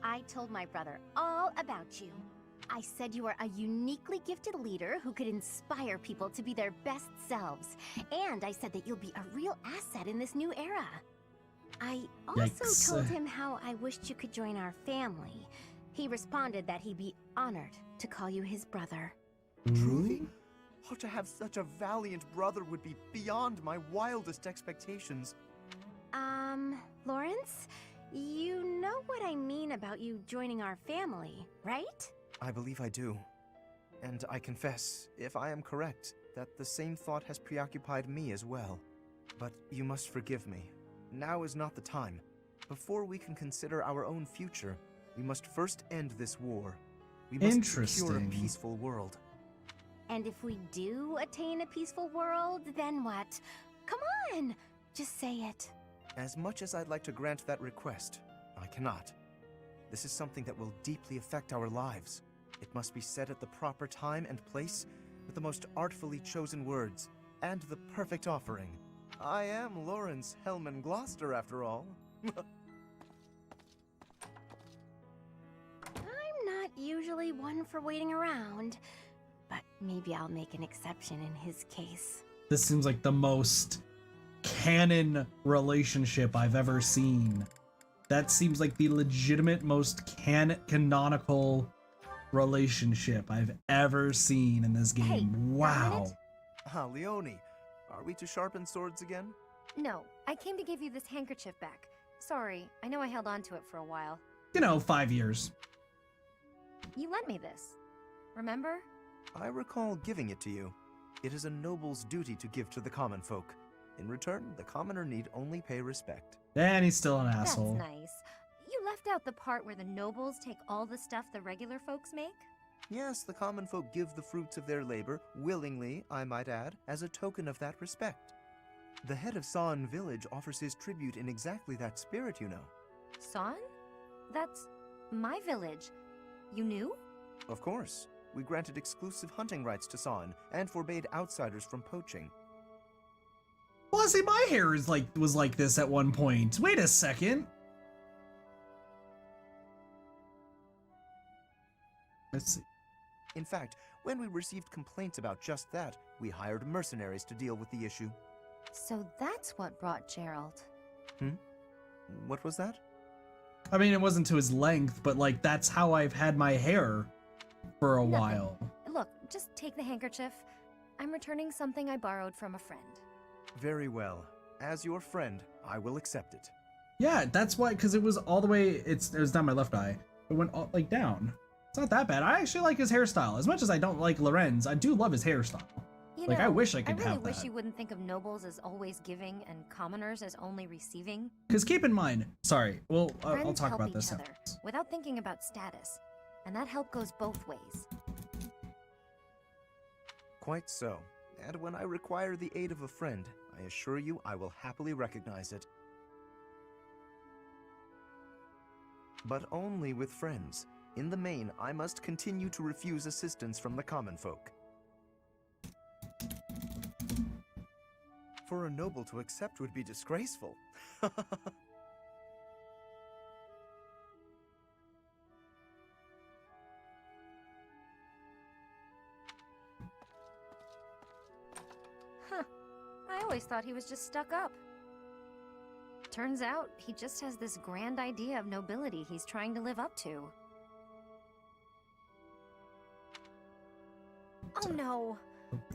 I told my brother all about you. I said you were a uniquely gifted leader who could inspire people to be their best selves. And I said that you'll be a real asset in this new era. I also Yikes. told him how I wished you could join our family. He responded that he'd be honored to call you his brother. Truly? Oh, to have such a valiant brother would be beyond my wildest expectations. Lawrence? You know what I mean about you joining our family, right? I believe I do. And I confess, if I am correct, that the same thought has preoccupied me as well. But you must forgive me. Now is not the time. Before we can consider our own future, we must first end this war. We must secure a peaceful world. And if we do attain a peaceful world, then what? Come on! Just say it. As much as I'd like to grant that request, I cannot. This is something that will deeply affect our lives. It must be said at the proper time and place, with the most artfully chosen words. And the perfect offering. I am Lawrence Hellman Gloucester, after all. I'm not usually one for waiting around, but maybe I'll make an exception in his case. This seems like the most canon relationship I've ever seen. That seems like the legitimate most canonical relationship I've ever seen in this game. Hey, wow. Ah, Leone, are we to sharpen swords again? No, I came to give you this handkerchief back. Sorry, I know I held on to it for a while. You know, 5 years. You lent me this. Remember? I recall giving it to you. It is a noble's duty to give to the common folk. In return, the commoner need only pay respect. And he's still an asshole. That's nice. You left out the part where the nobles take all the stuff the regular folks make? Yes, the common folk give the fruits of their labor, willingly, I might add, as a token of that respect. The head of San village offers his tribute in exactly that spirit, you know. San? That's my village. You knew? Of course. We granted exclusive hunting rights to San, and forbade outsiders from poaching. Well, see, my hair was like this at one point. Wait a second. Let's see. In fact, when we received complaints about just that, we hired mercenaries to deal with the issue. So that's what brought Gerald. What was that? I mean, it wasn't to his length, but like that's how I've had my hair for a while. Look, just take the handkerchief. I'm returning something I borrowed from a friend. Very well. As your friend, I will accept it. Yeah, that's why, because it was all the way, it was down my left eye. It went all, like down. It's not that bad. I actually like his hairstyle. As much as I don't like Lorenz, I do love his hairstyle. You like, know, I wish I could really have wish that. you wouldn't think of nobles as always giving and commoners as only receiving. Because keep in mind, sorry, well, I'll Friends talk help about each this other afterwards. without thinking about status, and that help goes both ways. Quite so. And when I require the aid of a friend, I assure you I will happily recognize it. But only with friends. In the main, I must continue to refuse assistance from the common folk. For a noble to accept would be disgraceful. Huh. I always thought he was just stuck up. Turns out, he just has this grand idea of nobility he's trying to live up to. Oh no!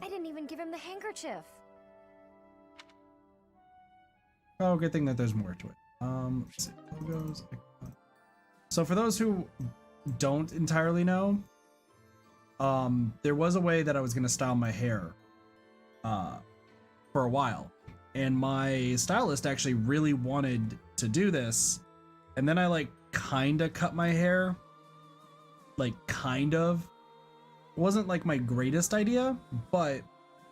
I didn't even give him the handkerchief! Oh, good thing that there's more to it. Let's see. Logos. So for those who don't entirely know, there was a way that I was gonna style my hair for a while. And my stylist actually really wanted to do this. And then I like kinda cut my hair. Like kind of. It wasn't like my greatest idea, but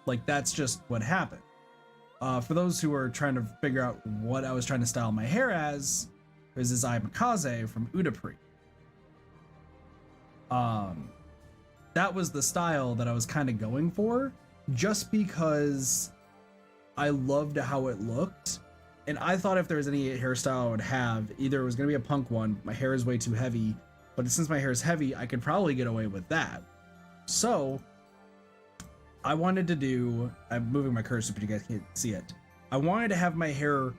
like that's just what happened. For those who are trying to figure out what I was trying to style my hair as, there's this Ayamikaze from Udapri. That was the style that I was kind of going for, just because I loved how it looked. And I thought if there was any hairstyle I would have, either it was going to be a punk one, my hair is way too heavy, but since my hair is heavy, I could probably get away with that. So I wanted to do, I'm moving my cursor, but you guys can't see it. I wanted to have my hair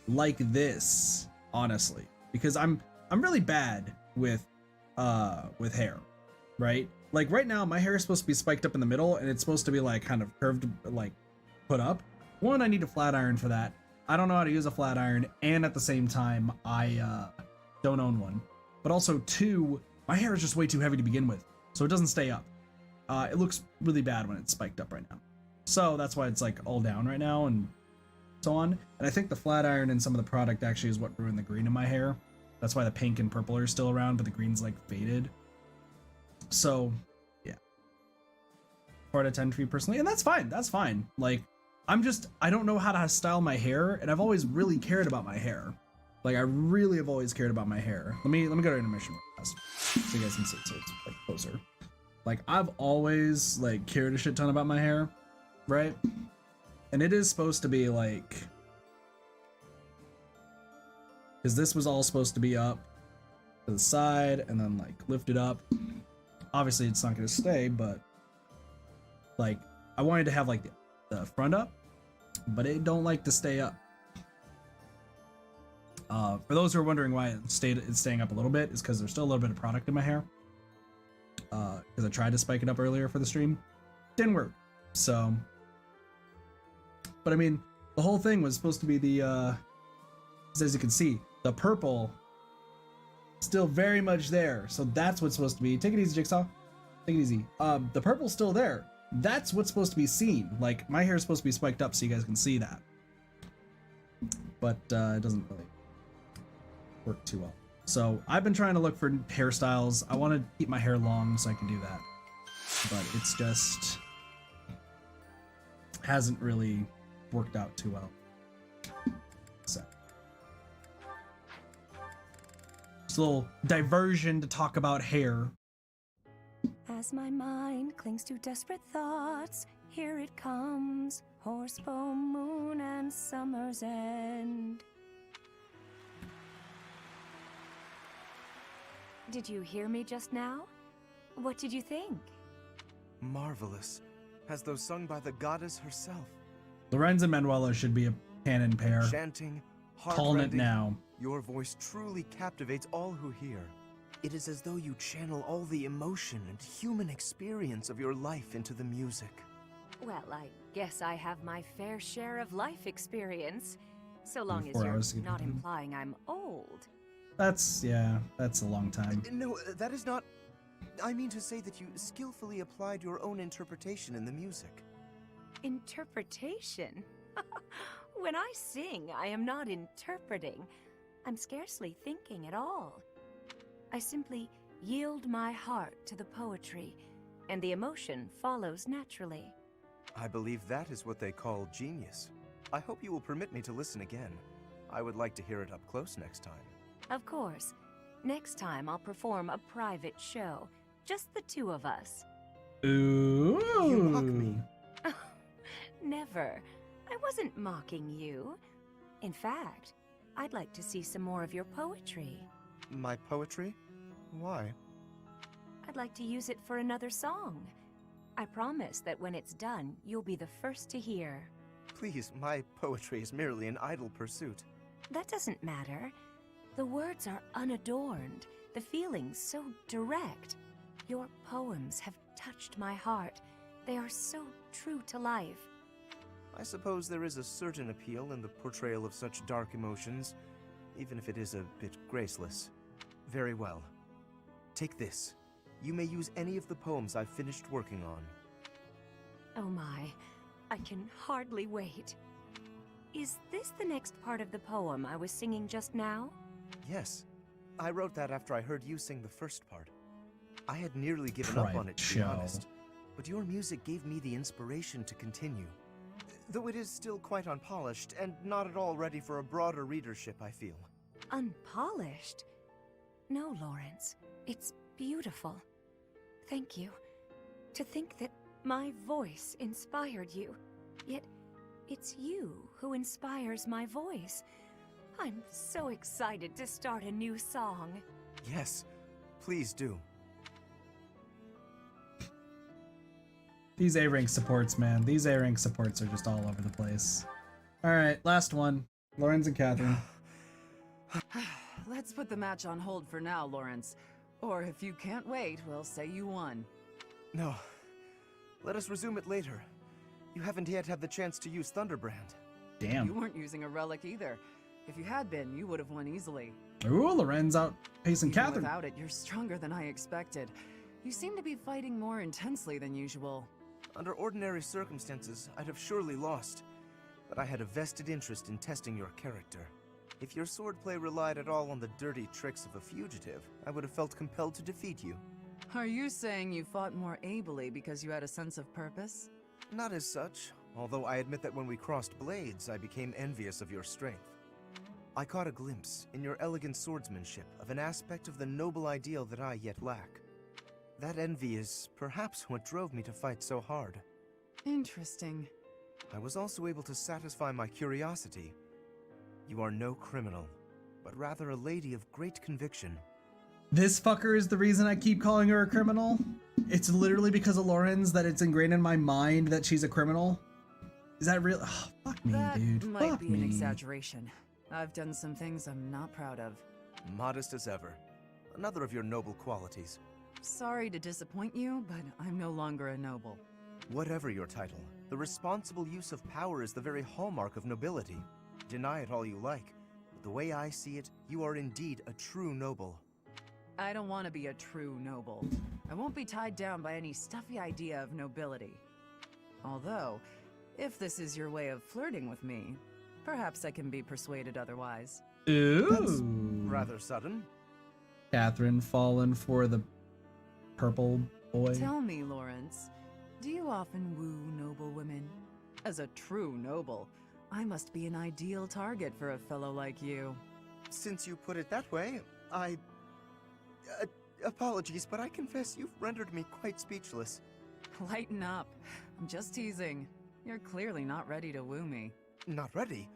like this, honestly, because I'm really bad with hair, right? Like right now, my hair is supposed to be spiked up in the middle, and it's supposed to be like kind of curved, like put up. One, I need a flat iron for that. I don't know how to use a flat iron, and at the same time, I don't own one. But also, two, my hair is just way too heavy to begin with, so it doesn't stay up. It looks really bad when it's spiked up right now. So that's why it's like all down right now and so on. And I think the flat iron and some of the product actually is what ruined the green in my hair. That's why the pink and purple are still around, but the green's like faded. So yeah. 4 out of 10 for me personally, and that's fine. That's fine. Like I don't know how to style my hair, and I've always really cared about my hair. Like I really have always cared about my hair. Let me go to intermission real fast so you guys can see so it's like closer. Like I've always like cared a shit ton about my hair, right? And it is supposed to be like, because this was all supposed to be up to the side and then like lifted up. Obviously it's not going to stay, but like I wanted to have like the front up, but it don't like to stay up. For those who are wondering why it's staying up a little bit, is because there's still a little bit of product in my hair. Because I tried to spike it up earlier for the stream, didn't work. So, but I mean, the whole thing was supposed to be the, as you can see, the purple still very much there. So that's what's supposed to be. Take it easy, Jigsaw. Take it easy. The purple's still there. That's what's supposed to be seen. Like my hair is supposed to be spiked up so you guys can see that. But it doesn't really work too well. So I've been trying to look for hairstyles. I want to keep my hair long so I can do that. But it's just hasn't really worked out too well. So just a little diversion to talk about hair. As my mind clings to desperate thoughts, here it comes, horsebow, moon, and summer's end. Did you hear me just now? What did you think? Marvelous. As though sung by the goddess herself. Lorenz and Manuela should be a canon pair. Chanting, calling it now. Your voice truly captivates all who hear. It is as though you channel all the emotion and human experience of your life into the music. Well, I guess I have my fair share of life experience. So long as 4 you're hours not implying I'm old. That's a long time. No, that is not... I mean to say that you skillfully applied your own interpretation in the music. Interpretation? When I sing, I am not interpreting. I'm scarcely thinking at all. I simply yield my heart to the poetry, and the emotion follows naturally. I believe that is what they call genius. I hope you will permit me to listen again. I would like to hear it up close next time. Of course. Next time I'll perform a private show. Just the two of us. Ooh. You mock me. Never. I wasn't mocking you. In fact, I'd like to see some more of your poetry. My poetry? Why? I'd like to use it for another song. I promise that when it's done, you'll be the first to hear. Please, my poetry is merely an idle pursuit. That doesn't matter. The words are unadorned, the feelings so direct. Your poems have touched my heart. They are so true to life. I suppose there is a certain appeal in the portrayal of such dark emotions, even if it is a bit graceless. Very well. Take this. You may use any of the poems I've finished working on. Oh my, I can hardly wait. Is this the next part of the poem I was singing just now? Yes. I wrote that after I heard you sing the first part. I had nearly given up on it, to be honest. But your music gave me the inspiration to continue. Though it is still quite unpolished, and not at all ready for a broader readership, I feel. Unpolished? No, Lawrence. It's beautiful. Thank you. To think that my voice inspired you. Yet, it's you who inspires my voice. I'm so excited to start a new song. Yes, please do. These A-rank supports, man. These A-rank supports are just all over the place. Alright, last one. Lorenz and Catherine. Let's put the match on hold for now, Lawrence. Or if you can't wait, we'll say you won. No. Let us resume it later. You haven't yet had the chance to use Thunderbrand. Damn. You weren't using a relic either. If you had been, you would have won easily. Ooh, Lorenz out pacing Even Catherine. without it, you're stronger than I expected. You seem to be fighting more intensely than usual. Under ordinary circumstances, I'd have surely lost. But I had a vested interest in testing your character. If your swordplay relied at all on the dirty tricks of a fugitive, I would have felt compelled to defeat you. Are you saying you fought more ably because you had a sense of purpose? Not as such, although I admit that when we crossed blades, I became envious of your strength. I caught a glimpse, in your elegant swordsmanship, of an aspect of the noble ideal that I yet lack. That envy is perhaps what drove me to fight so hard. Interesting. I was also able to satisfy my curiosity. You are no criminal, but rather a lady of great conviction. This fucker is the reason I keep calling her a criminal? It's literally because of Lauren's that it's ingrained in my mind that she's a criminal? Is that real? Oh, fuck me, That dude. might Fuck be me. an exaggeration. I've done some things I'm not proud of. Modest as ever. Another of your noble qualities. Sorry to disappoint you, but I'm no longer a noble. Whatever your title, the responsible use of power is the very hallmark of nobility. Deny it all you like, but the way I see it, you are indeed a true noble. I don't want to be a true noble. I won't be tied down by any stuffy idea of nobility. Although, if this is your way of flirting with me, perhaps I can be persuaded otherwise. Ooh. That's rather sudden. Catherine fallen for the purple boy. Tell me, Lawrence, do you often woo noble women? As a true noble, I must be an ideal target for a fellow like you. Since you put it that way, apologies, but I confess you've rendered me quite speechless. Lighten up. I'm just teasing. You're clearly not ready to woo me. Not ready?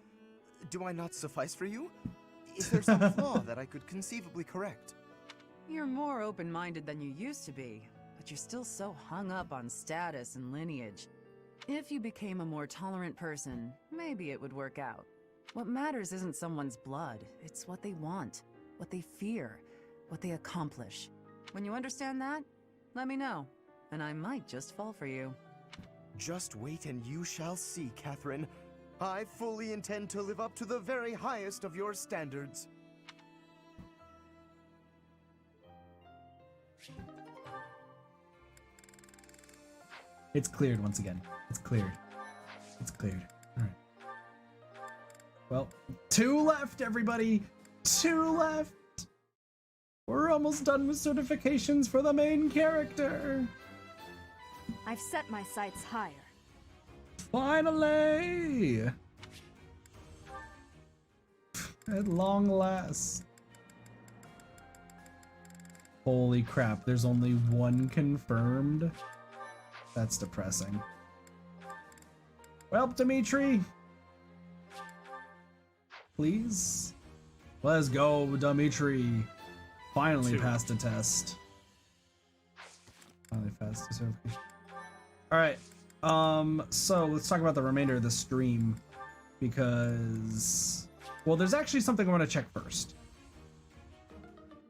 Do I not suffice for you? Is there some flaw that I could conceivably correct? You're more open-minded than you used to be, but you're still so hung up on status and lineage. If you became a more tolerant person, maybe it would work out. What matters isn't someone's blood, it's what they want, what they fear, what they accomplish. When you understand that, let me know, and I might just fall for you. Just wait and you shall see, Catherine. I fully intend to live up to the very highest of your standards. It's cleared once again. It's cleared. It's cleared. All right. Well, 2 left, everybody. 2 left. We're almost done with certifications for the main character. I've set my sights higher. Finally! At long last. Holy crap, there's only 1 confirmed? That's depressing. Well, Dimitri. Please? Let's go, Dimitri. Finally 2. passed a test. Finally passed a certification. Alright. So let's talk about the remainder of the stream. Because... well, there's actually something I want to check first.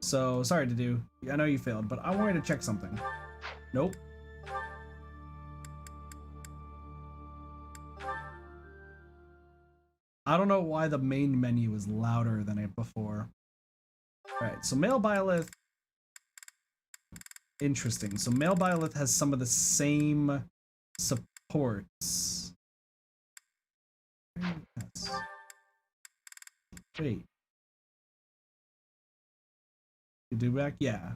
So, sorry to do. I know you failed, but I wanted to check something. Nope. I don't know why the main menu is louder than it before. Alright, so male Byleth. Interesting. So male Byleth has some of the same supports. Yes. Wait. You do back? Yeah.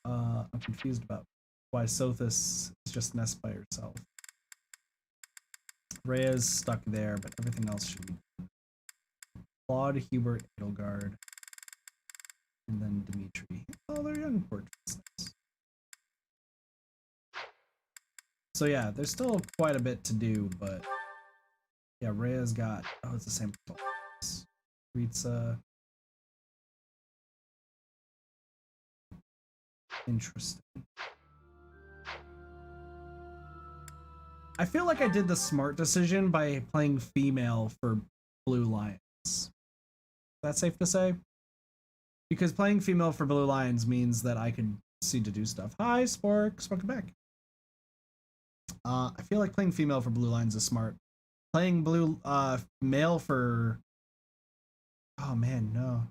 I'm confused about why Sothis is just nest by herself. Rhea's stuck there, but everything else should be. Claude, Hubert, Edelgard, and then Dimitri. Oh, they're young portraits. Nice. So yeah, there's still quite a bit to do, but yeah, Rhea's got, oh, it's the same. Ritza. Interesting. I feel like I did the smart decision by playing female for Blue Lions. Is that safe to say? Because playing female for Blue Lions means that I could see to do stuff. Hi, Sporks. Welcome back. I feel like playing female for Blue Lions is smart. Playing male for... oh man, no.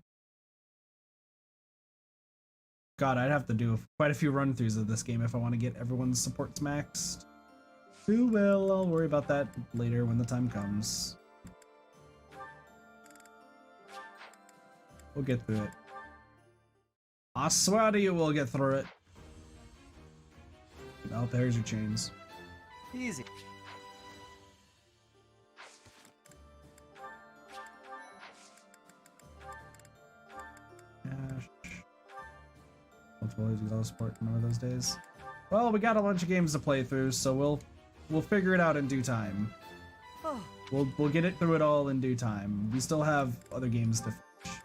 God, I'd have to do quite a few run-throughs of this game if I want to get everyone's supports maxed. Who will? I'll worry about that later when the time comes. We'll get through it. I swear to you we'll get through it. Oh, there's your chains. Easy. Gosh. Multiple exhaust support in one of those days. Well, we got a bunch of games to play through, so we'll we'll figure it out in due time. We'll get it through it all in due time. We still have other games to finish.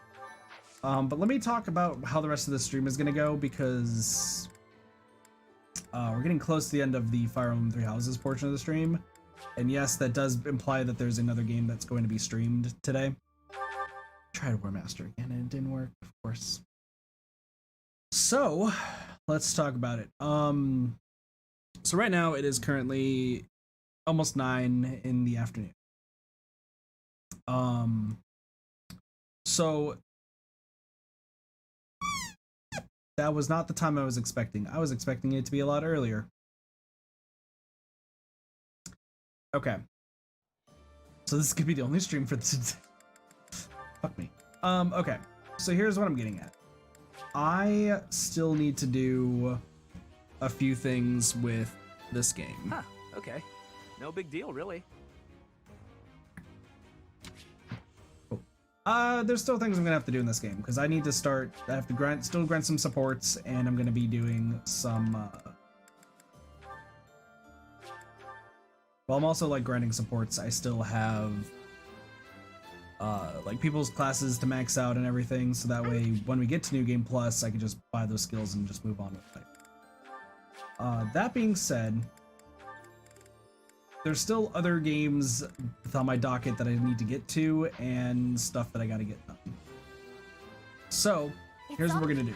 But let me talk about how the rest of the stream is gonna go, because we're getting close to the end of the Fire Emblem Three Houses portion of the stream. And yes, that does imply that there's another game that's going to be streamed today. Tried War Master again and it didn't work, of course. So let's talk about it. So right now it is currently almost 9 in the afternoon. So that was not the time I was expecting. I was expecting it to be a lot earlier. Okay. So this could be the only stream for today. Fuck me. Okay. So here's what I'm getting at. I still need to do a few things with this game. Huh, okay. No big deal, really. There's still things I'm gonna have to do in this game, because I need to start. I have to still grant some supports, and I'm gonna be doing some. Well, I'm also like grinding supports. I still have like people's classes to max out and everything, so that way when we get to New Game Plus, I can just buy those skills and just move on with it. That being said, there's still other games on my docket that I need to get to and stuff that I gotta get done. So, here's what we're gonna do.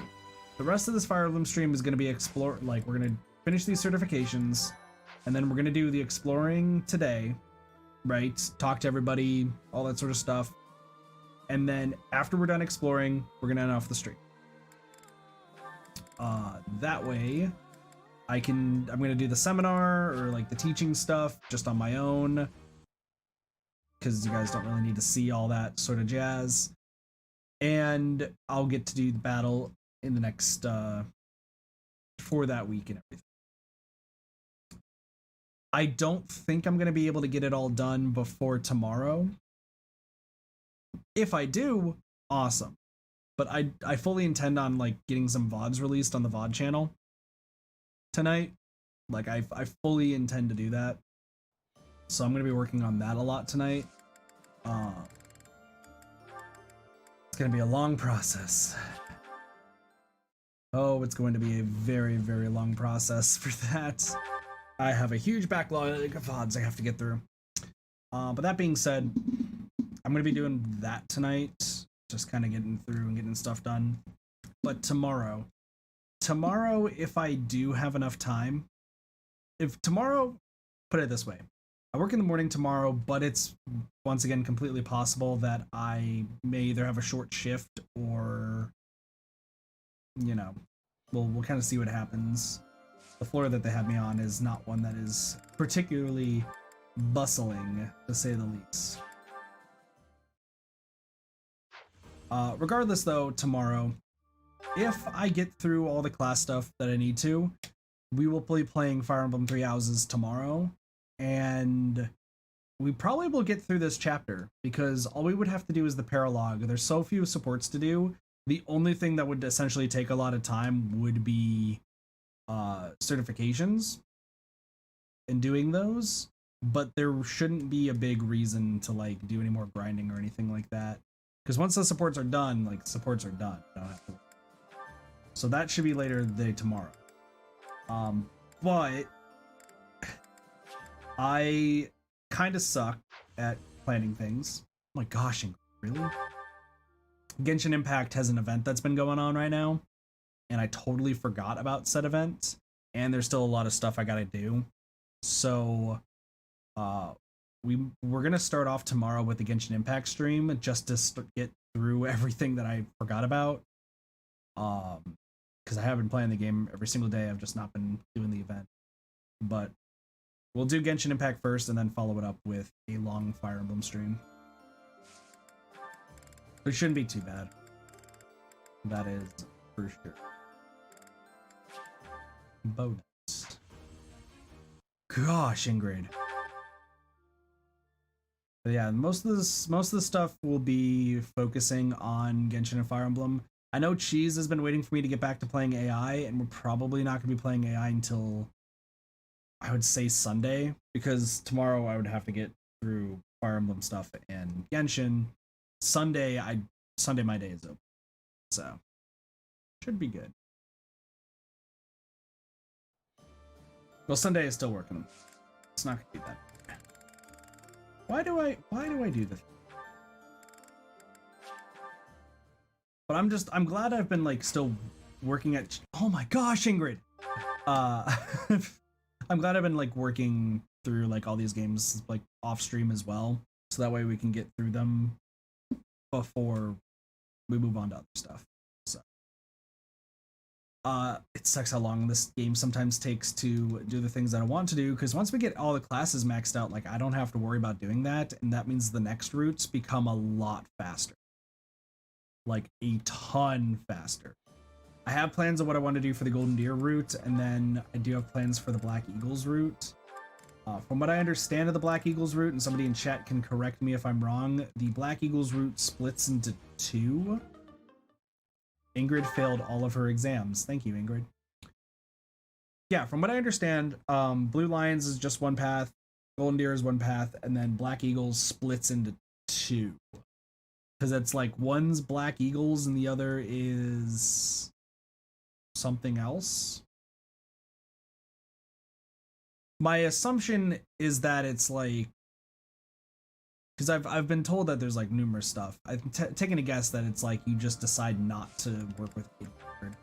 The rest of this Fire Emblem stream is gonna be we're gonna finish these certifications, and then we're gonna do the exploring today, right? Talk to everybody, all that sort of stuff. And then after we're done exploring, we're gonna end off the stream. That way, I'm gonna do the seminar or like the teaching stuff just on my own, because you guys don't really need to see all that sort of jazz. And I'll get to do the battle in the next for that week and everything. I don't think I'm gonna be able to get it all done before tomorrow. If I do, awesome. But I fully intend on like getting some VODs released on the VOD channel tonight. Like I fully intend to do that. So I'm gonna be working on that a lot tonight. It's gonna be a long process. Oh, it's going to be a very, very long process for that. I have a huge backlog of VODs I have to get through. But that being said, I'm gonna be doing that tonight. Just kind of getting through and getting stuff done. But tomorrow, if I do have enough time, put it this way, I work in the morning tomorrow, but it's once again completely possible that I may either have a short shift or, you know, we'll kind of see what happens. The floor that they have me on is not one that is particularly bustling, to say the least. Regardless though, tomorrow, if I get through all the class stuff that I need to, we will be playing Fire Emblem Three Houses tomorrow, and we probably will get through this chapter, because all we would have to do is the paralogue. There's so few supports to do. The only thing that would essentially take a lot of time would be certifications and doing those, but there shouldn't be a big reason to like do any more grinding or anything like that. Because once the supports are done, like, supports are done. You don't have to... So that should be later today, tomorrow. But I kind of suck at planning things. Oh my gosh, really? Genshin Impact has an event that's been going on right now, and I totally forgot about said event, and there's still a lot of stuff I gotta do. So, we're gonna start off tomorrow with the Genshin Impact stream just to get through everything that I forgot about. Because I have been playing the game every single day. I've just not been doing the event. But we'll do Genshin Impact first, and then follow it up with a long Fire Emblem stream. It shouldn't be too bad. That is for sure. Bonus. Gosh, Ingrid. But yeah, most of the stuff will be focusing on Genshin and Fire Emblem. I know Cheese has been waiting for me to get back to playing AI, and we're probably not going to be playing AI until I would say Sunday, because tomorrow I would have to get through Fire Emblem stuff and Genshin. Sunday my day is open, so should be good. Well, Sunday is still working. It's not gonna be that. Why do I do this? But I'm glad I've been like still working at. Oh my gosh, Ingrid. I'm glad I've been like working through like all these games like off stream as well, so that way we can get through them before we move on to other stuff. So it sucks how long this game sometimes takes to do the things that I want to do, because once we get all the classes maxed out, like I don't have to worry about doing that, and that means the next routes become a lot faster. Like a ton faster. I have plans of what I want to do for the Golden Deer route, and then I do have plans for the Black Eagles route. From what I understand of the Black Eagles route, and somebody in chat can correct me if I'm wrong, the Black Eagles route splits into 2. Ingrid failed all of her exams. Thank you, Ingrid. Yeah, from what I understand, Blue Lions is just one path, Golden Deer is one path, and then Black Eagles splits into 2. Because it's like one's Black Eagles and the other is something else. My assumption is that it's like, because I've been told that there's like numerous stuff. I'm taking a guess that it's like you just decide not to work with Ingrid.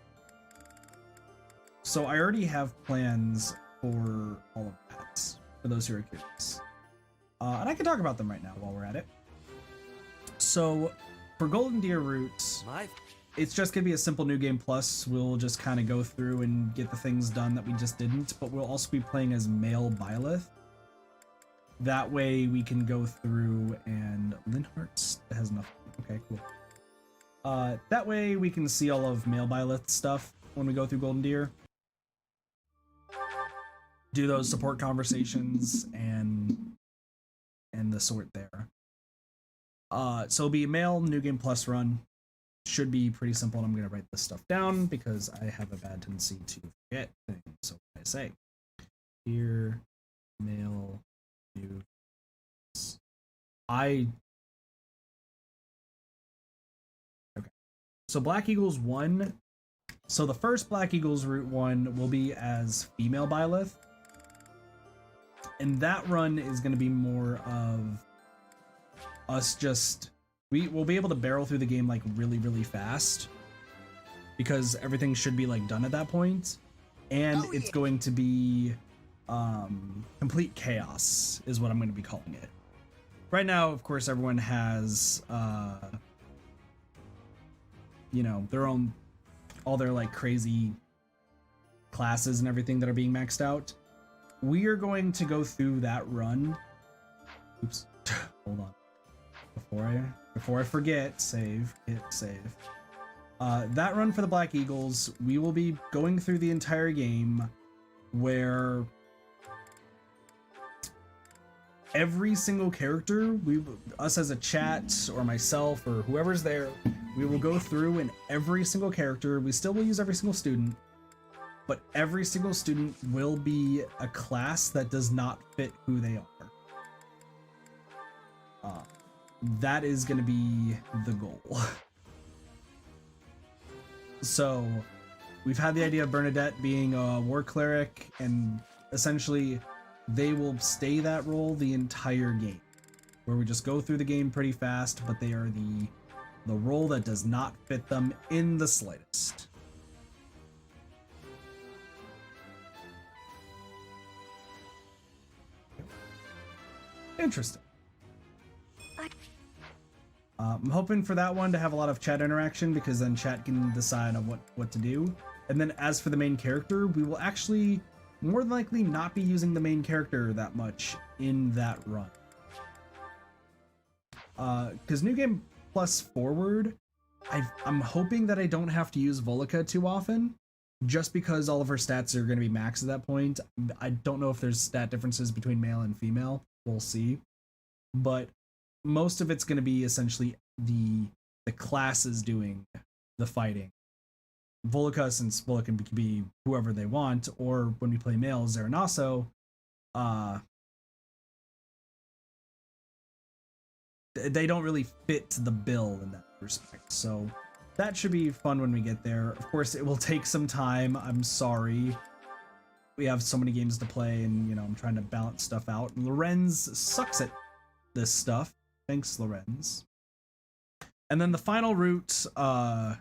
So I already have plans for all of that, for those who are curious. And I can talk about them right now while we're at it. So for Golden Deer routes, it's just gonna be a simple new game plus. We'll just kind of go through and get the things done that we just didn't, but we'll also be playing as male Byleth. That way we can go through and Linhart's has nothing. Okay, cool. That way we can see all of male Byleth stuff when we go through Golden Deer. Do those support conversations and the sort there. So it'll be a male new game plus run. Should be pretty simple, and I'm gonna write this stuff down because I have a bad tendency to forget things. So what I say here, male new. Okay. So Black Eagles 1. So the first Black Eagles Route 1 will be as female Byleth, and that run is going to be more of us just we'll be able to barrel through the game like really fast, because everything should be like done at that point, and it's going to be complete chaos is what I'm going to be calling it. Right now, of course, everyone has you know, their own, all their like crazy classes and everything that are being maxed out. We are going to go through that run. Oops. Hold on. Before I forget, hit save. That run for the Black Eagles, we will be going through the entire game where every single character, us as a chat or myself or whoever's there, we will go through, and every single character, we still will use every single student, but every single student will be a class that does not fit who they are. That is going to be the goal. So we've had the idea of Bernadette being a war cleric, and essentially they will stay that role the entire game, where we just go through the game pretty fast, but they are the role that does not fit them in the slightest. Interesting. I'm hoping for that one to have a lot of chat interaction, because then chat can decide on what to do. And then as for the main character, we will actually more than likely not be using the main character that much in that run. Because New Game Plus forward, I'm hoping that I don't have to use Volica too often, just because all of her stats are going to be max at that point. I don't know if there's stat differences between male and female. We'll see. But most of it's going to be essentially the classes doing the fighting. Volica, since Volica can be whoever they want, or when we play male, Zaranaso, they don't really fit the bill in that respect. So that should be fun when we get there. Of course, it will take some time. I'm sorry. We have so many games to play, and you know, I'm trying to balance stuff out. And Lorenz sucks at this stuff. Thanks, Lorenz. And then the final route, I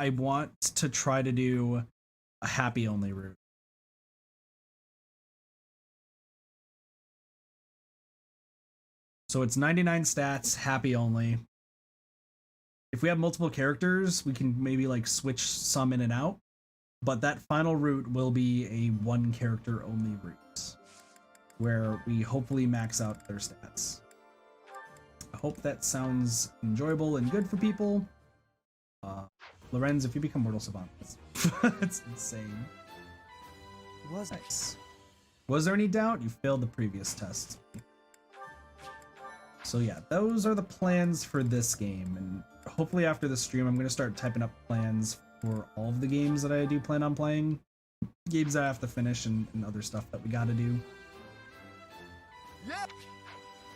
want to try to do a happy only route. So it's 99 stats, happy only. If we have multiple characters, we can maybe like switch some in and out. But that final route will be a one character only route, where we hopefully max out their stats. I hope that sounds enjoyable and good for people. Lorenz, if you become Mortal Savant, that's insane. Was nice. Was there any doubt? You failed the previous test. So yeah, those are the plans for this game, and hopefully after the stream I'm going to start typing up plans for all of the games that I do plan on playing. Games I have to finish and other stuff that we got to do. Yep.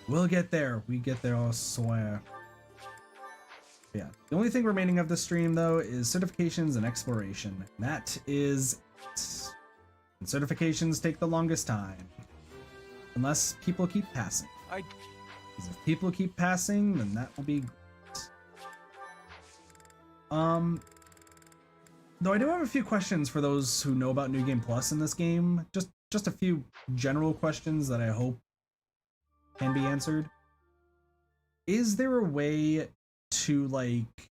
We'll get there. We get there, I swear. Yeah. The only thing remaining of the stream, though, is certifications and exploration. And that is it. And certifications take the longest time. Unless people keep passing. Because if people keep passing, then that will be great. Though I do have a few questions for those who know about New Game Plus in this game. Just a few general questions that I hope can be answered. Is there a way to, like,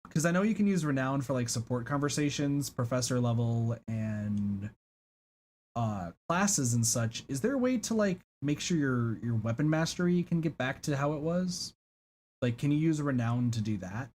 because I know you can use Renown for like support conversations, professor level, and classes and such. Is there a way to like make sure your weapon mastery can get back to how it was? Like, can you use Renown to do that?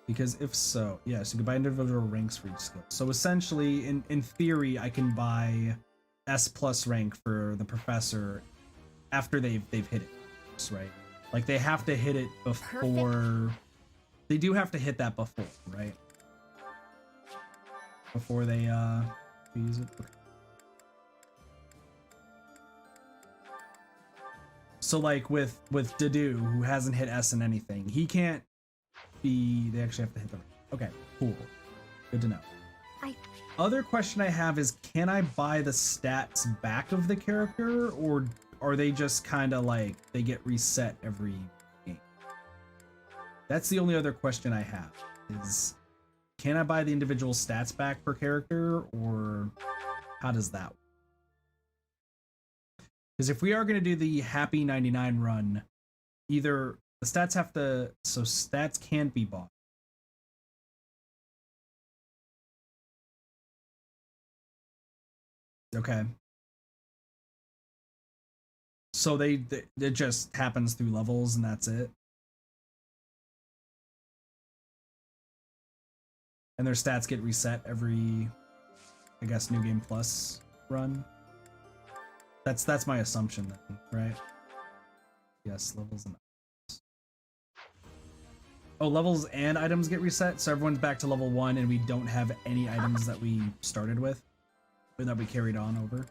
Because if so, yes, you can buy individual ranks for each skill. So essentially, in theory, I can buy S+ rank for the professor after they've hit it, right? Like they have to hit it before. Perfect. They do have to hit that before, right? Before they use it. Okay. So like with Dedu, who hasn't hit S in anything, he can't be. They actually have to hit the rank. Okay, cool. Good to know. Other question I have is, can I buy the stats back of the character, or are they just kind of like they get reset every game? That's the only other question I have, is can I buy the individual stats back per character, or how does that work? Because if we are going to do the Happy 99 run, either the stats have to, so stats can't be bought. Okay. So it just happens through levels and that's it. And their stats get reset every, I guess, New Game Plus run. That's my assumption then, right? Yes, levels and items. Oh, levels and items get reset, so everyone's back to level 1 and we don't have any items that we started with, or that we carried on over.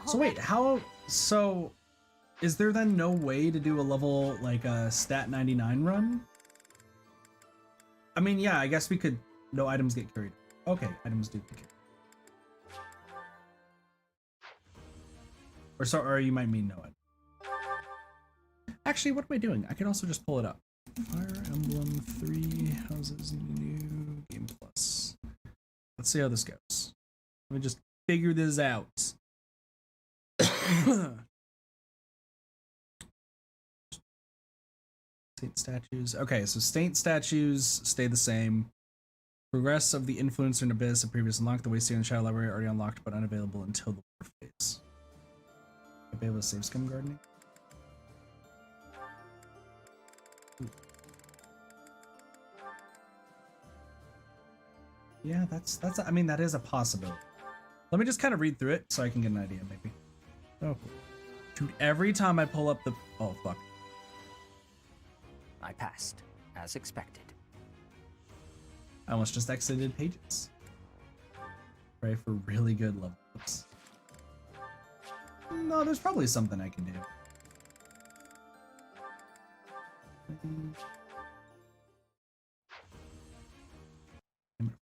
So wait, so is there then no way to do a level, like a stat 99 run? I mean, yeah, I guess we could, no items get carried. Okay, items do get carried. Or so, or you might mean no it. Actually, what am I doing? I can also just pull it up. Fire Emblem 3 Houses New Game Plus. Let's see how this goes. Let me just figure this out. Saint statues. Okay, so saint statues stay the same. Progress of the Influencer and Abyss have previously unlocked. The Wasteland and Shadow Library already unlocked, but unavailable until the war phase. I'll be able to save scum gardening. Yeah, that's I mean, that is a possibility. Let me just kind of read through it so I can get an idea, maybe. Oh, dude, every time I pull up the... Oh, fuck. I passed, as expected. I almost just exited pages. Pray for really good level ups. No, there's probably something I can do.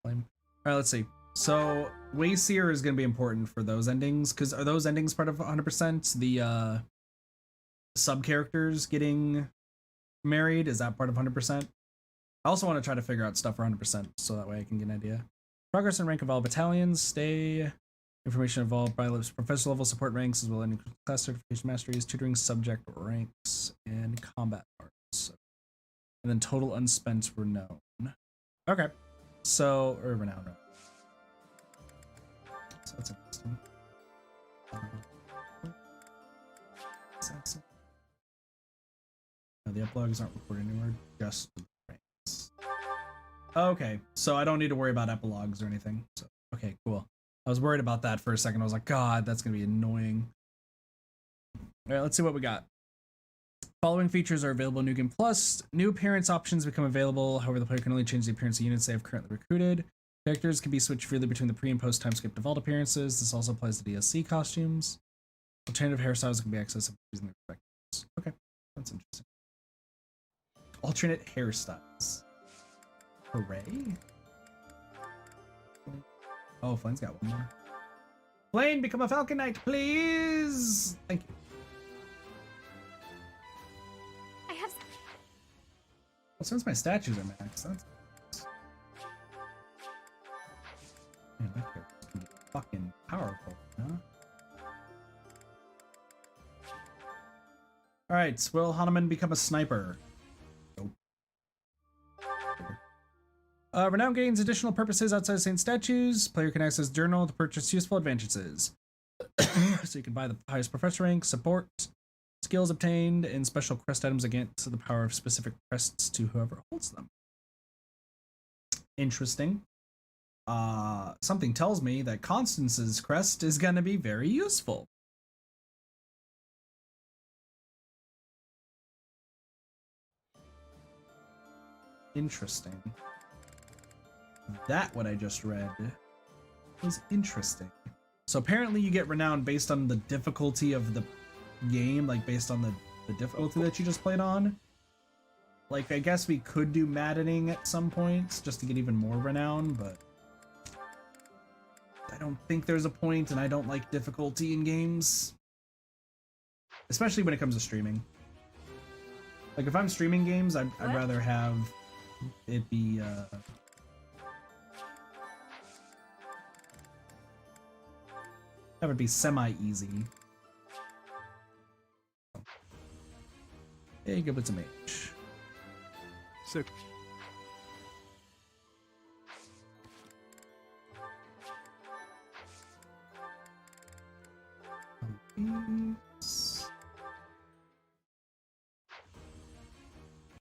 Flame. All right, let's see. So Wayseer is going to be important for those endings, because are those endings part of 100%? The sub characters getting married, is that part of 100%? I also want to try to figure out stuff for 100%, so that way I can get an idea. Progress and rank of all battalions. Stay. Information evolved by professor level support ranks, as well as class certification masteries, tutoring subject ranks, and combat parts. And then total unspent renown. Okay. So, or renown. So that's interesting. No, the epilogues aren't recorded anywhere, just the ranks. Okay, so I don't need to worry about epilogues or anything. So, okay, cool. I was worried about that for a second. I was like, God, that's going to be annoying. All right, let's see what we got. Following features are available in New Game Plus. New appearance options become available. However, the player can only change the appearance of units they have currently recruited. Characters can be switched freely between the pre- and post-timeskip default appearances. This also applies to DLC costumes. Alternative hairstyles can be accessed using their respectives. Okay, that's interesting. Alternate hairstyles. Hooray. Oh, Flane's got one more. Flane, become a Falcon Knight, please! Thank you. I have... Well, since my statues are maxed, that's... Man, that character's gonna be fucking powerful, huh? Alright, will Hanuman become a sniper? Nope. Renown gains additional purposes outside of Saint statues. Player can access journal to purchase useful advantages. So you can buy the highest professor rank, support, skills obtained, and special crest items against the power of specific crests to whoever holds them. Interesting. Something tells me that Constance's crest is going to be very useful. Interesting. That what I just read was interesting. So apparently you get renown based on the difficulty of the game, like based on the difficulty that you just played on. Like, I guess we could do maddening at some points just to get even more renown, but I don't think there's a point, and I don't like difficulty in games. Especially when it comes to streaming. Like, if I'm streaming games, I'd rather have it be, have it be semi-easy. Hey, give it to mage. So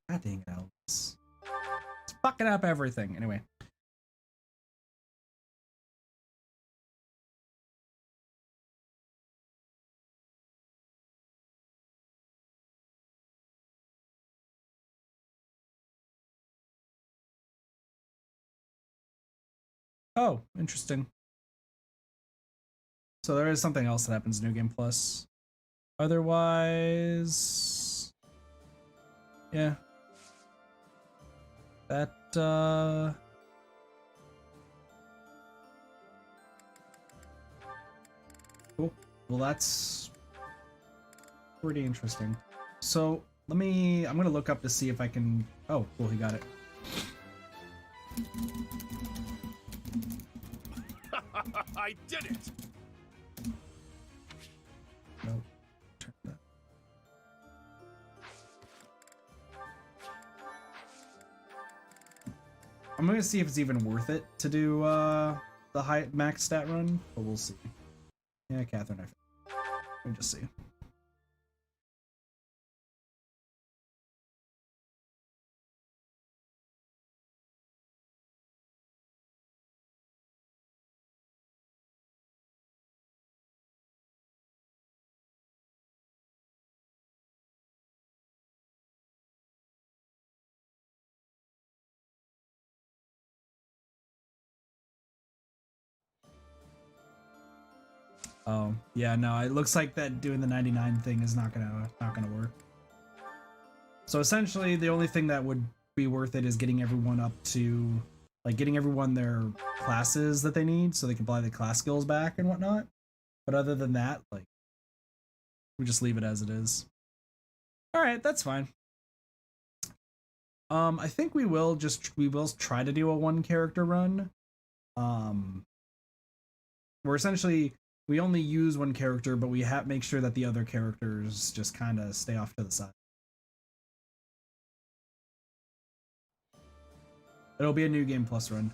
God dang it, Alex. It's fucking up everything. Anyway. Oh, interesting. So there is something else that happens in New Game Plus. Otherwise, yeah. That, cool. Well, that's pretty interesting. So I'm gonna look up to see if I can, oh, cool, he got it. I did it! Nope. Turn that. I'm gonna see if it's even worth it to do the high max stat run, but we'll see. Yeah, Catherine, let me just see. Oh, yeah, no, it looks like that doing the 99 thing is not gonna work. So essentially, the only thing that would be worth it is getting everyone up to, like, getting everyone their classes that they need so they can apply the class skills back and whatnot. But other than that, like, we just leave it as it is. All right, that's fine. I think we will try to do a one character run. Where essentially we only use one character, but we make sure that the other characters just kind of stay off to the side. It'll be a new game plus run.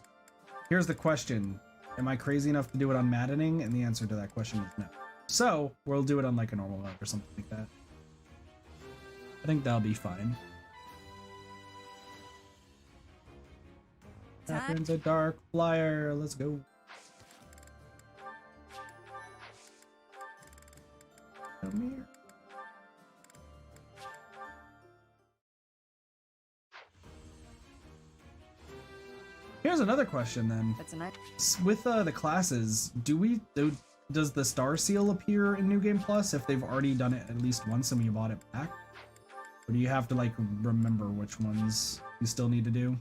Here's the question. Am I crazy enough to do it on maddening? And the answer to that question is no. So we'll do it on like a normal mode or something like that. I think that'll be fine. Happens a dark flyer. Let's go. Come here. Here's another question then. That's a nice. With the classes, does the star seal appear in New Game Plus if they've already done it at least once and you bought it back? Or do you have to like remember which ones you still need to do?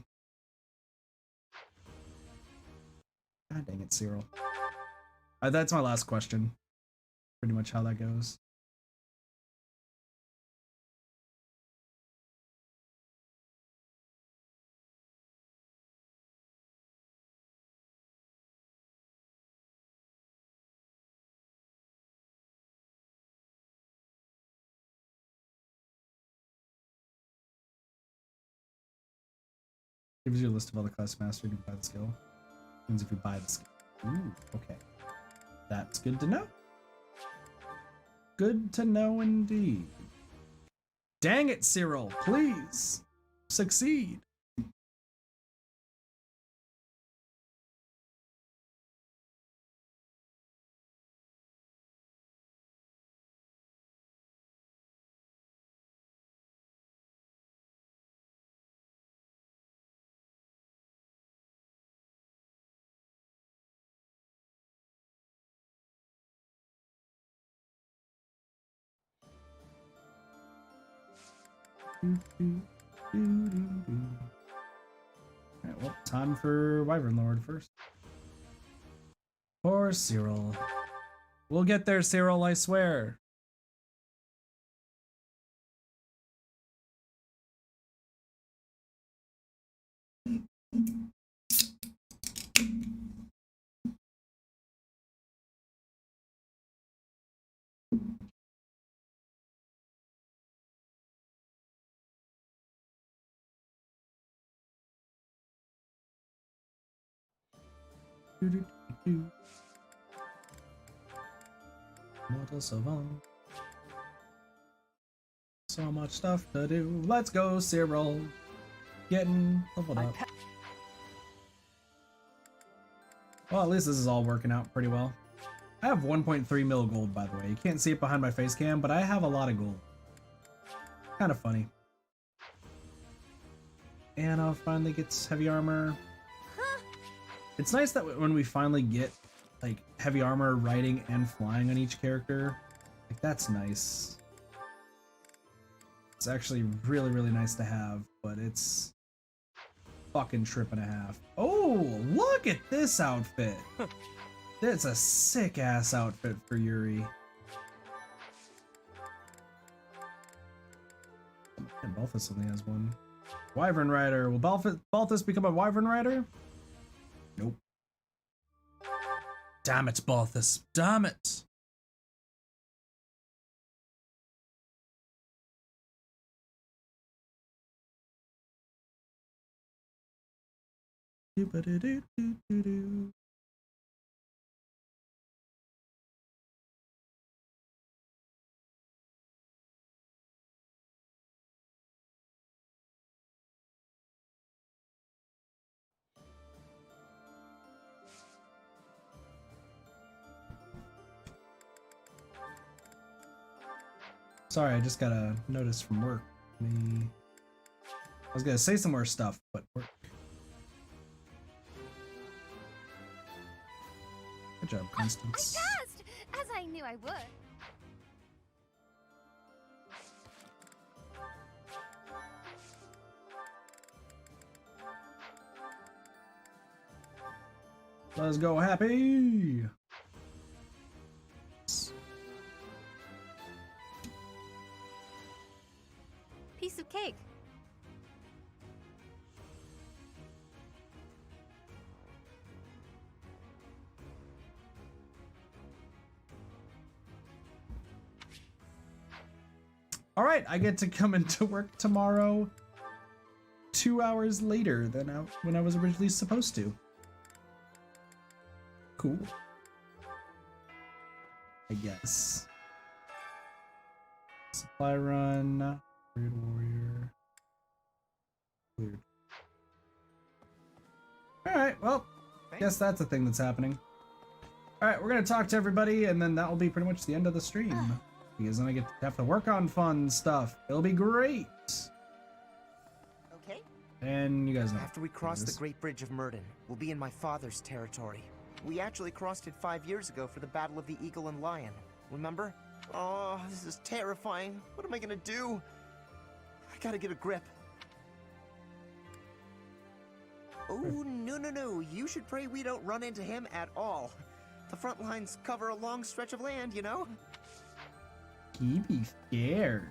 God dang it, Cyril. That's my last question. Pretty much how that goes. Gives you a list of all the class mastered you buy the skill. Means if you buy the skill. Ooh, okay. That's good to know. Good to know indeed. Dang it, Cyril, please succeed. Alright, well, time for Wyvern Lord first. Poor Cyril. We'll get there, Cyril, I swear. Mortal Savant. So much stuff to do. Let's go, Cyril. Getting leveled up. Well, at least this is all working out pretty well. I have 1.3 mil gold, by the way. You can't see it behind my face cam, but I have a lot of gold. Kind of funny. Anna finally gets heavy armor. It's nice that when we finally get like heavy armor, riding, and flying on each character, like that's nice. It's actually really, really nice to have, but it's fucking trip and a half. Oh, look at this outfit. That's a sick ass outfit for Yuri. And Balthus only has one. Wyvern Rider. Will Balthus become a Wyvern Rider? Nope. Damn it, Balthus. Damn it. Sorry, I just got a notice from work. I was gonna say some more stuff, but work. Good job, Constance. I passed! As I I knew I would. Let's go, Happy! Piece of cake. All right, I get to come into work tomorrow 2 hours later than when I was originally supposed to. Cool. I guess. Supply run. Weird warrior. Weird. Alright, well, guess that's a thing that's happening. Alright, we're gonna talk to everybody, and then that will be pretty much the end of the stream. Because then I get to have to work on fun stuff. It'll be great! Okay. And you guys know. After we cross the Great Bridge of Murden, we'll be in my father's territory. We actually crossed it 5 years ago for the Battle of the Eagle and Lion. Remember? Oh, this is terrifying. What am I gonna do? I gotta get a grip. Oh, no. You should pray we don't run into him at all. The front lines cover a long stretch of land, you know? He be scared.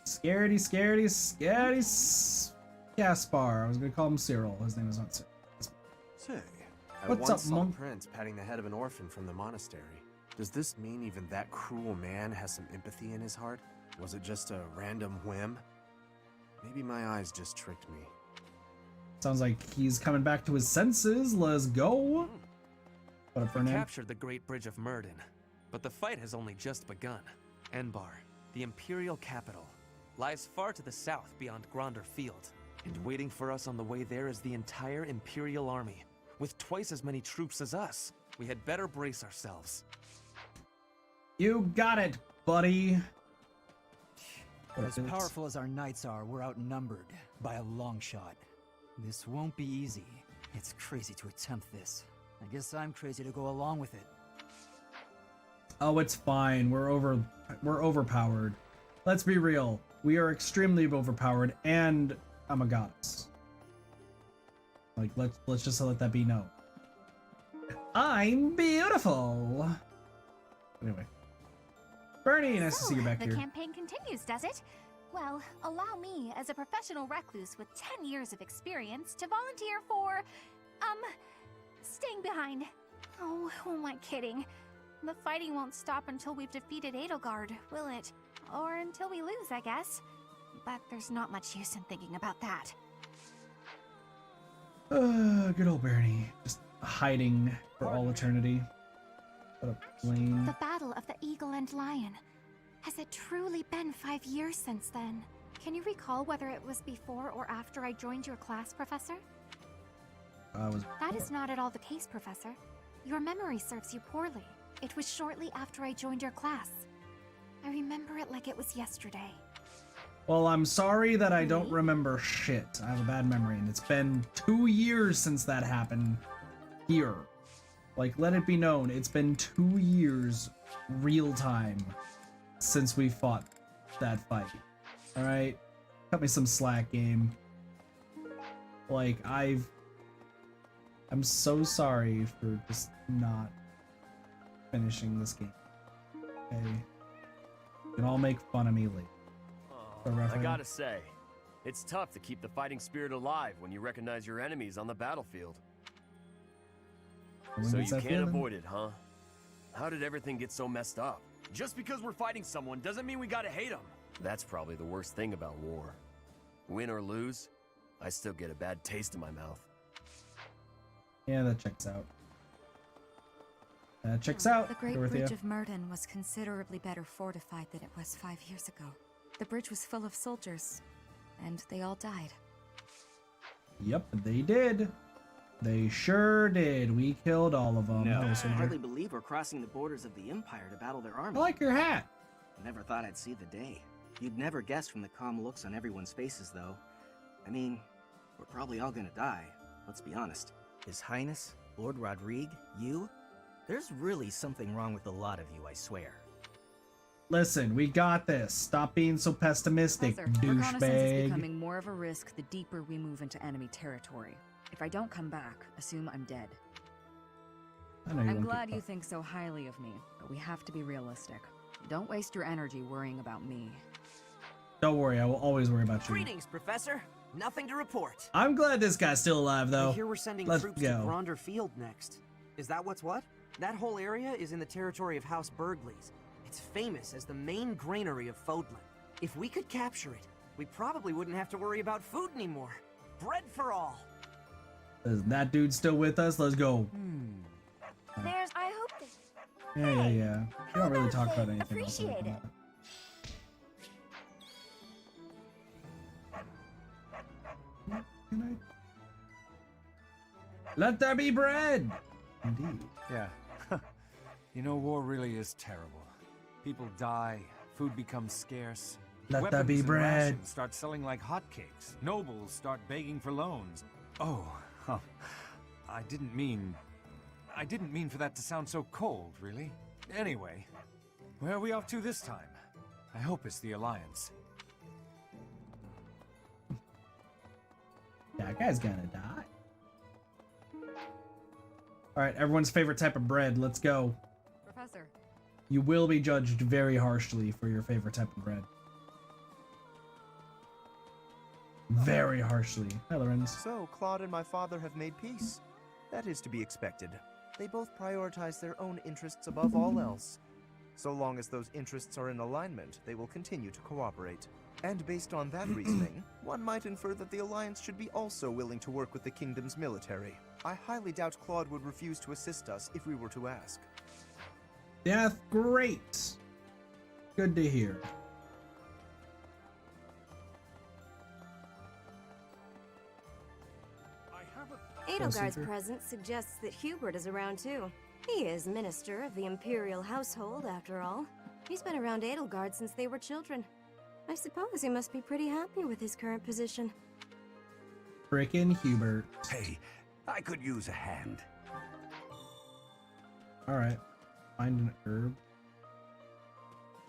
Scaredy. Gaspar. I was gonna call him Cyril. His name is not Cyril. Say, I What's once up, saw Monk? Prince patting the head of an orphan from the monastery. Does this mean even that cruel man has some empathy in his heart? Was it just a random whim? Maybe my eyes just tricked me. Sounds like he's coming back to his senses. Let's go. What up, We Fernand? captured the Great Bridge of Murden, but the fight has only just begun. Enbar, the Imperial capital, lies far to the south beyond Gronder Field. And waiting for us on the way there is the entire Imperial army, with twice as many troops as us. We had better brace ourselves. You got it, buddy. As powerful as our knights are, we're outnumbered by a long shot. This won't be easy. It's crazy to attempt this. I guess I'm crazy to go along with it. Oh, it's fine. We're overpowered. Let's be real. We are extremely overpowered, and I'm a goddess. Like, let's just let that be known. I'm beautiful. Anyway, Bernie, nice to see you back the here. campaign continues, does it? Well, allow me, as a professional recluse with 10 years of experience, to volunteer for, staying behind. Oh, who am I kidding? The fighting won't stop until we've defeated Edelgard, will it? Or until we lose, I guess. But there's not much use in thinking about that. Good old Bernie, just hiding for all eternity. What a plane. The Battle of the Eagle and Lion. Has it truly been 5 years since then? Can you recall whether it was before or after I joined your class, Professor? That is not at all the case, Professor. Your memory serves you poorly. It was shortly after I joined your class. I remember it like it was yesterday. Well, I'm sorry that I don't remember shit. I have a bad memory, and it's been 2 years since that happened here. Like, let it be known, it's been 2 years, real time, since we fought that fight. Alright? Cut me some slack, game. Like, I'm so sorry for just not finishing this game. Okay? You can all make fun of me later. I gotta say, it's tough to keep the fighting spirit alive when you recognize your enemies on the battlefield. So you can't avoid it, huh? How did everything get so messed up? Just because we're fighting someone doesn't mean we gotta hate them. That's probably the worst thing about war. Win or lose, I still get a bad taste in my mouth. Yeah, that checks out. That checks out. The Great Dorothea. Bridge of Murden was considerably better fortified than it was 5 years ago. The bridge was full of soldiers, and they all died. Yep, they did. They sure did. We killed all of them. No, Hello, I soldier. hardly believe we're crossing the borders of the Empire to battle their army. I like your hat. Never thought I'd see the day. You'd never guess from the calm looks on everyone's faces, though. I mean, we're probably all gonna die, let's be honest. His Highness, Lord Rodrigue, you? There's really something wrong with a lot of you, I swear. Listen, we got this. Stop being so pessimistic, Reconnaissance is douchebag. becoming more of a risk the deeper we move into enemy territory. If I don't come back, assume I'm dead. I'm glad you think so highly of me, but we have to be realistic. Don't waste your energy worrying about me. Don't worry, I will always worry about you. Greetings, Professor. Nothing to report. I'm glad this guy's still alive, though. I hear we're sending Let's troops go. to Gronder Field next. Is that what's what? That whole area is in the territory of House Burgleys. It's famous as the main granary of Fodlan. If we could capture it, we probably wouldn't have to worry about food anymore. Bread for all. Is that dude still with us? Let's go. There's. I hope this. Yeah. You don't really talk about anything else. Appreciate it. Let there be bread! Indeed. Yeah. You know, war really is terrible. People die, food becomes scarce. Let Weapons there be and bread. rations start selling like hotcakes. Nobles start begging for loans. Oh, huh. I didn't mean for that to sound so cold, really. Anyway, where are we off to this time? I hope it's the Alliance. That guy's gonna die. Alright, everyone's favorite type of bread. Let's go. Professor. You will be judged very harshly for your favorite type of bread. Very harshly. Hi, Lorenz. So, Claude and my father have made peace. That is to be expected. They both prioritize their own interests above all else. So long as those interests are in alignment, they will continue to cooperate. And based on that reasoning, one might infer that the Alliance should be also willing to work with the Kingdom's military. I highly doubt Claude would refuse to assist us if we were to ask. Yeah, great. Good to hear. Edelgard's presence suggests that Hubert is around too. He is Minister of the Imperial Household, after all. He's been around Edelgard since they were children. I suppose he must be pretty happy with his current position. Frickin' Hubert. Hey, I could use a hand. Alright. Find an herb.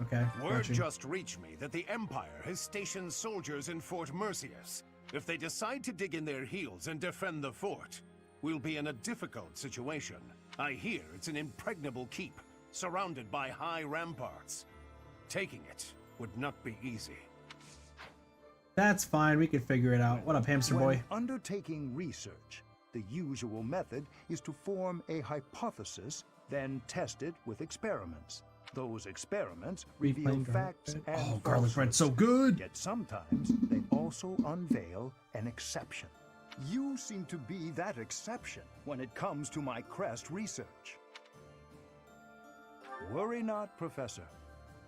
Okay. Word gotcha. just reached me that the Empire has stationed soldiers in Fort Merceus. If they decide to dig in their heels and defend the fort, we'll be in a difficult situation. I hear it's an impregnable keep, surrounded by high ramparts. Taking it would not be easy. That's fine. We can figure it out. What up, hamster boy? When undertaking research, the usual method is to form a hypothesis, then test it with experiments. Those experiments reveal Replaying facts garlic and bread. Oh, garlic bread's so falsehoods. good! Yet sometimes they also unveil an exception. You seem to be that exception when it comes to my crest research. Worry not, Professor.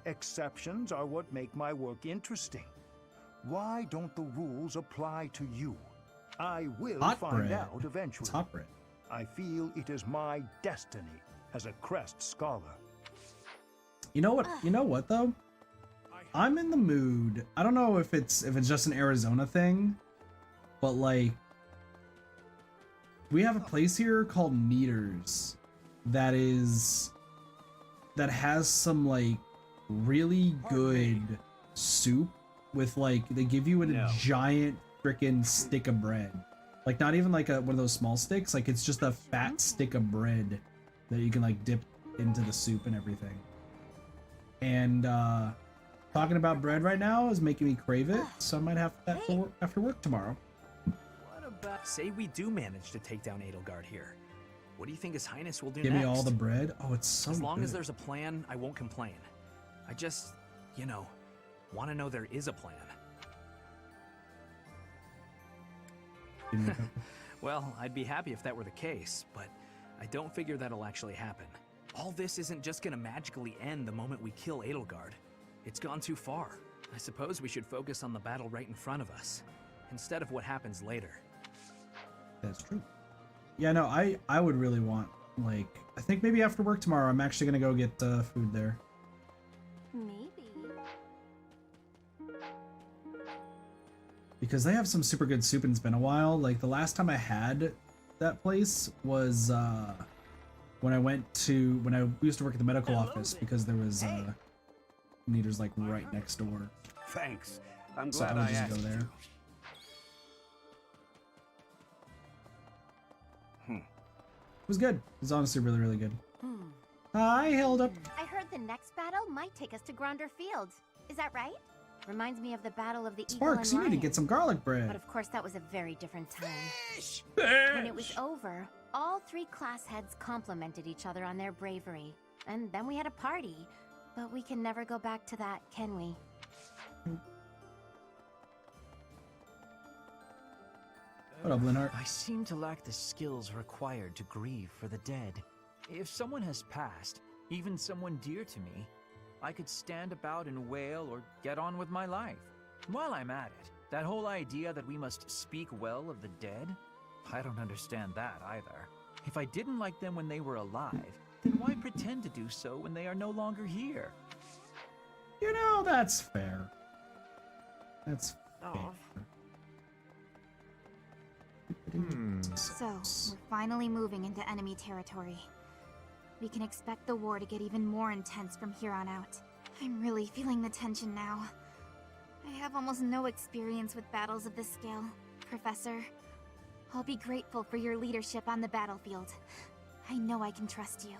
Exceptions are what make my work interesting. Why don't the rules apply to you? I will Hot find bread. out eventually. It's hot bread. I feel it is my destiny as a crest scholar. You know what? You know what though? I'm in the mood. I don't know if it's just an Arizona thing, but like we have a place here called Neaters that has some like really good soup with like they give you a giant freaking stick of bread. Like not even like one of those small sticks, like it's just a fat stick of bread that you can like dip into the soup and everything. And talking about bread right now is making me crave it, so I might have that for after work tomorrow. What about... Say we do manage to take down Edelgard here. What do you think His Highness will do Give next? me all the bread? Oh, it's so As long good. as there's a plan, I won't complain. I just, you know, want to know there is a plan. Well, I'd be happy if that were the case, but I don't figure that'll actually happen. All this isn't just gonna magically end the moment we kill Edelgard. It's gone too far. I suppose we should focus on the battle right in front of us, instead of what happens later. That's true. Yeah, no, I would really want, like, I think maybe after work tomorrow, I'm actually gonna go get food there. Maybe. Because they have some super good soup and it's been a while. Like, the last time I had that place was, when I used to work at the medical office because there was meters like right next door. Thanks. I'm So glad I I would just asked go there. It was good. It was honestly really, really good. Hi, Hilda. I heard the next battle might take us to Gronder Field. Is that right? Reminds me of the Battle of the Sparks, Eagle you and need to Lion. get some garlic bread. But of course, that was a very different time. When it was over, all 3 class heads complimented each other on their bravery. And then we had a party. But we can never go back to that, can we? What up, Linhart? I seem to lack the skills required to grieve for the dead. If someone has passed, even someone dear to me, I could stand about and wail or get on with my life. While I'm at it, that whole idea that we must speak well of the dead, I don't understand that either. If I didn't like them when they were alive, then why pretend to do so when they are no longer here? You know, that's fair. That's fair. So, we're finally moving into enemy territory. We can expect the war to get even more intense from here on out. I'm really feeling the tension now. I have almost no experience with battles of this scale, Professor. I'll be grateful for your leadership on the battlefield. I know I can trust you.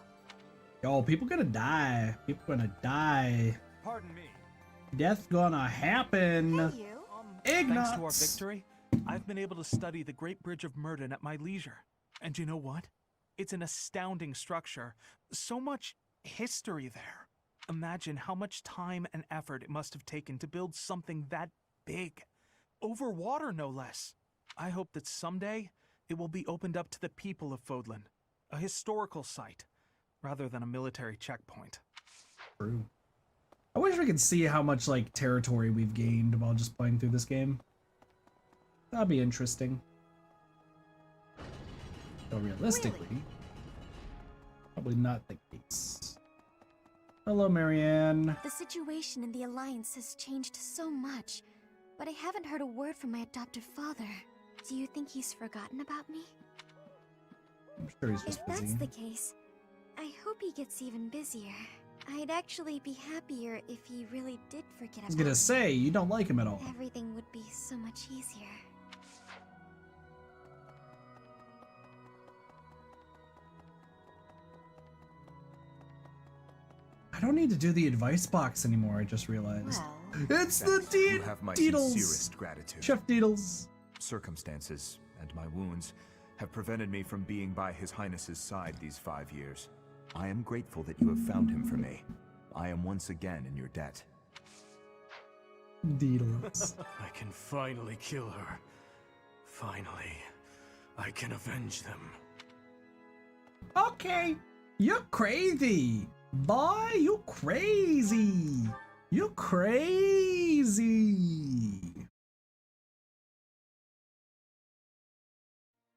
Yo, people gonna die. People gonna die. Pardon me. Death gonna happen. Thanks to our Ignots. victory, I've been able to study the Great Bridge of Murden at my leisure. And you know what? It's an astounding structure. So much history there. Imagine how much time and effort it must have taken to build something that big. Over water, no less. I hope that someday it will be opened up to the people of Fodlan. A historical site, rather than a military checkpoint. True. I wish we could see how much like territory we've gained while just playing through this game. That'd be interesting. Though realistically, probably not the case. Hello, Marianne. The situation in the Alliance has changed so much, but I haven't heard a word from my adoptive father. Do you think he's forgotten about me? I'm sure he's just If busy. that's the case, I hope he gets even busier. I'd actually be happier if he really did forget I was about gonna me. say, you don't like him at all. Everything would be so much easier. I don't need to do the advice box anymore, I just realized. It's the You have my Deedles! sincerest gratitude. Chef Deedles. Circumstances and my wounds have prevented me from being by His Highness's side these 5 years. I am grateful that you have found him for me. I am once again in your debt. Deedles. I can finally kill her. Finally, I can avenge them. Okay, you're crazy. Boy, you crazy. You crazy.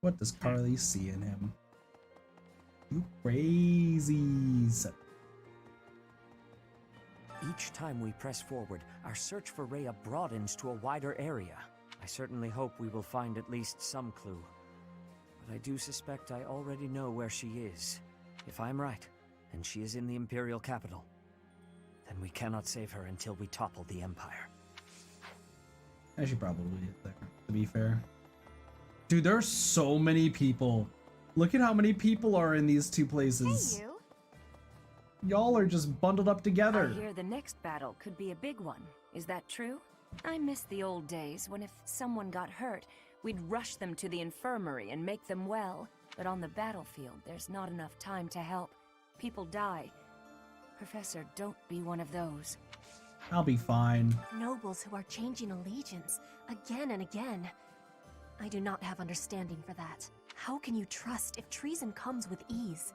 What does Carly see in him? You crazies. Each time we press forward, our search for Rhea broadens to a wider area. I certainly hope we will find at least some clue. But I do suspect I already know where she is. If I'm right, and she is in the Imperial capital, then we cannot save her until we topple the Empire. I should probably is there, to be fair. Dude, there are so many people. Look at how many people are in these two places. Hey, you. Y'all are just bundled up together. I hear the next battle could be a big one. Is that true? I miss the old days when if someone got hurt, we'd rush them to the infirmary and make them well. But on the battlefield, there's not enough time to help. People die. Professor, don't be one of those. I'll be fine. Nobles who are changing allegiance again and again. I do not have understanding for that. How can you trust if treason comes with ease?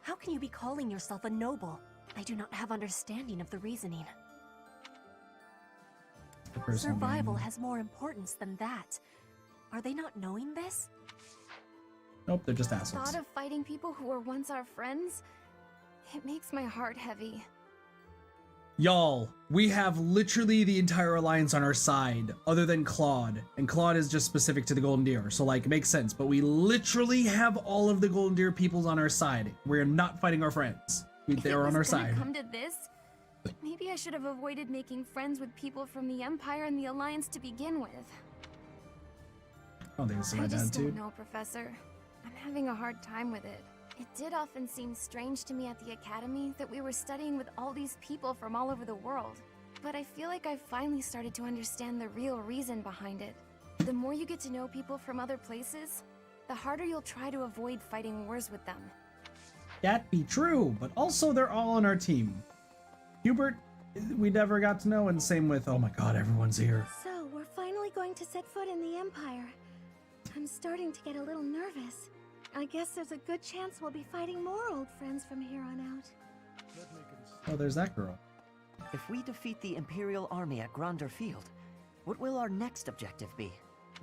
How can you be calling yourself a noble? I do not have understanding of the reasoning. Survival has more importance than that. Are they not knowing this? Nope, they're just The assholes. thought of fighting people who were once our friends, it makes my heart heavy. Y'all, we have literally the entire alliance on our side, other than Claude. And Claude is just specific to the Golden Deer, so like, it makes sense. But we literally have all of the Golden Deer peoples on our side. We're not fighting our friends. They're on our side. Come to this? Maybe I should have avoided making friends with people from the Empire and the Alliance to begin with. I don't think it's my I just dad, too. don't know, Professor. I'm having a hard time with it. It did often seem strange to me at the Academy that we were studying with all these people from all over the world. But I feel like I've finally started to understand the real reason behind it. The more you get to know people from other places, the harder you'll try to avoid fighting wars with them. That be true, but also they're all on our team. Hubert, we never got to know, and same with, oh my god, everyone's here. So, we're finally going to set foot in the Empire. I'm starting to get a little nervous. I guess there's a good chance we'll be fighting more old friends from here on out. Oh, there's that girl. If we defeat the Imperial army at Gronder Field, what will our next objective be?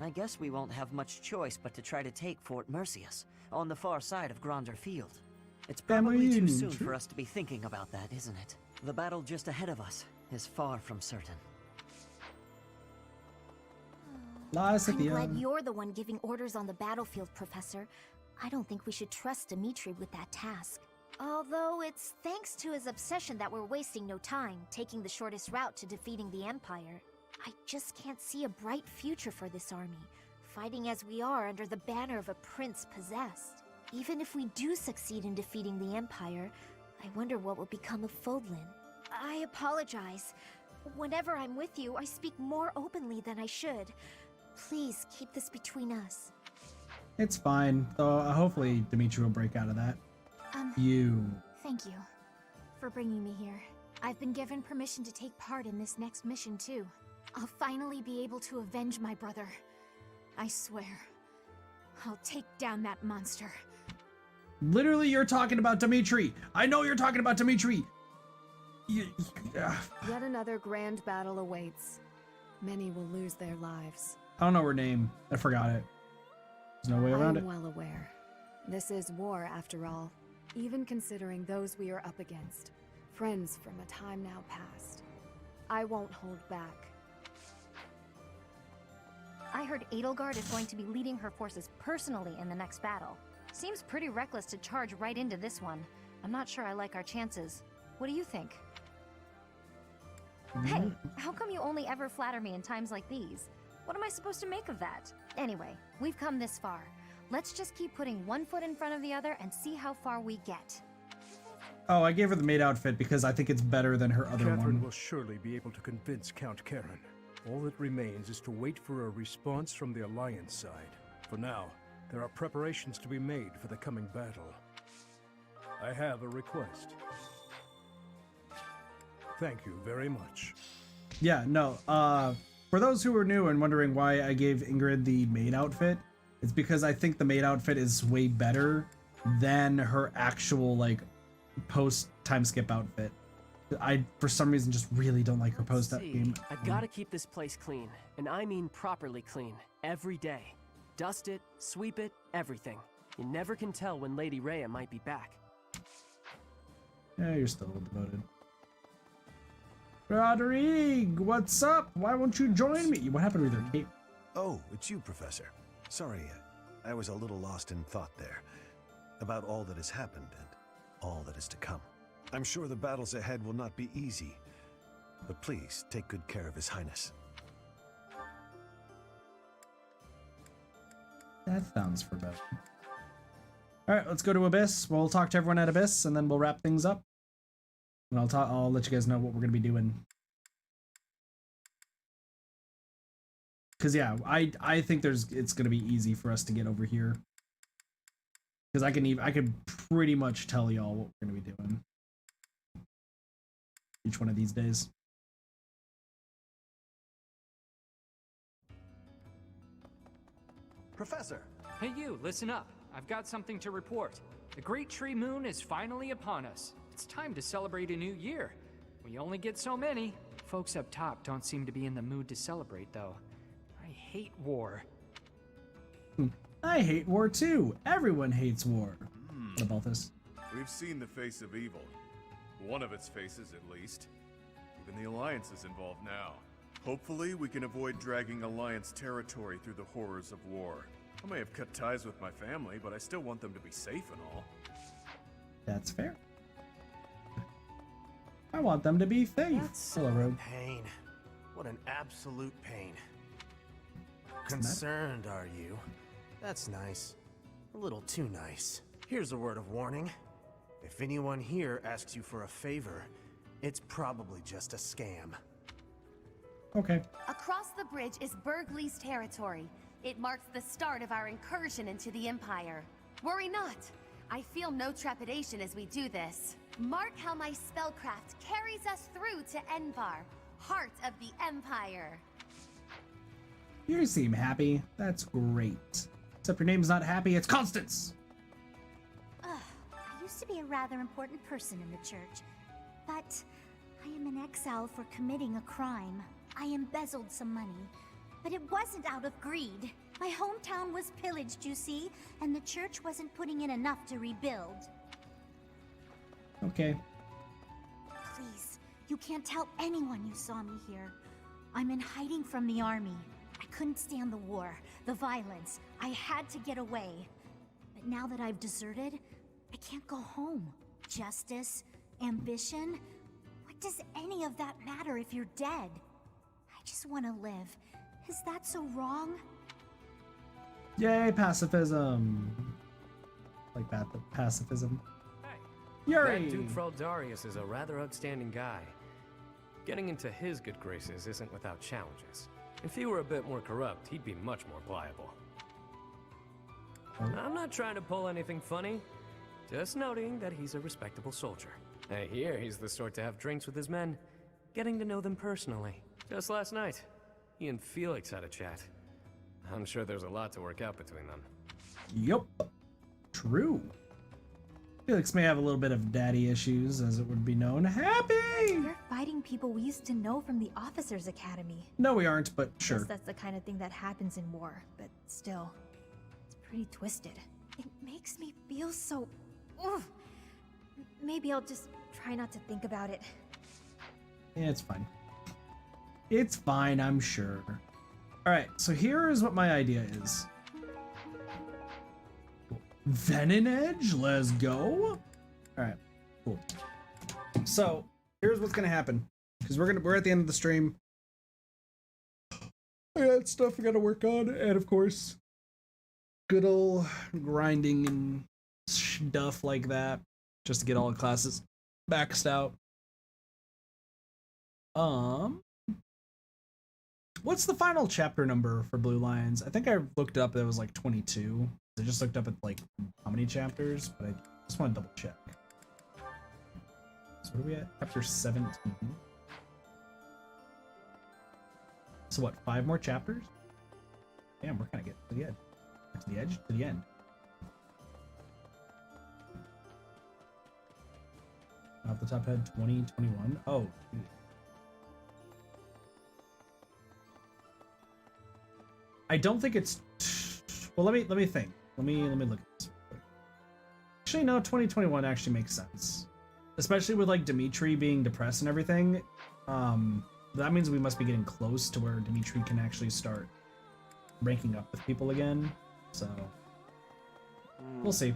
I guess we won't have much choice but to try to take Fort Mercius, on the far side of Gronder Field. It's probably too soon for us to be thinking about that, isn't it? The battle just ahead of us is far from certain. I'm glad you're the one giving orders on the battlefield, Professor. I don't think we should trust Dimitri with that task. Although it's thanks to his obsession that we're wasting no time, taking the shortest route to defeating the Empire. I just can't see a bright future for this army, fighting as we are under the banner of a prince possessed. Even if we do succeed in defeating the Empire, I wonder what will become of Fodlan. I apologize. Whenever I'm with you, I speak more openly than I should. Please keep this between us. It's fine. So hopefully Dimitri will break out of that. Thank you for bringing me here. I've been given permission to take part in this next mission too. I'll finally be able to avenge my brother. I swear, I'll take down that monster. Literally, you're talking about Dimitri. I know you're talking about Dimitri. Yet another grand battle awaits. Many will lose their lives. I don't know her name. I forgot it. There's no way around it. I am well aware. This is war, after all. Even considering those we are up against. Friends from a time now past. I won't hold back. I heard Edelgard is going to be leading her forces personally in the next battle. Seems pretty reckless to charge right into this one. I'm not sure I like our chances. What do you think? Hey, how come you only ever flatter me in times like these? What am I supposed to make of that? Anyway, we've come this far. Let's just keep putting one foot in front of the other and see how far we get. Oh, I gave her the maid outfit because I think it's better than her other Catherine one. will surely be able to convince Count Karen. All that remains is to wait for a response from the Alliance side. For now, there are preparations to be made for the coming battle. I have a request. Thank you very much. Yeah, no, for those who are new and wondering why I gave Ingrid the maid outfit, it's because I think the maid outfit is way better than her actual, like, post-time skip outfit. I, for some reason, just really don't like her post-game. I gotta keep this place clean, and I mean properly clean, every day. Dust it, sweep it, everything. You never can tell when Lady Rhea might be back. Yeah, you're still devoted. Rodrigue, what's up? Why won't you join me? What happened with your cape? Oh, it's you, Professor. Sorry, I was a little lost in thought there. About all that has happened and all that is to come. I'm sure the battles ahead will not be easy, but please take good care of His Highness. That sounds foreboding. Alright, let's go to Abyss. We'll talk to everyone at Abyss, and then we'll wrap things up. And I'll let you guys know what we're going to be doing. Because, yeah, I think it's going to be easy for us to get over here. Because I can pretty much tell y'all what we're going to be doing. Each one of these days. Professor! Hey you, listen up. I've got something to report. The Great Tree Moon is finally upon us. It's time to celebrate a new year. We only get so many. Folks up top don't seem to be in the mood to celebrate, though. I hate war. I hate war too. Everyone hates war. What about this? We've seen the face of evil. One of its faces, at least. and the Alliance is involved now. Hopefully, we can avoid dragging Alliance territory through the horrors of war. I may have cut ties with my family, but I still want them to be safe and all. That's fair. I want them to be safe. Hello, Rogue. Pain. What an absolute pain. Concerned, are you? That's nice. A little too nice. Here's a word of warning. If anyone here asks you for a favor, it's probably just a scam. Okay. Across the bridge is Burgley's territory. It marks the start of our incursion into the Empire. Worry not. I feel no trepidation as we do this. Mark how my spellcraft carries us through to Envar, heart of the Empire. You seem happy. That's great. Except your name's not Happy, it's Constance! I used to be a rather important person in the church, but I am in exile for committing a crime. I embezzled some money, but it wasn't out of greed. My hometown was pillaged, you see, and the church wasn't putting in enough to rebuild. Okay. Please, you can't tell anyone you saw me here. I'm in hiding from the army. I couldn't stand the war, the violence. I had to get away. But now that I've deserted, I can't go home. Justice, ambition, what does any of that matter if you're dead? I just want to live. Is that so wrong? Yay, pacifism. Like that, the pacifism. Yuri! That Duke Fraldarius is a rather outstanding guy. Getting into his good graces isn't without challenges. If he were a bit more corrupt, he'd be much more pliable. I'm not trying to pull anything funny, just noting that he's a respectable soldier. I hear he's the sort to have drinks with his men, getting to know them personally. Just last night, he and Felix had a chat. I'm sure there's a lot to work out between them. Yup. True. Felix may have a little bit of daddy issues, as it would be known. Happy! You're fighting people we used to know from the Officers' Academy. No, we aren't, but sure. Guess that's the kind of thing that happens in war, but still, it's pretty twisted. It makes me feel so... Ugh. Maybe I'll just try not to think about it. Yeah, it's fine. It's fine, I'm sure. Alright, so here is what my idea is. Venom Edge, let's go. Alright, cool. So, here's what's gonna happen. Because we're at the end of the stream. I got stuff I gotta work on, and of course, good old grinding and stuff like that. Just to get all the classes maxed out. What's the final chapter number for Blue Lions? I think I looked up, it was like 22. I just looked up at like how many chapters, but I just want to double check. So what are we at? Chapter 17. So what, 5 more chapters? Damn, we're kind of getting to the edge. To the edge? To the end. Off the top head, 2021. Oh, geez. I don't think it's... Well, let me think. Let me look at this. Actually, no, 2021 actually makes sense. Especially with, like, Dimitri being depressed and everything. That means we must be getting close to where Dimitri can actually start ranking up with people again. So, we'll see.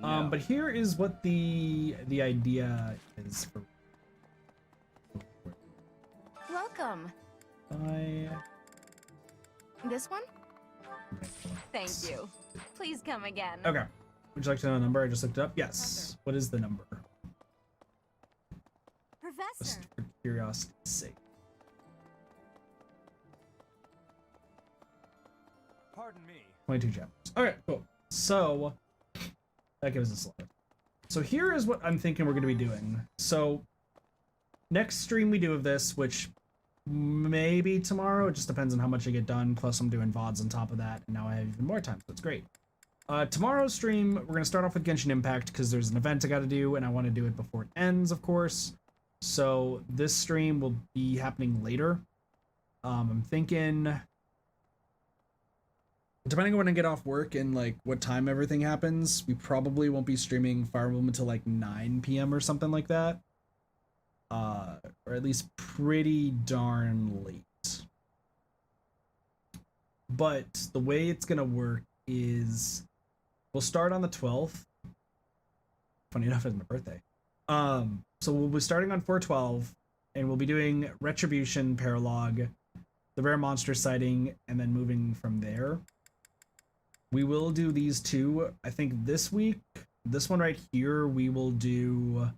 Yeah. But here is what the idea is for... Welcome. This one? Thank you. Please come again. Okay. Would you like to know the number? I just looked it up. Yes. What is the number? Professor. Just for curiosity's sake. Pardon me. 22 chapters. Okay, cool. So, that gives us a lot. So here is what I'm thinking we're going to be doing. So, next stream we do of this, which maybe tomorrow, it just depends on how much I get done, plus I'm doing VODs on top of that, and now I have even more time, so it's great. Tomorrow's stream, we're going to start off with Genshin Impact, because there's an event I got to do, and I want to do it before it ends, of course. So, this stream will be happening later. I'm thinking... Depending on when I get off work and like what time everything happens, we probably won't be streaming Fire Emblem until like 9 p.m. or something like that. Or or at least pretty darn late. But the way it's gonna work is we'll start on the 12th. Funny enough, it's my birthday. So we'll be starting on 4/12, and we'll be doing Retribution, Paralog, the Rare Monster sighting, and then moving from there. We will do these two, I think this week. This one right here, we will do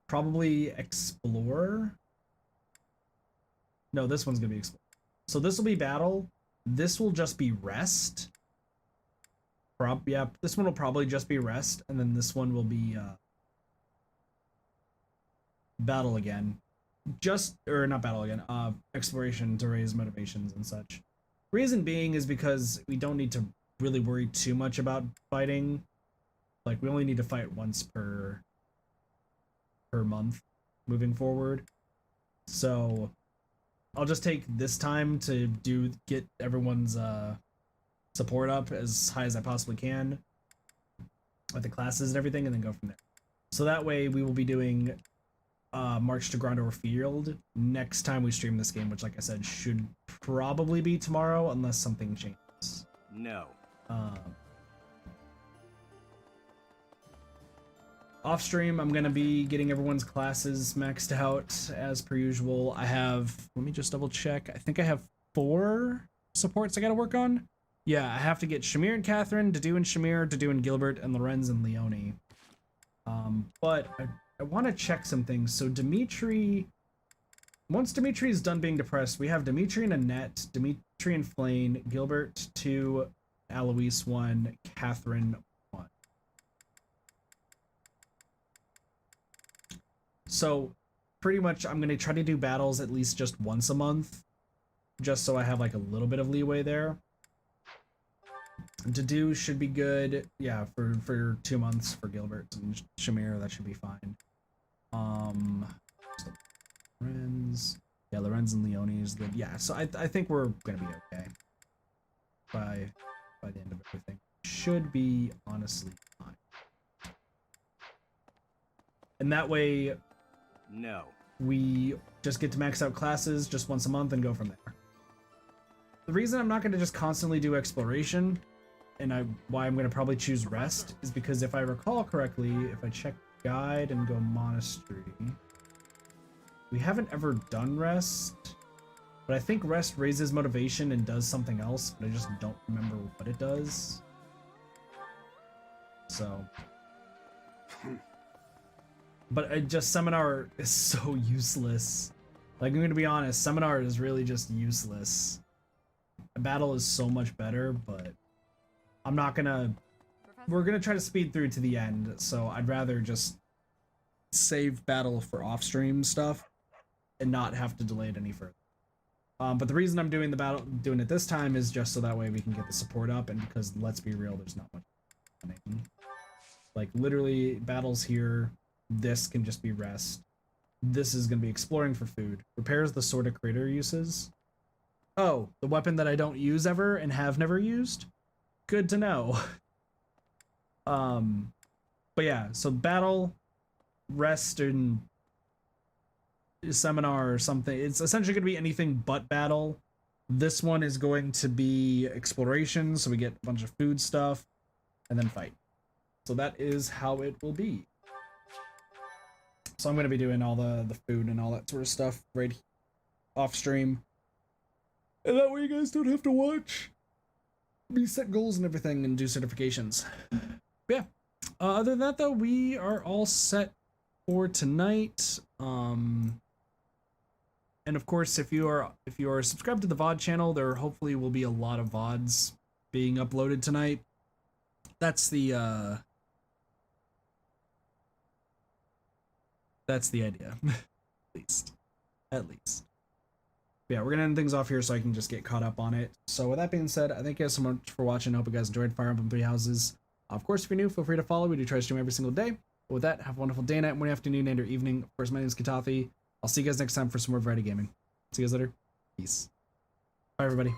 probably Explore. No, this one's gonna be Explore. So this will be Battle. This will just be Rest. Yeah, this one will probably just be Rest, and then this one will be Battle again. Not Battle again, Exploration to raise motivations and such. Reason being is because we don't need to really worry too much about fighting. Like, we only need to fight once per month moving forward. So I'll just take this time to get everyone's support up as high as I possibly can with the classes and everything, and then go from there. So that way we will be doing March to Grondor Field next time we stream this game, which, like I said, should probably be tomorrow unless something changes. No. Off stream, I'm gonna be getting everyone's classes maxed out as per usual. I have, let me just double check. I think I have 4 supports I gotta work on. Yeah, I have to get Shamir and Catherine, Dadu and Shamir, Dadu and Gilbert, and Lorenz and Leone. But I want to check some things. So Dimitri, once Dimitri is done being depressed, we have Dimitri and Annette, Dimitri and Flane, Gilbert 2, Alois 1, Catherine 1. So pretty much I'm going to try to do battles at least just once a month, just so I have like a little bit of leeway there. Dadu should be good, yeah, for 2 months for Gilbert and Shamir, that should be fine. Lorenz, yeah, Lorenz and Leone is good. Yeah, so I think we're gonna be okay by the end of everything. Should be honestly fine. And that way, no, we just get to max out classes just once a month and go from there. The reason I'm not going to just constantly do exploration, and why I'm going to probably choose Rest, is because if I recall correctly, if I check Guide and go Monastery, we haven't ever done Rest, but I think Rest raises motivation and does something else, but I just don't remember what it does. So... But Seminar is so useless. Like, I'm gonna be honest, Seminar is really just useless. Battle is so much better, but I'm not gonna... We're gonna try to speed through to the end, so I'd rather just save Battle for off-stream stuff and not have to delay it any further. But the reason I'm doing doing it this time is just so that way we can get the support up, and because, let's be real, there's not much happening. Like, literally, Battle's here. This can just be Rest. This is going to be Exploring for food. Repairs the sort of creator uses. Oh, the weapon that I don't use ever and have never used? Good to know. But yeah, so Battle, Rest, and Seminar or something. It's essentially going to be anything but Battle. This one is going to be Exploration, so we get a bunch of food stuff, and then fight. So that is how it will be. So I'm going to be doing all the food and all that sort of stuff right off stream. And that way you guys don't have to watch me set goals and everything and do certifications. But yeah. Other than that, though, we are all set for tonight. And of course, if you are subscribed to the VOD channel, there hopefully will be a lot of VODs being uploaded tonight. That's the idea. At least. Yeah, we're gonna end things off here so I can just get caught up on it. So with that being said, I thank you guys so much for watching. I hope you guys enjoyed Fire Emblem Three Houses. Of course, if you're new, feel free to follow. We do try to stream every single day. But with that, have a wonderful day, night, morning, afternoon, and or evening. Of course, my name is Katafi. I'll see you guys next time for some more variety gaming. See you guys later. Peace. Bye, everybody.